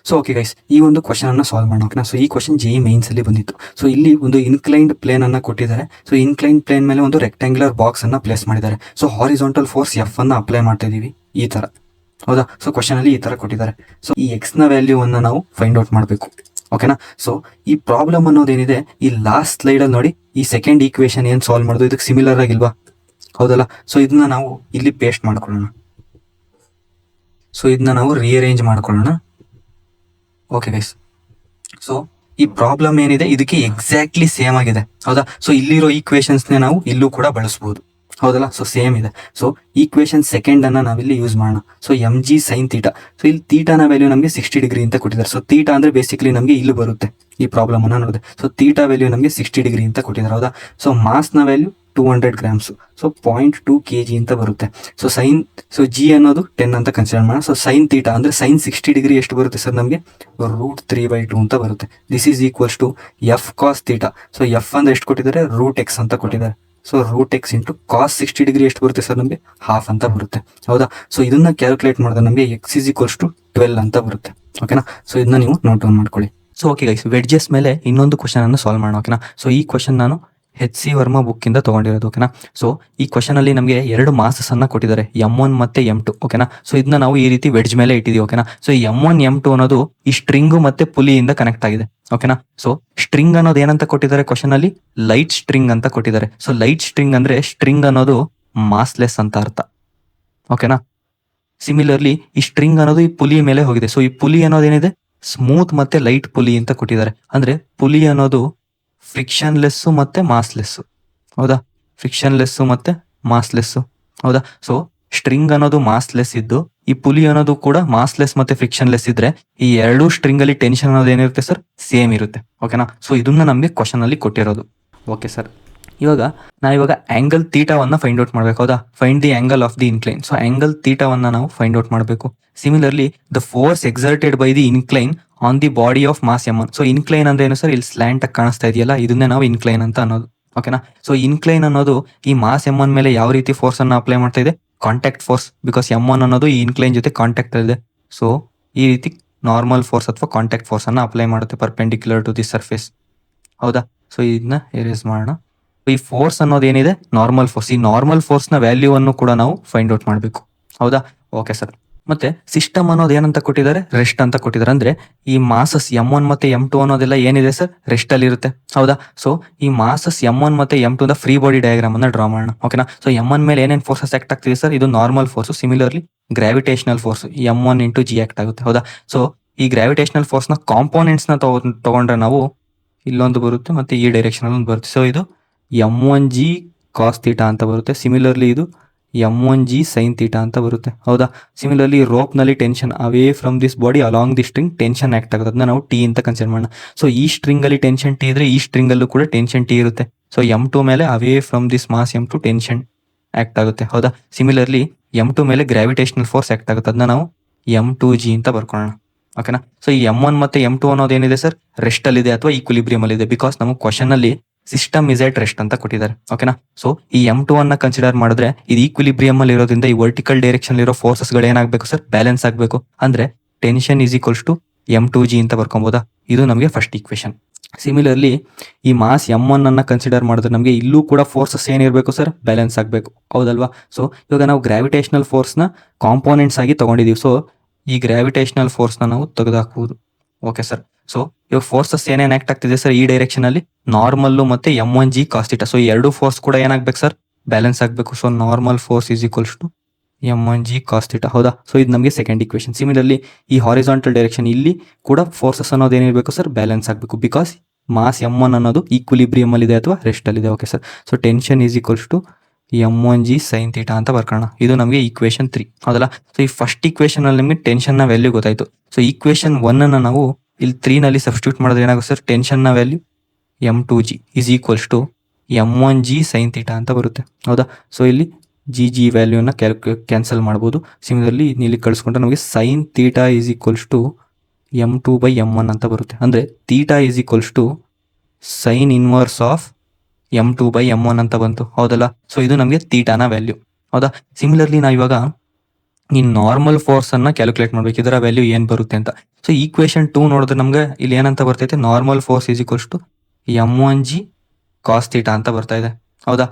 ಸೊ ಓಕೆ ಗೈಸ್, ಈ ಒಂದು ಕ್ವಶನನ್ನು ಸಾಲ್ವ್ ಮಾಡೋಣ. ಓಕೆನಾ, ಸೊ ಈ ಕ್ವಶನ್ JEE ಮೇನ್ಸಲ್ಲಿ ಬಂದಿತ್ತು. ಸೊ ಇಲ್ಲಿ ಒಂದು ಇನ್ಕ್ಲೈನ್ಡ್ ಪ್ಲೇನನ್ನು ಕೊಟ್ಟಿದ್ದಾರೆ. ಸೊ ಇನ್ಕ್ಲೈನ್ಡ್ ಪ್ಲೇನ್ ಮೇಲೆ ಒಂದು ರೆಕ್ಟ್ಯಾಂಗ್ಯುಲರ್ ಬಾಕ್ಸನ್ನು ಪ್ಲೇಸ್ ಮಾಡಿದ್ದಾರೆ. ಸೊ ಹಾರಿಜಾಂಟಲ್ ಫೋರ್ಸ್ ಎಫ್ ಅನ್ನು ಅಪ್ಲೈ ಮಾಡ್ತಾ ಇದ್ದೀವಿ ಈ ಥರ. ಹೌದಾ, ಸೊ ಕ್ವಶನಲ್ಲಿ ಈ ಥರ ಕೊಟ್ಟಿದ್ದಾರೆ. ಸೊ ಈ ಎಕ್ಸ್ನ ವ್ಯಾಲ್ಯೂವನ್ನು ನಾವು ಫೈಂಡ್ ಔಟ್ ಮಾಡಬೇಕು. ಓಕೆನಾ, ಸೊ ಈ ಪ್ರಾಬ್ಲಮ್ ಅನ್ನೋದೇನಿದೆ ಈ ಲಾಸ್ಟ್ ಸ್ಲೈಡಲ್ಲಿ ನೋಡಿ, ಈ ಸೆಕೆಂಡ್ ಈಕ್ವೇಷನ್ ಏನು ಸಾಲ್ವ್ ಮಾಡೋದು ಇದಕ್ಕೆ ಸಿಮಿಲರ್ ಆಗಿಲ್ವಾ. ಹೌದಲ್ಲ, ಸೊ ಇದನ್ನ ನಾವು ಇಲ್ಲಿ ಪೇಸ್ಟ್ ಮಾಡ್ಕೊಳ್ಳೋಣ. ಸೊ ಇದನ್ನ ನಾವು ರಿಅರೇಂಜ್ ಮಾಡ್ಕೊಳ್ಳೋಣ. ಓಕೆ ಗೈಸ್, ಸೊ ಈ ಪ್ರಾಬ್ಲಮ್ ಏನಿದೆ ಇದಕ್ಕೆ ಎಕ್ಸಾಕ್ಟ್ಲಿ ಸೇಮ್ ಆಗಿದೆ. ಹೌದಾ, ಸೊ ಇಲ್ಲಿರೋ ಈಕ್ವೇಷನ್ಸ್ನೇ ನಾವು ಇಲ್ಲೂ ಕೂಡ ಬಳಸ್ಬೋದು. ಹೌದಲ್ಲ, ಸೊ ಸೇಮ್ ಇದೆ. ಸೊ ಈಕ್ವೇಷನ್ ಸೆಕೆಂಡನ್ನು ನಾವಿಲ್ಲಿ ಯೂಸ್ ಮಾಡೋಣ. So M G sine theta. So ಇಲ್ಲಿ ಥೀಟಾನ ವ್ಯಾಲ್ಯೂ ನಮಗೆ 60 ಡಿಗ್ರಿ ಅಂತ ಕೊಟ್ಟಿದ್ದಾರೆ. ಸೊ ಥೀಟಾ ಅಂದರೆ ಬೇಸಿಕಲಿ ನಮಗೆ ಇಲ್ಲಿ ಬರುತ್ತೆ ಈ ಪ್ರಾಬ್ಲಮನ್ನು ನೋಡಿದೆ. ಸೊ ಥೀಟಾ ವ್ಯಾಲ್ಯೂ ನಮಗೆ 60 ಡಿಗ್ರಿ ಅಂತ ಕೊಟ್ಟಿದ್ದಾರೆ. ಹೌದಾ, ಸೊ ಮಾಸ್ನ ವ್ಯಾಲ್ಯೂ 200 ಗ್ರಾಮ್ಸು. ಸೊ 0.2 kg ಅಂತ ಬರುತ್ತೆ. ಸೊ ಜಿ ಅನ್ನೋದು 10 ಅಂತ ಕನ್ಸಿಡರ್ ಮಾಡೋಣ. ಸೊ ಸೈನ್ ಥೀಟಾ ಅಂದರೆ ಸೈನ್ 60 ಡಿಗ್ರಿ ಎಷ್ಟು ಬರುತ್ತೆ ಸರ್ ನಮಗೆ √3/2 ಅಂತ ಬರುತ್ತೆ. This is equals to F cos theta. So F ಅಂದರೆ ಎಷ್ಟು ಕೊಟ್ಟಿದ್ದಾರೆ, √x ಅಂತ ಕೊಟ್ಟಿದ್ದಾರೆ. So √x into cos 60 degree ಎಷ್ಟು ಬರುತ್ತೆ ಸರ್ ನಮಗೆ ಹಾಫ್ ಅಂತ ಬರುತ್ತೆ. ಹೌದಾ, ಸೊ ಇದನ್ನ ಕ್ಯಾಲ್ಕುಲೇಟ್ ಮಾಡಿದ್ರೆ ನಮಗೆ ಎಕ್ಸ್ ಈಸ್ ಈಕ್ವಲ್ಸ್ ಟು 12 ಅಂತ ಬರುತ್ತೆ. ಓಕೆನಾ, ಸೊ ಇದನ್ನ ನೀವು ನೋಟ್ ಡೌನ್ ಮಾಡ್ಕೊಳ್ಳಿ. ಸೊ ಓಕೆ ಗೈಸ್, ವೆಡ್ಜಸ್ ಮೇಲೆ ಇನ್ನೊಂದು ಕ್ವಶನ್ ಅನ್ನು ಸಾಲ್ವ್ ಮಾಡೋಣ. ಓಕೆನಾ, ಸೊ ಈ ಕ್ವಶನ್ ನಾನು HC ವರ್ಮಾ ಬುಕ್ಕಿಂದ ತೊಗೊಂಡಿರೋದು. ಓಕೆನಾ, ಸೊ ಈ ಕ್ವಶನಲ್ಲಿ ನಮಗೆ 2 ಮಾಸಸ್ ಅನ್ನ ಕೊಟ್ಟಿದ್ದಾರೆ, M1 ಮತ್ತು M2. ಓಕೆನಾ, ಸೊ ಇದನ್ನ ನಾವು ಈ ರೀತಿ ವೆಡ್ಜ್ ಮೇಲೆ ಇಟ್ಟಿದ್ದೀವಿ. ಓಕೆನಾ, ಸೊ M1 M2 ಅನ್ನೋದು ಈ ಸ್ಟ್ರಿಂಗು ಮತ್ತೆ ಪುಲಿಯಿಂದ ಕನೆಕ್ಟ್ ಆಗಿದೆ. ಓಕೆನಾ, ಸೊ ಸ್ಟ್ರಿಂಗ್ ಅನ್ನೋದು ಏನಂತ ಕೊಟ್ಟಿದ್ದಾರೆ ಕ್ವಶನ್ ಅಲ್ಲಿ, ಲೈಟ್ ಸ್ಟ್ರಿಂಗ್ ಅಂತ ಕೊಟ್ಟಿದ್ದಾರೆ. ಸೊ ಲೈಟ್ ಸ್ಟ್ರಿಂಗ್ ಅಂದ್ರೆ ಸ್ಟ್ರಿಂಗ್ ಅನ್ನೋದು ಮಾಸ್ಲೆಸ್ ಅಂತ ಅರ್ಥ. ಓಕೆನಾ, ಸಿಮಿಲರ್ಲಿ ಈ ಸ್ಟ್ರಿಂಗ್ ಅನ್ನೋದು ಈ ಪುಲಿ ಮೇಲೆ ಹೋಗಿದೆ. ಸೊ ಈ ಪುಲಿ ಅನ್ನೋದೇನಿದೆ ಸ್ಮೂತ್ ಮತ್ತೆ ಲೈಟ್ ಪುಲಿ ಅಂತ ಕೊಟ್ಟಿದ್ದಾರೆ. ಅಂದ್ರೆ ಪುಲಿ ಅನ್ನೋದು ಫ್ರಿಕ್ಷನ್ಲೆಸ್ ಮತ್ತೆ ಮಾಸ್ಲೆಸ್. ಹೌದಾ, ಫ್ರಿಕ್ಷನ್ಲೆಸ್ ಮತ್ತೆ ಮಾಸ್ಲೆಸ್. ಹೌದಾ, ಸೊ ಸ್ಟ್ರಿಂಗ್ ಅನ್ನೋದು ಮಾಸ್ಲೆಸ್ ಇದ್ದು ಈ ಪುಲಿ ಅನ್ನೋದು ಕೂಡ ಮಾಸ್ಲೆಸ್ ಮತ್ತೆ ಫ್ರಿಕ್ಷನ್ಲೆಸ್ ಇದ್ರೆ ಈ ಎರಡು ಸ್ಟ್ರಿಂಗ್ ಅಲ್ಲಿ ಟೆನ್ಷನ್ ಅನ್ನೋದು ಏನಿರುತ್ತೆ ಸರ್, ಸೇಮ್ ಇರುತ್ತೆ. ಓಕೆನಾ, ಸೊ ಇದನ್ನ ನಮಗೆ ಕ್ವಶನ್ ಅಲ್ಲಿ ಕೊಟ್ಟಿರೋದು. ಓಕೆ ಸರ್, ನಾವಿವಾಗ ಆಂಗಲ್ ಥೀಟಾವನ್ನ ಫೈಂಡ್ ಔಟ್ ಮಾಡ್ಬೇಕು. ಹೌದಾ, find the angle of the incline. So angle ಥೀಟಾವನ್ನ ನಾವು ಫೈಂಡ್ ಔಟ್ ಮಾಡಬೇಕು. Similarly the force exerted by the incline on the body of mass ಎಮ್1. ಸೊ ಇನ್ಕ್ಲೈನ್ ಅಂದ್ರೆ ಏನು ಸರ್, ಇಲ್ಲಿ ಸ್ಲ್ಯಾಂಟ್ ಆಗಿ ಕಾಣಿಸ್ತಾ ಇದೆಯಲ್ಲ, ಇದನ್ನೇ ನಾವು ಇನ್ಕ್ಲೈನ್ ಅಂತ ಅನ್ನೋದು. ಓಕೆನಾ, ಸೊ ಇನ್ಕ್ಲೈನ್ ಅನ್ನೋದು ಈ ಮಾಸ್ ಎಮ್1 ಮೇಲೆ ಯಾವ ರೀತಿ ಫೋರ್ಸ್ ಅನ್ನ ಅಪ್ಲೈ ಮಾಡ್ತಾ ಇದೆ, ಕಾಂಟ್ಯಾಕ್ಟ್ ಫೋರ್ಸ್. ಬಿಕಾಸ್ ಎಮ್1 ಅನ್ನೋದು ಈ ಇನ್ಕ್ಲೈನ್ ಜೊತೆ ಕಾಂಟ್ಯಾಕ್ಟ್ ಇದೆ. ಸೊ ಈ ರೀತಿ ನಾರ್ಮಲ್ ಫೋರ್ಸ್ ಅಥವಾ ಕಾಂಟ್ಯಾಕ್ಟ್ ಫೋರ್ಸ್ ಅನ್ನ ಅಪ್ಲೈ ಮಾಡುತ್ತೆ ಪರ್ಪೆಂಡಿಕ್ಯುಲರ್ ಟು ದಿ ಸರ್ಫೇಸ್. ಹೌದಾ, ಸೊ ಇದನ್ನ ಎರೇಸ್ ಮಾಡೋಣ. ಈ ಫೋರ್ಸ್ ಅನ್ನೋದು ಏನಿದೆ ನಾರ್ಮಲ್ ಫೋರ್ಸ್. ಈ ನಾರ್ಮಲ್ ಫೋರ್ಸ್ ನ ವ್ಯಾಲ್ಯೂ ಅನ್ನು ಕೂಡ ನಾವು ಫೈಂಡ್ ಔಟ್ ಮಾಡಬೇಕು. ಹೌದಾ, ಓಕೆ ಸರ್. ಮತ್ತೆ ಸಿಸ್ಟಮ್ ಅನ್ನೋದು ಏನಂತ ಕೊಟ್ಟಿದ್ದಾರೆ, ರೆಸ್ಟ್ ಅಂತ ಕೊಟ್ಟಿದ್ದಾರೆ. ಅಂದ್ರೆ ಈ ಮಾಸಸ್ M1 ಮತ್ತೆ M2 ಅನ್ನೋದೆಲ್ಲ ಏನಿದೆ ಸರ್, ರೆಸ್ಟ್ ಅಲ್ಲಿ ಇರುತ್ತೆ. ಹೌದಾ, ಸೊ ಈ ಮಾಸಸ್ M1 ಮತ್ತೆ M2 the free body diagram ಅನ್ನ ಡ್ರಾ ಮಾಡೋಣ. ಓಕೆನಾ, ಸೊ M1 ಮೇಲೆ ಏನೇನು ಫೋರ್ಸಸ್ ಆಕ್ಟ್ ಆಗ್ತಿದೆ ಸರ್, ಇದು normal force. Similarly gravitational force M1 into G act ಆಗುತ್ತೆ. ಹೌದಾ, ಸೊ ಈ ಗ್ರಾವಿಟೇಷನಲ್ ಫೋರ್ಸ್ ನ ಕಾಂಪೋನೆಂಟ್ಸ್ ನ ತಗೊಂಡ್ರೆ ನಾವು ಇಲ್ಲೊಂದು ಬರುತ್ತೆ ಮತ್ತೆ ಈ ಡೈರೆಕ್ಷನ್ ಅಲ್ಲಿ ಒಂದು ಬರುತ್ತೆ. ಸೊ ಇದು M1G ಕಾಸ್ ಥೀಟಾ ಅಂತ ಬರುತ್ತೆ. ಸಿಮಿಲರ್ಲಿ ಇದು M1G ಸೈನ್ ಥೀಟಾ ಅಂತ ಬರುತ್ತೆ. ಹೌದಾ, ಸಿಮಿಲರ್ಲಿ ರೋಪ್ ನಲ್ಲಿ tension away from this body along the string tension act ಆಗುತ್ತೆ. ಅದನ್ನ ನಾವು T ಅಂತ ಕನ್ಸಿಡರ್ ಮಾಡೋಣ. ಸೊ ಈ ಸ್ಟ್ರಿಂಗ್ ಅಲ್ಲಿ ಟೆನ್ಷನ್ T ಇದ್ರೆ ಈ ಸ್ಟ್ರಿಂಗ್ ಅಲ್ಲೂ ಕೂಡ ಟೆನ್ಷನ್ T ಇರುತ್ತೆ. ಸೊ M2 ಮೇಲೆ away from this mass M2 tension act ಆಗುತ್ತೆ. ಹೌದಾ, ಸಿಮಿಲರ್ಲಿ M2 ಮೇಲೆ ಗ್ರಾವಿಟೇಷನಲ್ ಫೋರ್ಸ್ ಆಕ್ಟ್ ಆಗುತ್ತೆ. ಅದನ್ನ ನಾವು M2G ಅಂತ ಬರ್ಕೊಳ್ಳೋಣ. ಓಕೆನಾ, ಸೊ ಈ M1 ಮತ್ತೆ M2 ಅನ್ನೋದು ಏನಿದೆ ಸರ್, ರೆಸ್ಟ್ ಅಲ್ಲಿ ಇದೆ ಅಥವಾ ಈಕ್ವಿಲಿಬ್ರಿಯಂ ಅಲ್ಲಿ ಇದೆ. ಬಿಕಾಸ್ ನಮಗೆ ಕ್ವಶನ್ ಅಲ್ಲಿ ಸಿಸ್ಟಮ್ ಇಸ್ ಎಟ್ ರೆಸ್ಟ್ ಅಂತ ಕೊಟ್ಟಿದ್ದಾರೆ. ಓಕೆನಾ, ಸೊ ಈ M2 ಅನ್ನ ಕನ್ಸಿಡರ್ ಮಾಡಿದ್ರೆ ಇದು ಈಕ್ವಿಲಿಬ್ರಿಯಂ ಅಲ್ಲಿ ಇರೋದ್ರಿಂದ ಈ ವರ್ಟಿಕಲ್ ಡೈರೆಕ್ಷನ್ ಇರೋ ಫೋರ್ಸಸ್ ಗಳು ಏನಾಗಬೇಕು ಸರ್, ಬ್ಯಾಲೆನ್ಸ್ ಆಗಬೇಕು. ಅಂದ್ರೆ tension is equals to M2G ಅಂತ ಬರ್ಕೊಬಹುದಾ. ಇದು ನಮಗೆ ಫಸ್ಟ್ ಈಕ್ವೇಶನ್. ಸಿಮಿಲರ್ಲಿ ಈ ಮಾಸ್ M1 ಅನ್ನ ಕನ್ಸಿಡರ್ ಮಾಡಿದ್ರೆ ನಮಗೆ ಇಲ್ಲೂ ಕೂಡ ಫೋರ್ಸಸ್ ಏನಿರಬೇಕು ಸರ್, ಬ್ಯಾಲೆನ್ಸ್ ಆಗಬೇಕು. ಹೌದಲ್ವಾ, ಸೊ ಇವಾಗ ನಾವು ಗ್ರಾವಿಟೇಷನಲ್ ಫೋರ್ಸ್ ನ ಕಾಂಪೋನೆಂಟ್ಸ್ ಆಗಿ ತಗೊಂಡಿದೀವಿ. ಸೊ ಈ ಗ್ರಾವಿಟೇಷನಲ್ ಫೋರ್ಸ್ ನ ನಾವು ತೆಗೆದುಹಾಕಬಹುದು. ಓಕೆ ಸರ್, ಸೊ ಇವಾಗ ಫೋರ್ಸಸ್ ಏನೇನ್ ಆಕ್ಟ್ ಆಗ್ತಿದೆ ಸರ್ ಈ ಡೈರೆಕ್ಷನ್ ಅಲ್ಲಿ, ನಾರ್ಮಲ್ ಮತ್ತೆ M1G ಕಾಸ್ ಥೀಟಾ. ಸೊ ಎರಡು ಫೋರ್ಸ್ ಕೂಡ ಏನಾಗ್ಬೇಕು ಸರ್, ಬ್ಯಾಲೆನ್ಸ್ ಆಗಬೇಕು. So normal force is equals to M1G cos theta. ಹೌದಾ, ಸೊ ಇದು ನಮಗೆ ಸೆಕೆಂಡ್ ಇಕ್ವೇಶನ್. ಸಿಮಿಲರ್ಲಿ ಈ ಹಾರಿಜಾಂಟಲ್ ಡೈರೆಕ್ಷನ್ ಇಲ್ಲಿ ಕೂಡ ಫೋರ್ಸಸ್ ಅನ್ನೋದು ಏನಿರಬೇಕು ಸರ್, ಬ್ಯಾಲೆನ್ಸ್ ಆಗಬೇಕು. ಬಿಕಾಸ್ ಮಾಸ್ M1 ಅನ್ನೋದು ಈಕ್ವಿಲಿಬ್ರಿಯಂ ಅಲ್ಲಿ ಇದೆ ಅಥವಾ ರೆಸ್ಟ್ ಅಲ್ಲಿ ಇದೆ. Okay sir, so tension is equals to M1G sine theta ಅಂತ ಬರ್ಕೋಣ. ಇದು ನಮಗೆ ಈಕ್ವೇಶನ್ 3. ಹೌದಲ್ಲ, ಸೊ ಈ ಫಸ್ಟ್ ಈಕ್ವೇಶನ್ ಅಲ್ಲಿ ನಿಮಗೆ ಟೆನ್ಷನ್ ನ ವ್ಯಾಲ್ಯೂ ಗೊತ್ತಾಯ್ತು. ಸೊ ಈಕ್ವೇಶನ್ 1 ಅನ್ನ ನಾವು ಇಲ್ಲಿ 3 ನಲ್ಲಿ ಸಬ್ಸ್ಟಿಟ್ಯೂಟ್ ಮಾಡಿದ್ರೆ ಏನಾಗುತ್ತೆ ಸರ್, ಟೆನ್ಷನ್ ನ value M2G is equals to M1G sine theta ಅಂತ ಬರುತ್ತೆ. ಹೌದಾ, ಸೊ ಇಲ್ಲಿ G ವ್ಯಾಲ್ಯೂನ ಕ್ಯಾನ್ಸಲ್ ಮಾಡ್ಬೋದು. ಸಿಮಿಲರ್ಲಿ ಇಲ್ಲಿ ಕಳಿಸ್ಕೊಂಡ್ರೆ ನಮಗೆ sine theta is equals to M2/M1 ಅಂತ ಬರುತ್ತೆ. ಅಂದ್ರೆ theta is equals to sine inverse of M2/M1 ಅಂತ ಬಂತು. ಹೌದಲ್ಲ, ಸೊ ಇದು ನಮಗೆ ಥೀಟಾನ ವ್ಯಾಲ್ಯೂ. ಹೌದಾ, ಸಿಮಿಲರ್ಲಿ ನಾವು ಇವಾಗ ಈ ನಾರ್ಮಲ್ ಫೋರ್ಸ್ ಅನ್ನ ಕ್ಯಾಲ್ಕುಲೇಟ್ ಮಾಡ್ಬೇಕು, ಇದರ ವ್ಯಾಲ್ಯೂ ಏನ್ ಬರುತ್ತೆ ಅಂತ. ಸೊ ಈಕ್ವೇಶನ್ 2 ನೋಡಿದ್ರೆ ನಮ್ಗೆ ಇಲ್ಲಿ ಏನಂತ ಬರ್ತೈತೆ, normal force is equals to M1G cos theta ಅಂತ ಬರ್ತಾ ಇದೆ. ಹೌದಾ,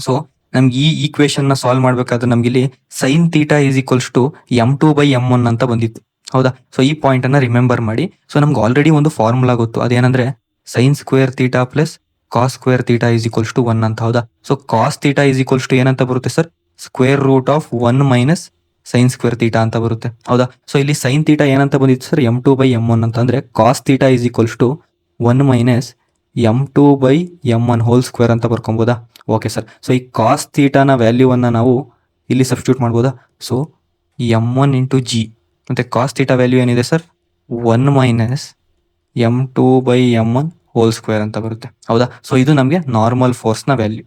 ಸೊ ನಮ್ಗೆ ಈ ಈಕ್ವೇಶನ್ ನ ಸಾಲ್ವ್ ಮಾಡ್ಬೇಕಾದ್ರೆ ನಮ್ಗೆ ಇಲ್ಲಿ sine theta is equals to M2/M1 ಅಂತ ಬಂದಿತ್ತು. ಹೌದಾ, ಸೊ ಈ ಪಾಯಿಂಟ್ ಅನ್ನ ರಿಮೆಂಬರ್ ಮಾಡಿ. ಸೊ ನಮ್ಗೆ ಆಲ್ರೆಡಿ ಒಂದು ಫಾರ್ಮುಲಾ ಗೊತ್ತು, ಅದೇನಂದ್ರೆ sine square theta plus cos square theta is equals to 1 ಅಂತ. ಹೌದಾ, so cos theta is equals to ಏನಂತ ಬರುತ್ತೆ sir, square root of 1 minus sine square theta ಅಂತ ಬರುತ್ತೆ. ಹೌದಾ, ಸೊ ಇಲ್ಲಿ ಸೈನ್ ಥೀಟಾ ಏನಂತ ಬಂದಿತ್ತು ಸರ್, M2/M1 ಅಂತ. ಅಂದ್ರೆ cos theta is equals to 1 minus M2/M1 whole square ಅಂತ ಬರ್ಕೊಬೋದಾ. ಓಕೆ ಸರ್, ಸೊ ಈ ಕಾಸ್ ಥೀಟಾನ ವ್ಯಾಲ್ಯೂವನ್ನ ನಾವು ಇಲ್ಲಿ ಸಬ್ಸ್ಟಿಟ್ಯೂಟ್ ಮಾಡ್ಬೋದಾ. ಸೊ M1 ಇಂಟು G ಮತ್ತೆ ಕಾಸ್ ಥೀಟಾ ವ್ಯಾಲ್ಯೂ ಏನಿದೆ sir, 1 minus M2/M1 whole square ಅಂತ ಬರುತ್ತೆ. ಹೌದಾ, ಸೊ ಇದು ನಮಗೆ ನಾರ್ಮಲ್ ಫೋರ್ಸ್ ನ ವ್ಯಾಲ್ಯೂ.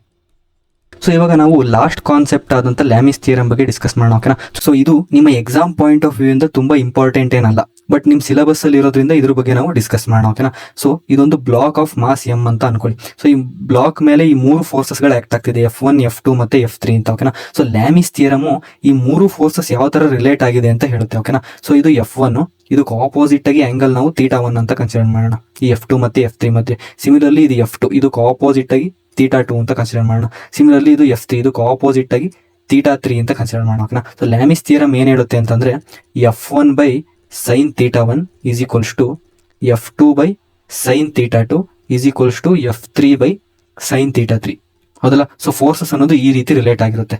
ಸೊ ಇವಾಗ ನಾವು ಲಾಸ್ಟ್ ಕಾನ್ಸೆಪ್ಟ್ ಆದಂತ ಲ್ಯಾಮಿಸ್ ಥಿಯರಂ ಬಗ್ಗೆ ಡಿಸ್ಕಸ್ ಮಾಡೋಣ. ಓಕೆನಾ, ಸೊ ಇದು ನಿಮ್ಮ ಎಕ್ಸಾಮ್ ಪಾಯಿಂಟ್ ಆಫ್ ವ್ಯೂ ಇಂದ ತುಂಬಾ ಇಂಪಾರ್ಟೆಂಟ್ ಏನಲ್ಲ, ಬಟ್ ನಿಮ್ ಸಿಲೆಬಸ್ ಅಲ್ಲಿ ಇರೋದ್ರಿಂದ ಇದ್ರ ಬಗ್ಗೆ ನಾವು ಡಿಸ್ಕಸ್ ಮಾಡೋಣ. ಓಕೆನಾ, ಸೊ ಇದೊಂದು ಬ್ಲಾಕ್ ಆಫ್ ಮಾಸ್ M ಅಂತ ಅನ್ಕೊಳ್ಳಿ. ಸೊ ಈ ಬ್ಲಾಕ್ ಮೇಲೆ ಈ 3 ಫೋರ್ಸಸ್ ಗಳು ಆಕ್ಟ್ ಆಗ್ತಿದೆ, F1, F2 ಮತ್ತೆ F3 ಅಂತ. ಓಕೆನಾ, ಸೊ ಲ್ಯಾಮಿಸ್ ಥಿಯರಮ್ ಈ 3 ಫೋರ್ಸಸ್ ಯಾವ ತರ ರಿಲೇಟ್ ಆಗಿದೆ ಅಂತ ಹೇಳುತ್ತೆ. ಓಕೆನಾ, ಸೊ ಇದು F1, ಇದಕ್ಕೆ ಆಪೋಸಿಟ್ ಆಗಿ ಆಂಗಲ್ ನಾವು θ1 ಅಂತ ಕನ್ಸಿಡರ್ ಮಾಡೋಣ, ಈ F2 ಮತ್ತೆ F3 ಮಧ್ಯೆ. ಸಿಮಿಲರ್ಲಿ ಇದು F2, ಇದಕ್ಕೆ ಆಪೋಸಿಟ್ ಆಗಿ θ2 ಅಂತ ಕನ್ಸಿಡರ್ ಮಾಡೋಣ. ಸಿಮಿಲರ್ಲಿ ಇದು F3, ಇದಕ್ಕೆ ಆಪೋಸಿಟ್ ಆಗಿ θ3 ಅಂತ ಕನ್ಸಿಡರ್ ಮಾಡೋಣ. ಓಕೆನಾ, ಸೊ ಲ್ಯಾಮಿಸ್ ಥಿಯರಮ್ ಏನ್ ಹೇಳುತ್ತೆ ಅಂತಂದ್ರೆ F1/sin θ1 is equals to F2/sin θ2 is equals to F3/sin θ3. ಹೌದಲ್ಲ, ಸೊ ಫೋರ್ಸಸ್ ಅನ್ನೋದು ಈ ರೀತಿ ರಿಲೇಟ್ ಆಗಿರುತ್ತೆ.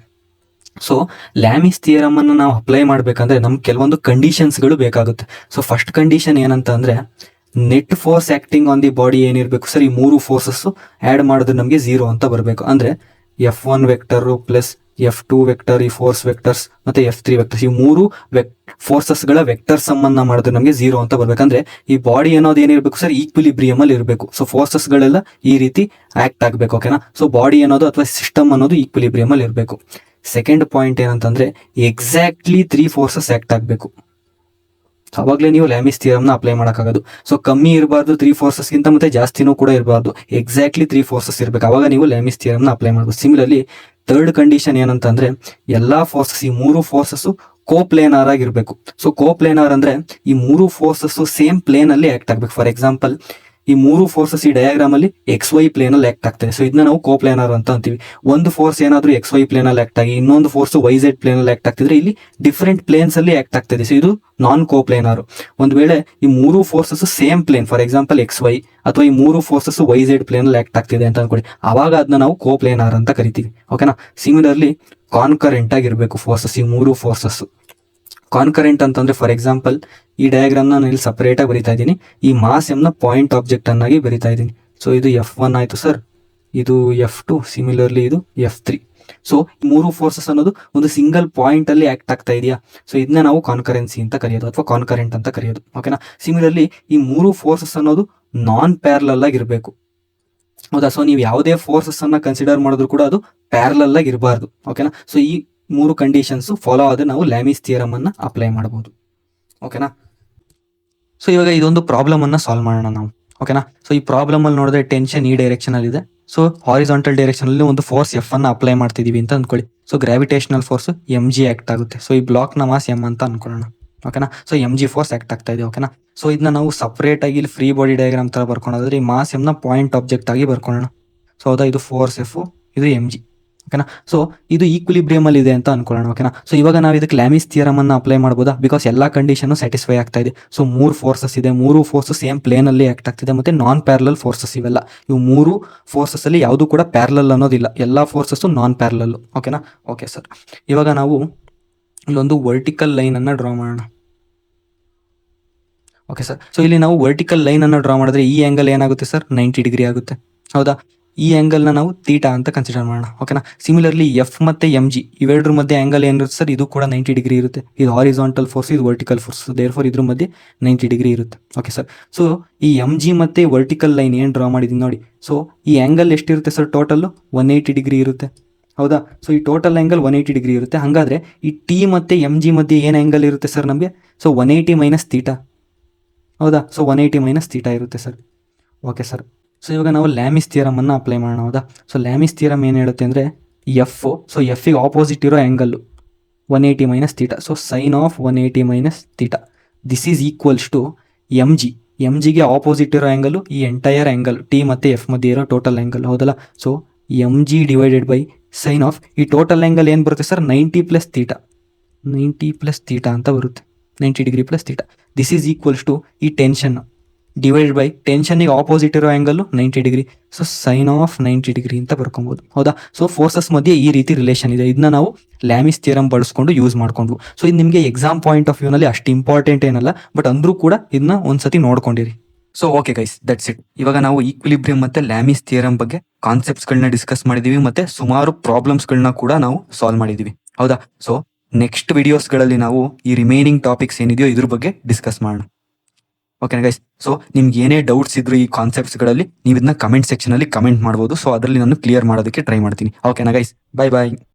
ಸೊ ಲ್ಯಾಮಿಸ್ ಥಿಯರಮ್ ಅನ್ನು ನಾವು ಅಪ್ಲೈ ಮಾಡಬೇಕಂದ್ರೆ ನಮ್ಗೆ ಕೆಲವೊಂದು ಕಂಡೀಷನ್ಸ್ಗಳು ಬೇಕಾಗುತ್ತೆ. ಸೊ ಫಸ್ಟ್ ಕಂಡೀಷನ್ ಏನಂತ ಅಂದ್ರೆ net force acting on the body ಏನಿರಬೇಕು ಸರ್, ಈ ಮೂರು ಫೋರ್ಸಸ್ ಆ್ಯಡ್ ಮಾಡಿದ್ರೆ ನಮಗೆ 0 ಅಂತ ಬರಬೇಕು. ಅಂದರೆ F1 vector plus F2 vector, ಈ ಫೋರ್ಸ್ ವೆಕ್ಟರ್ಸ್ ಮತ್ತೆ F3 ವೆಕ್ಟರ್ಸ್, ಈ ಮೂರು ಫೋರ್ಸಸ್ಗಳ ವೆಕ್ಟರ್ ಸಮ್ಮನ್ನ ಮಾಡಿದ್ರೆ ನಮಗೆ 0 ಅಂತ ಬರ್ಬೇಕಂದ್ರೆ ಈ ಬಾಡಿ ಅನ್ನೋದು ಏನಿರಬೇಕು ಸರ್, ಈಕ್ವಿಲಿಬ್ರಿಯಮ್ ಅಲ್ಲಿ ಇರಬೇಕು. ಸೊ ಫೋರ್ಸಸ್ಗಳೆಲ್ಲ ಈ ರೀತಿ ಆಕ್ಟ್ ಆಗಬೇಕು. ಓಕೆನಾ. ಸೊ ಬಾಡಿ ಅನ್ನೋದು ಅಥವಾ ಸಿಸ್ಟಮ್ ಅನ್ನೋದು ಈಕ್ವಿಲಿಬ್ರಿಯಮ್ ಅಲ್ಲಿ ಇರಬೇಕು. ಸೆಕೆಂಡ್ ಪಾಯಿಂಟ್ ಏನಂತಂದ್ರೆ ಎಕ್ಸಾಕ್ಟ್ಲಿ 3 ಫೋರ್ಸಸ್ ಆಕ್ಟ್ ಆಗಬೇಕು. ಅವಾಗಲೇ ನೀವು ಲ್ಯಾಮಿಸ್ ಥಿಯರಮ್ನ ಅಪ್ಲೈ ಮಾಡೋಕ್ಕಾಗೋದು. ಸೊ ಕಮ್ಮಿ ಇರಬಾರ್ದು 3 ಫೋರ್ಸಸ್ಗಿಂತ, ಮತ್ತೆ ಜಾಸ್ತಿನೂ ಕೂಡ ಇರಬಾರ್ದು, ಎಕ್ಸಾಕ್ಟ್ಲಿ 3 ಫೋರ್ಸಸ್ ಇರಬೇಕು. ಅವಾಗ ನೀವು ಲ್ಯಾಮಿಸ್ ಥಿಯರಮ್ನ ಅಪ್ಲೈ ಮಾಡ್ಬೋದು. ಸಿಮಿಲರ್ಲಿ ಥರ್ಡ್ ಕಂಡೀಷನ್ ಏನಂತಂದ್ರೆ ಎಲ್ಲಾ ಫೋರ್ಸಸ್, ಈ ಮೂರು ಫೋರ್ಸಸ್ ಕೋಪ್ಲೇನಾರ್ ಆಗಿರ್ಬೇಕು. ಸೊ ಕೋಪ್ಲೇನಾರ್ ಅಂದ್ರೆ ಈ ಮೂರು ಫೋರ್ಸಸ್ ಸೇಮ್ ಪ್ಲೇನ್ ಅಲ್ಲಿ ಆಕ್ಟ್ ಆಗ್ಬೇಕು. ಫಾರ್ ಎಕ್ಸಾಂಪಲ್, ಈ ಮೂರು ಫೋರ್ಸಸ್ ಈ ಡಯಾಗ್ರಾಮ್ ಅಲ್ಲಿ XY ಪ್ಲೇನ್ ಅಲ್ಲಿ ಆಕ್ಟ್ ಆಗ್ತದೆ. ಸೊ ಇದನ್ನ ನಾವು ಕೋಪ್ಲೇನಾರ್ ಅಂತ ಅಂತೀವಿ. ಒಂದು ಫೋರ್ಸ್ ಏನಾದ್ರೂ XY ಪ್ಲೇನ್ ಅಲ್ಲಿ ಆಕ್ಟ್ ಆಗಿ ಇನ್ನೊಂದು ಫೋರ್ಸ್ YZ ಪ್ಲೇನ್ ಅಲ್ಲಿ ಆಕ್ಟ್ ಆಗ್ತಿದ್ರೆ ಇಲ್ಲಿ ಡಿಫರೆಂಟ್ ಪ್ಲೇನ್ಸ್ ಅಲ್ಲಿ ಆಕ್ಟ್ ಆಗ್ತದೆ. ಸೊ ಇದು ನಾನ್ ಕೋಪ್ಲೇನಾರ್. ಒಂದು ವೇಳೆ ಈ ಮೂರು forces same plane, for example XY, ಅಥವಾ ಈ ಮೂರು ಫೋರ್ಸಸ್ YZ ಪ್ಲೇನ್ ಅಲ್ಲಿ ಆಕ್ಟ್ ಆಗ್ತಿದೆ ಅಂತ ಅನ್ಕೊಳ್ಳಿ, ಅವಾಗ ಅದನ್ನ ನಾವು ಕೋಪ್ಲೇನಾರ್ ಅಂತ ಕರಿತೀವಿ. ಓಕೆನಾ. ಸಿಮಿಲರ್ಲಿ ಕಾನ್ಕರೆಂಟ್ ಆಗಿರ್ಬೇಕು ಫೋರ್ಸಸ್, ಈ ಮೂರು ಫೋರ್ಸಸ್ ಕಾನ್ಕರೆಂಟ್ ಅಂತಂದ್ರೆ ಫಾರ್ ಎಕ್ಸಾಂಪಲ್ ಈ ಡಯಾಗ್ರಾಮ್ ನಾನು ಇಲ್ಲಿ ಸಪರೇಟ್ ಆಗಿ ಬರಿತಾ ಇದ್ದೀನಿ. ಈ ಮಾಸ್ ಎಮ್ ನ ಪಾಯಿಂಟ್ ಆಬ್ಜೆಕ್ಟ್ ಅನ್ನಾಗಿ ಬರಿತಾ ಇದ್ದೀನಿ. ಸೊ ಇದು F1 ಆಯ್ತು ಸರ್, ಇದು F2, ಸಿಮಿಲರ್ಲಿ ಇದು F3. ಸೊ ಈ ಮೂರು ಫೋರ್ಸಸ್ ಅನ್ನೋದು ಒಂದು ಸಿಂಗಲ್ ಪಾಯಿಂಟ್ ಅಲ್ಲಿ ಆಕ್ಟ್ ಆಗ್ತಾ ಇದೆಯಾ, ಸೊ ಇದನ್ನ ನಾವು ಕಾನ್ಕರೆನ್ಸಿ ಅಂತ ಕರೆಯೋದು ಅಥವಾ ಕಾನ್ಕರೆಂಟ್ ಅಂತ ಕರೆಯೋದು. ಓಕೆನಾ. ಸಿಮಿಲರ್ಲಿ ಈ ಮೂರು ಫೋರ್ಸಸ್ ಅನ್ನೋದು ನಾನ್ ಪ್ಯಾರಲಲ್ ಆಗಿರ್ಬೇಕು. ಹೌದಾ. ಸೊ ನೀವು ಯಾವುದೇ ಫೋರ್ಸಸ್ ಅನ್ನ ಕನ್ಸಿಡರ್ ಮಾಡಿದ್ರು ಕೂಡ ಅದು ಪ್ಯಾರಲಲ್ ಆಗಿ ಇರಬಾರ್ದು. ಓಕೆನಾ. ಸೊ ಈ ಮೂರು ಕಂಡೀಷನ್ಸ್ ಫಾಲೋ ಆದ್ರೆ ನಾವು ಲ್ಯಾಮಿಸ್ ಥಿಯರಮ್ ಅನ್ನ ಅಪ್ಲೈ ಮಾಡಬಹುದು. ಓಕೆನಾ. ಸೊ ಇವಾಗ ಇದೊಂದು ಪ್ರಾಬ್ಲಮ್ ಅನ್ನ ಸಾಲ್ವ್ ಮಾಡೋಣ ನಾವು. ಓಕೆನಾ. ಸೊ ಈ ಪ್ರಾಬ್ಲಮ್ ಅಲ್ಲಿ ನೋಡಿದ್ರೆ ಟೆನ್ಷನ್ ಈ ಡೈರೆಕ್ಷನ್ ಅಲ್ಲಿ ಇದೆ. ಸೊ ಹಾರಿಜಾಂಟಲ್ ಡೈರೆಕ್ಷನ್ ಅಲ್ಲಿ ಒಂದು ಫೋರ್ಸ್ F ಅನ್ನ ಅಪ್ಲೈ ಮಾಡ್ತಿದೀವಿ ಅಂತ ಅನ್ಕೊಳ್ಳಿ. So gravitational force mg act ಆಗುತ್ತೆ. ಸೊ ಈ ಬ್ಲಾಕ್ ನ ಮಾಸ್ m ಅಂತ ಅನ್ಕೊಳ್ಳೋಣ. ಓಕೆನಾ. ಸೊ mg ಫೋರ್ಸ್ ಆಕ್ಟ್ ಆಗ್ತಾ ಇದೆ. ಓಕೆನಾ. ಸೊ ಇದನ್ನ ನಾವು ಸಪರೇಟ್ ಆಗಿ ಇಲ್ಲಿ ಫ್ರೀ ಬಾಡಿ ಡಯಾಗ್ರಾಮ್ ತರ ಬರ್ಕೊಂಡ್ರೆ ಈ ಮಾಸ್ m ನ ಪಾಯಿಂಟ್ ಆಬ್ಜೆಕ್ಟ್ ಆಗಿ ಬರ್ಕೊಳ್ಳೋಣ. ಸೊ ಹೌದಾ, ಇದು ಫೋರ್ಸ್ F, ಇದು mg. ಓಕೆನಾ. ಸೊ ಇದು ಈಕ್ವಿಲಿಬ್ರಿಯಮ್ ಅಲ್ಲಿ ಇದೆ ಅಂತ ಅನ್ಕೊಳ್ಳೋಣ. ಓಕೆನಾ. ಸೊ ಇವಾಗ ನಾವು ಇದಕ್ಕೆ ಲ್ಯಾಮಿಸ್ ಥಿಯರಮ್ ಅನ್ನ ಅಪ್ಲೈ ಮಾಡಬಹುದಾ, ಬಿಕಾಸ್ ಎಲ್ಲಾ ಕಂಡೀಷನ್ ಸ್ಯಾಟಿಸ್ಫೈ ಆಗ್ತಾ ಇದೆ. ಸೊ ಮೂರು ಫೋರ್ಸಸ್ ಇದೆ, ಮೂರು ಫೋರ್ಸಸ್ ಸೇಮ್ ಪ್ಲೇನ್ ಅಲ್ಲಿ ಆಕ್ಟ್ ಆಗ್ತಿದೆ, ಮತ್ತೆ ನಾನ್ ಪ್ಯಾರಲಲ್ ಫೋರ್ಸಸ್ ಇವೆಲ್ಲ. ಇವು ಮೂರು ಫೋರ್ಸಸ್ ಅಲ್ಲಿ ಯಾವುದು ಕೂಡ ಪ್ಯಾರಲಲ್ ಅನ್ನೋದಿಲ್ಲ, ಎಲ್ಲಾ ಫೋರ್ಸಸ್ ನಾನ್ ಪ್ಯಾರಲಲ್. ಓಕೆನಾ. Okay sir. ಇವಾಗ ನಾವು ಇಲ್ಲೊಂದು ವರ್ಟಿಕಲ್ ಲೈನ್ ಅನ್ನ ಡ್ರಾ ಮಾಡೋಣ. Okay sir. ಸೊ ಇಲ್ಲಿ ನಾವು ವರ್ಟಿಕಲ್ ಲೈನ್ ಅನ್ನ ಡ್ರಾ ಮಾಡಿದ್ರೆ ಈ ಆಂಗಲ್ ಏನಾಗುತ್ತೆ ಸರ್, 90 ಡಿಗ್ರಿ ಆಗುತ್ತೆ. ಹೌದಾ. ಈ ಆಂಗಲ್ ನ ನಾವು ಥೀಟಾ ಅಂತ ಕನ್ಸಿಡರ್ ಮಾಡೋಣ. ಓಕೆನಾ. ಸಿಮಿಲರ್ಲಿ F ಮತ್ತೆ mg ಇವೆರಡರ ಮಧ್ಯೆ ಆಂಗಲ್ ಏನಿರುತ್ತೆ ಸರ್, ಇದು ಕೂಡ 90 ಡಿಗ್ರಿ ಇರುತ್ತೆ. ಇದು ಹಾರಿಜಾಂಟಲ್ ಫೋರ್ಸ್, ಇದು ವರ್ಟಿಕಲ್ ಫೋರ್ಸ್, ದೇರ್ಫೋರ್ ಇದ್ರ ಮಧ್ಯೆ 90 ಡಿಗ್ರಿ ಇರುತ್ತೆ. Okay sir. ಸೊ ಈ mg ಮತ್ತೆ ವರ್ಟಿಕಲ್ ಲೈನ್ ಏನ್ ಡ್ರಾ ಮಾಡಿದೀನಿ ನೋಡಿ. ಸೊ ಈ ಆಂಗಲ್ ಎಷ್ಟಿರುತ್ತೆ ಸರ್, ಟೋಟಲ್ 180 ಡಿಗ್ರಿ ಇರುತ್ತೆ. ಹೌದಾ. ಸೊ ಈ ಟೋಟಲ್ ಆಂಗಲ್ 180 ಡಿಗ್ರಿ ಇರುತ್ತೆ. ಹಾಗಾದ್ರೆ ಈ ಟಿ ಮತ್ತೆ mg ಮಧ್ಯೆ ಏನ್ ಆಂಗಲ್ ಇರುತ್ತೆ ಸರ್ ನಮಗೆ, ಸೊ 180 ಮೈನಸ್ ಥೀಟಾ. ಹೌದಾ. ಸೊ 180 ಮೈನಸ್ ಥೀಟಾ ಇರುತ್ತೆ ಸರ್. Okay sir. ಸೊ ಇವಾಗ ನಾವು ಲ್ಯಾಮಿಸ್ ಥಿಯರಮ್ ಅನ್ನ ಅಪ್ಲೈ ಮಾಡೋಣ. ಹೌದಾ. ಸೊ ಲ್ಯಾಮಿಸ್ ಥಿಯರಮ್ ಏನು ಹೇಳುತ್ತೆ ಅಂದರೆ F, ಸೊ F ಗೆ ಆಪೋಸಿಟ್ ಇರೋ angle 180 minus theta. So sine of 180 minus theta this is equals to mg. mgಗೆ ಆಪೋಸಿಟ್ ಇರೋ ಆ್ಯಂಗಲ್ ಈ ಎಂಟೈರ್ ಆ್ಯಂಗಲ್ ಟಿ ಮತ್ತು F ಮಧ್ಯೆ ಇರೋ ಟೋಟಲ್ ಆ್ಯಂಗಲ್. ಹೌದಲ್ಲ. So mg divided by sine of ಈ ಟೋಟಲ್ ಆ್ಯಂಗಲ್ ಏನು ಬರುತ್ತೆ sir, 90 plus theta. 90 plus theta ಅಂತ ಬರುತ್ತೆ, 90 degree plus theta. This is equals to ಈ ಟೆನ್ಷನ್ ಡಿವೈಡ್ ಬೈ ಟೆನ್ಷನ್ಗೆ ಆಪೋಸಿಟ್ ಇರೋ angle 90 degree. So sine of 90 degree ಅಂತ ಬರ್ಕೊಬೋದು. ಹೌದಾ. ಸೊ ಫೋರ್ಸಸ್ ಮಧ್ಯೆ ಈ ರೀತಿ ರಿಲೇಷನ್ ಇದೆ. ಇದನ್ನ ನಾವು ಲ್ಯಾಮಿಸ್ ಥಿಯರಮ್ ಬಳಸ್ಕೊಂಡು ಯೂಸ್ ಮಾಡ್ಕೊಂಡ್ವು. ಸೊ ಇದು ನಿಮಗೆ ಎಕ್ಸಾಮ್ ಪಾಯಿಂಟ್ ಆಫ್ ವ್ಯೂನಲ್ಲಿ ಅಷ್ಟು ಇಂಪಾರ್ಟೆಂಟ್ ಏನಲ್ಲ, ಬಟ್ ಅಂದ್ರೂ ಕೂಡ ಇದನ್ನ ಒಂದ್ಸತಿ ನೋಡ್ಕೊಂಡಿರಿ. So okay guys, that's it. ಇವಾಗ ನಾವು ಈಕ್ವಿಲಿಬ್ರಿಯಮ್ ಮತ್ತೆ ಲ್ಯಾಮಿಸ್ ಥಿಯರಮ್ ಬಗ್ಗೆ ಕಾನ್ಸೆಪ್ಟ್ಸ್ಗಳನ್ನ ಡಿಸ್ಕಸ್ ಮಾಡಿದೀವಿ, ಮತ್ತೆ ಸುಮಾರು ಪ್ರಾಬ್ಲಮ್ಸ್ಗಳನ್ನ ಕೂಡ ನಾವು ಸಾಲ್ವ್ ಮಾಡಿದೀವಿ. ಹೌದಾ. ಸೊ ನೆಕ್ಸ್ಟ್ ವಿಡಿಯೋಸ್ಗಳಲ್ಲಿ ನಾವು ಈ ರಿಮೈನಿಂಗ್ ಟಾಪಿಕ್ಸ್ ಏನಿದೆಯೋ ಇದ್ರ ಬಗ್ಗೆ ಡಿಸ್ಕಸ್ ಮಾಡೋಣ. ಓಕೆನಾ ಗೈಸ್. ಸೊ ನಿಮ್ಗೆ ಏನೇ ಡೌಟ್ಸ್ ಇದ್ರು ಈ ಕಾನ್ಸೆಪ್ಟ್ಸ್ಗಳಲ್ಲಿ ನೀವು ಇದನ್ನ ಕಮೆಂಟ್ ಸೆಕ್ಷನ್ ಅಲ್ಲಿ ಕಮೆಂಟ್ ಮಾಡ್ಬೋದು. ಸೊ ಅದರಲ್ಲಿ ನಾನು ಕ್ಲಿಯರ್ ಮಾಡೋದಕ್ಕೆ ಟ್ರೈ ಮಾಡ್ತೀನಿ. ಓಕೆನಾ ಗೈಸ್. Bye bye.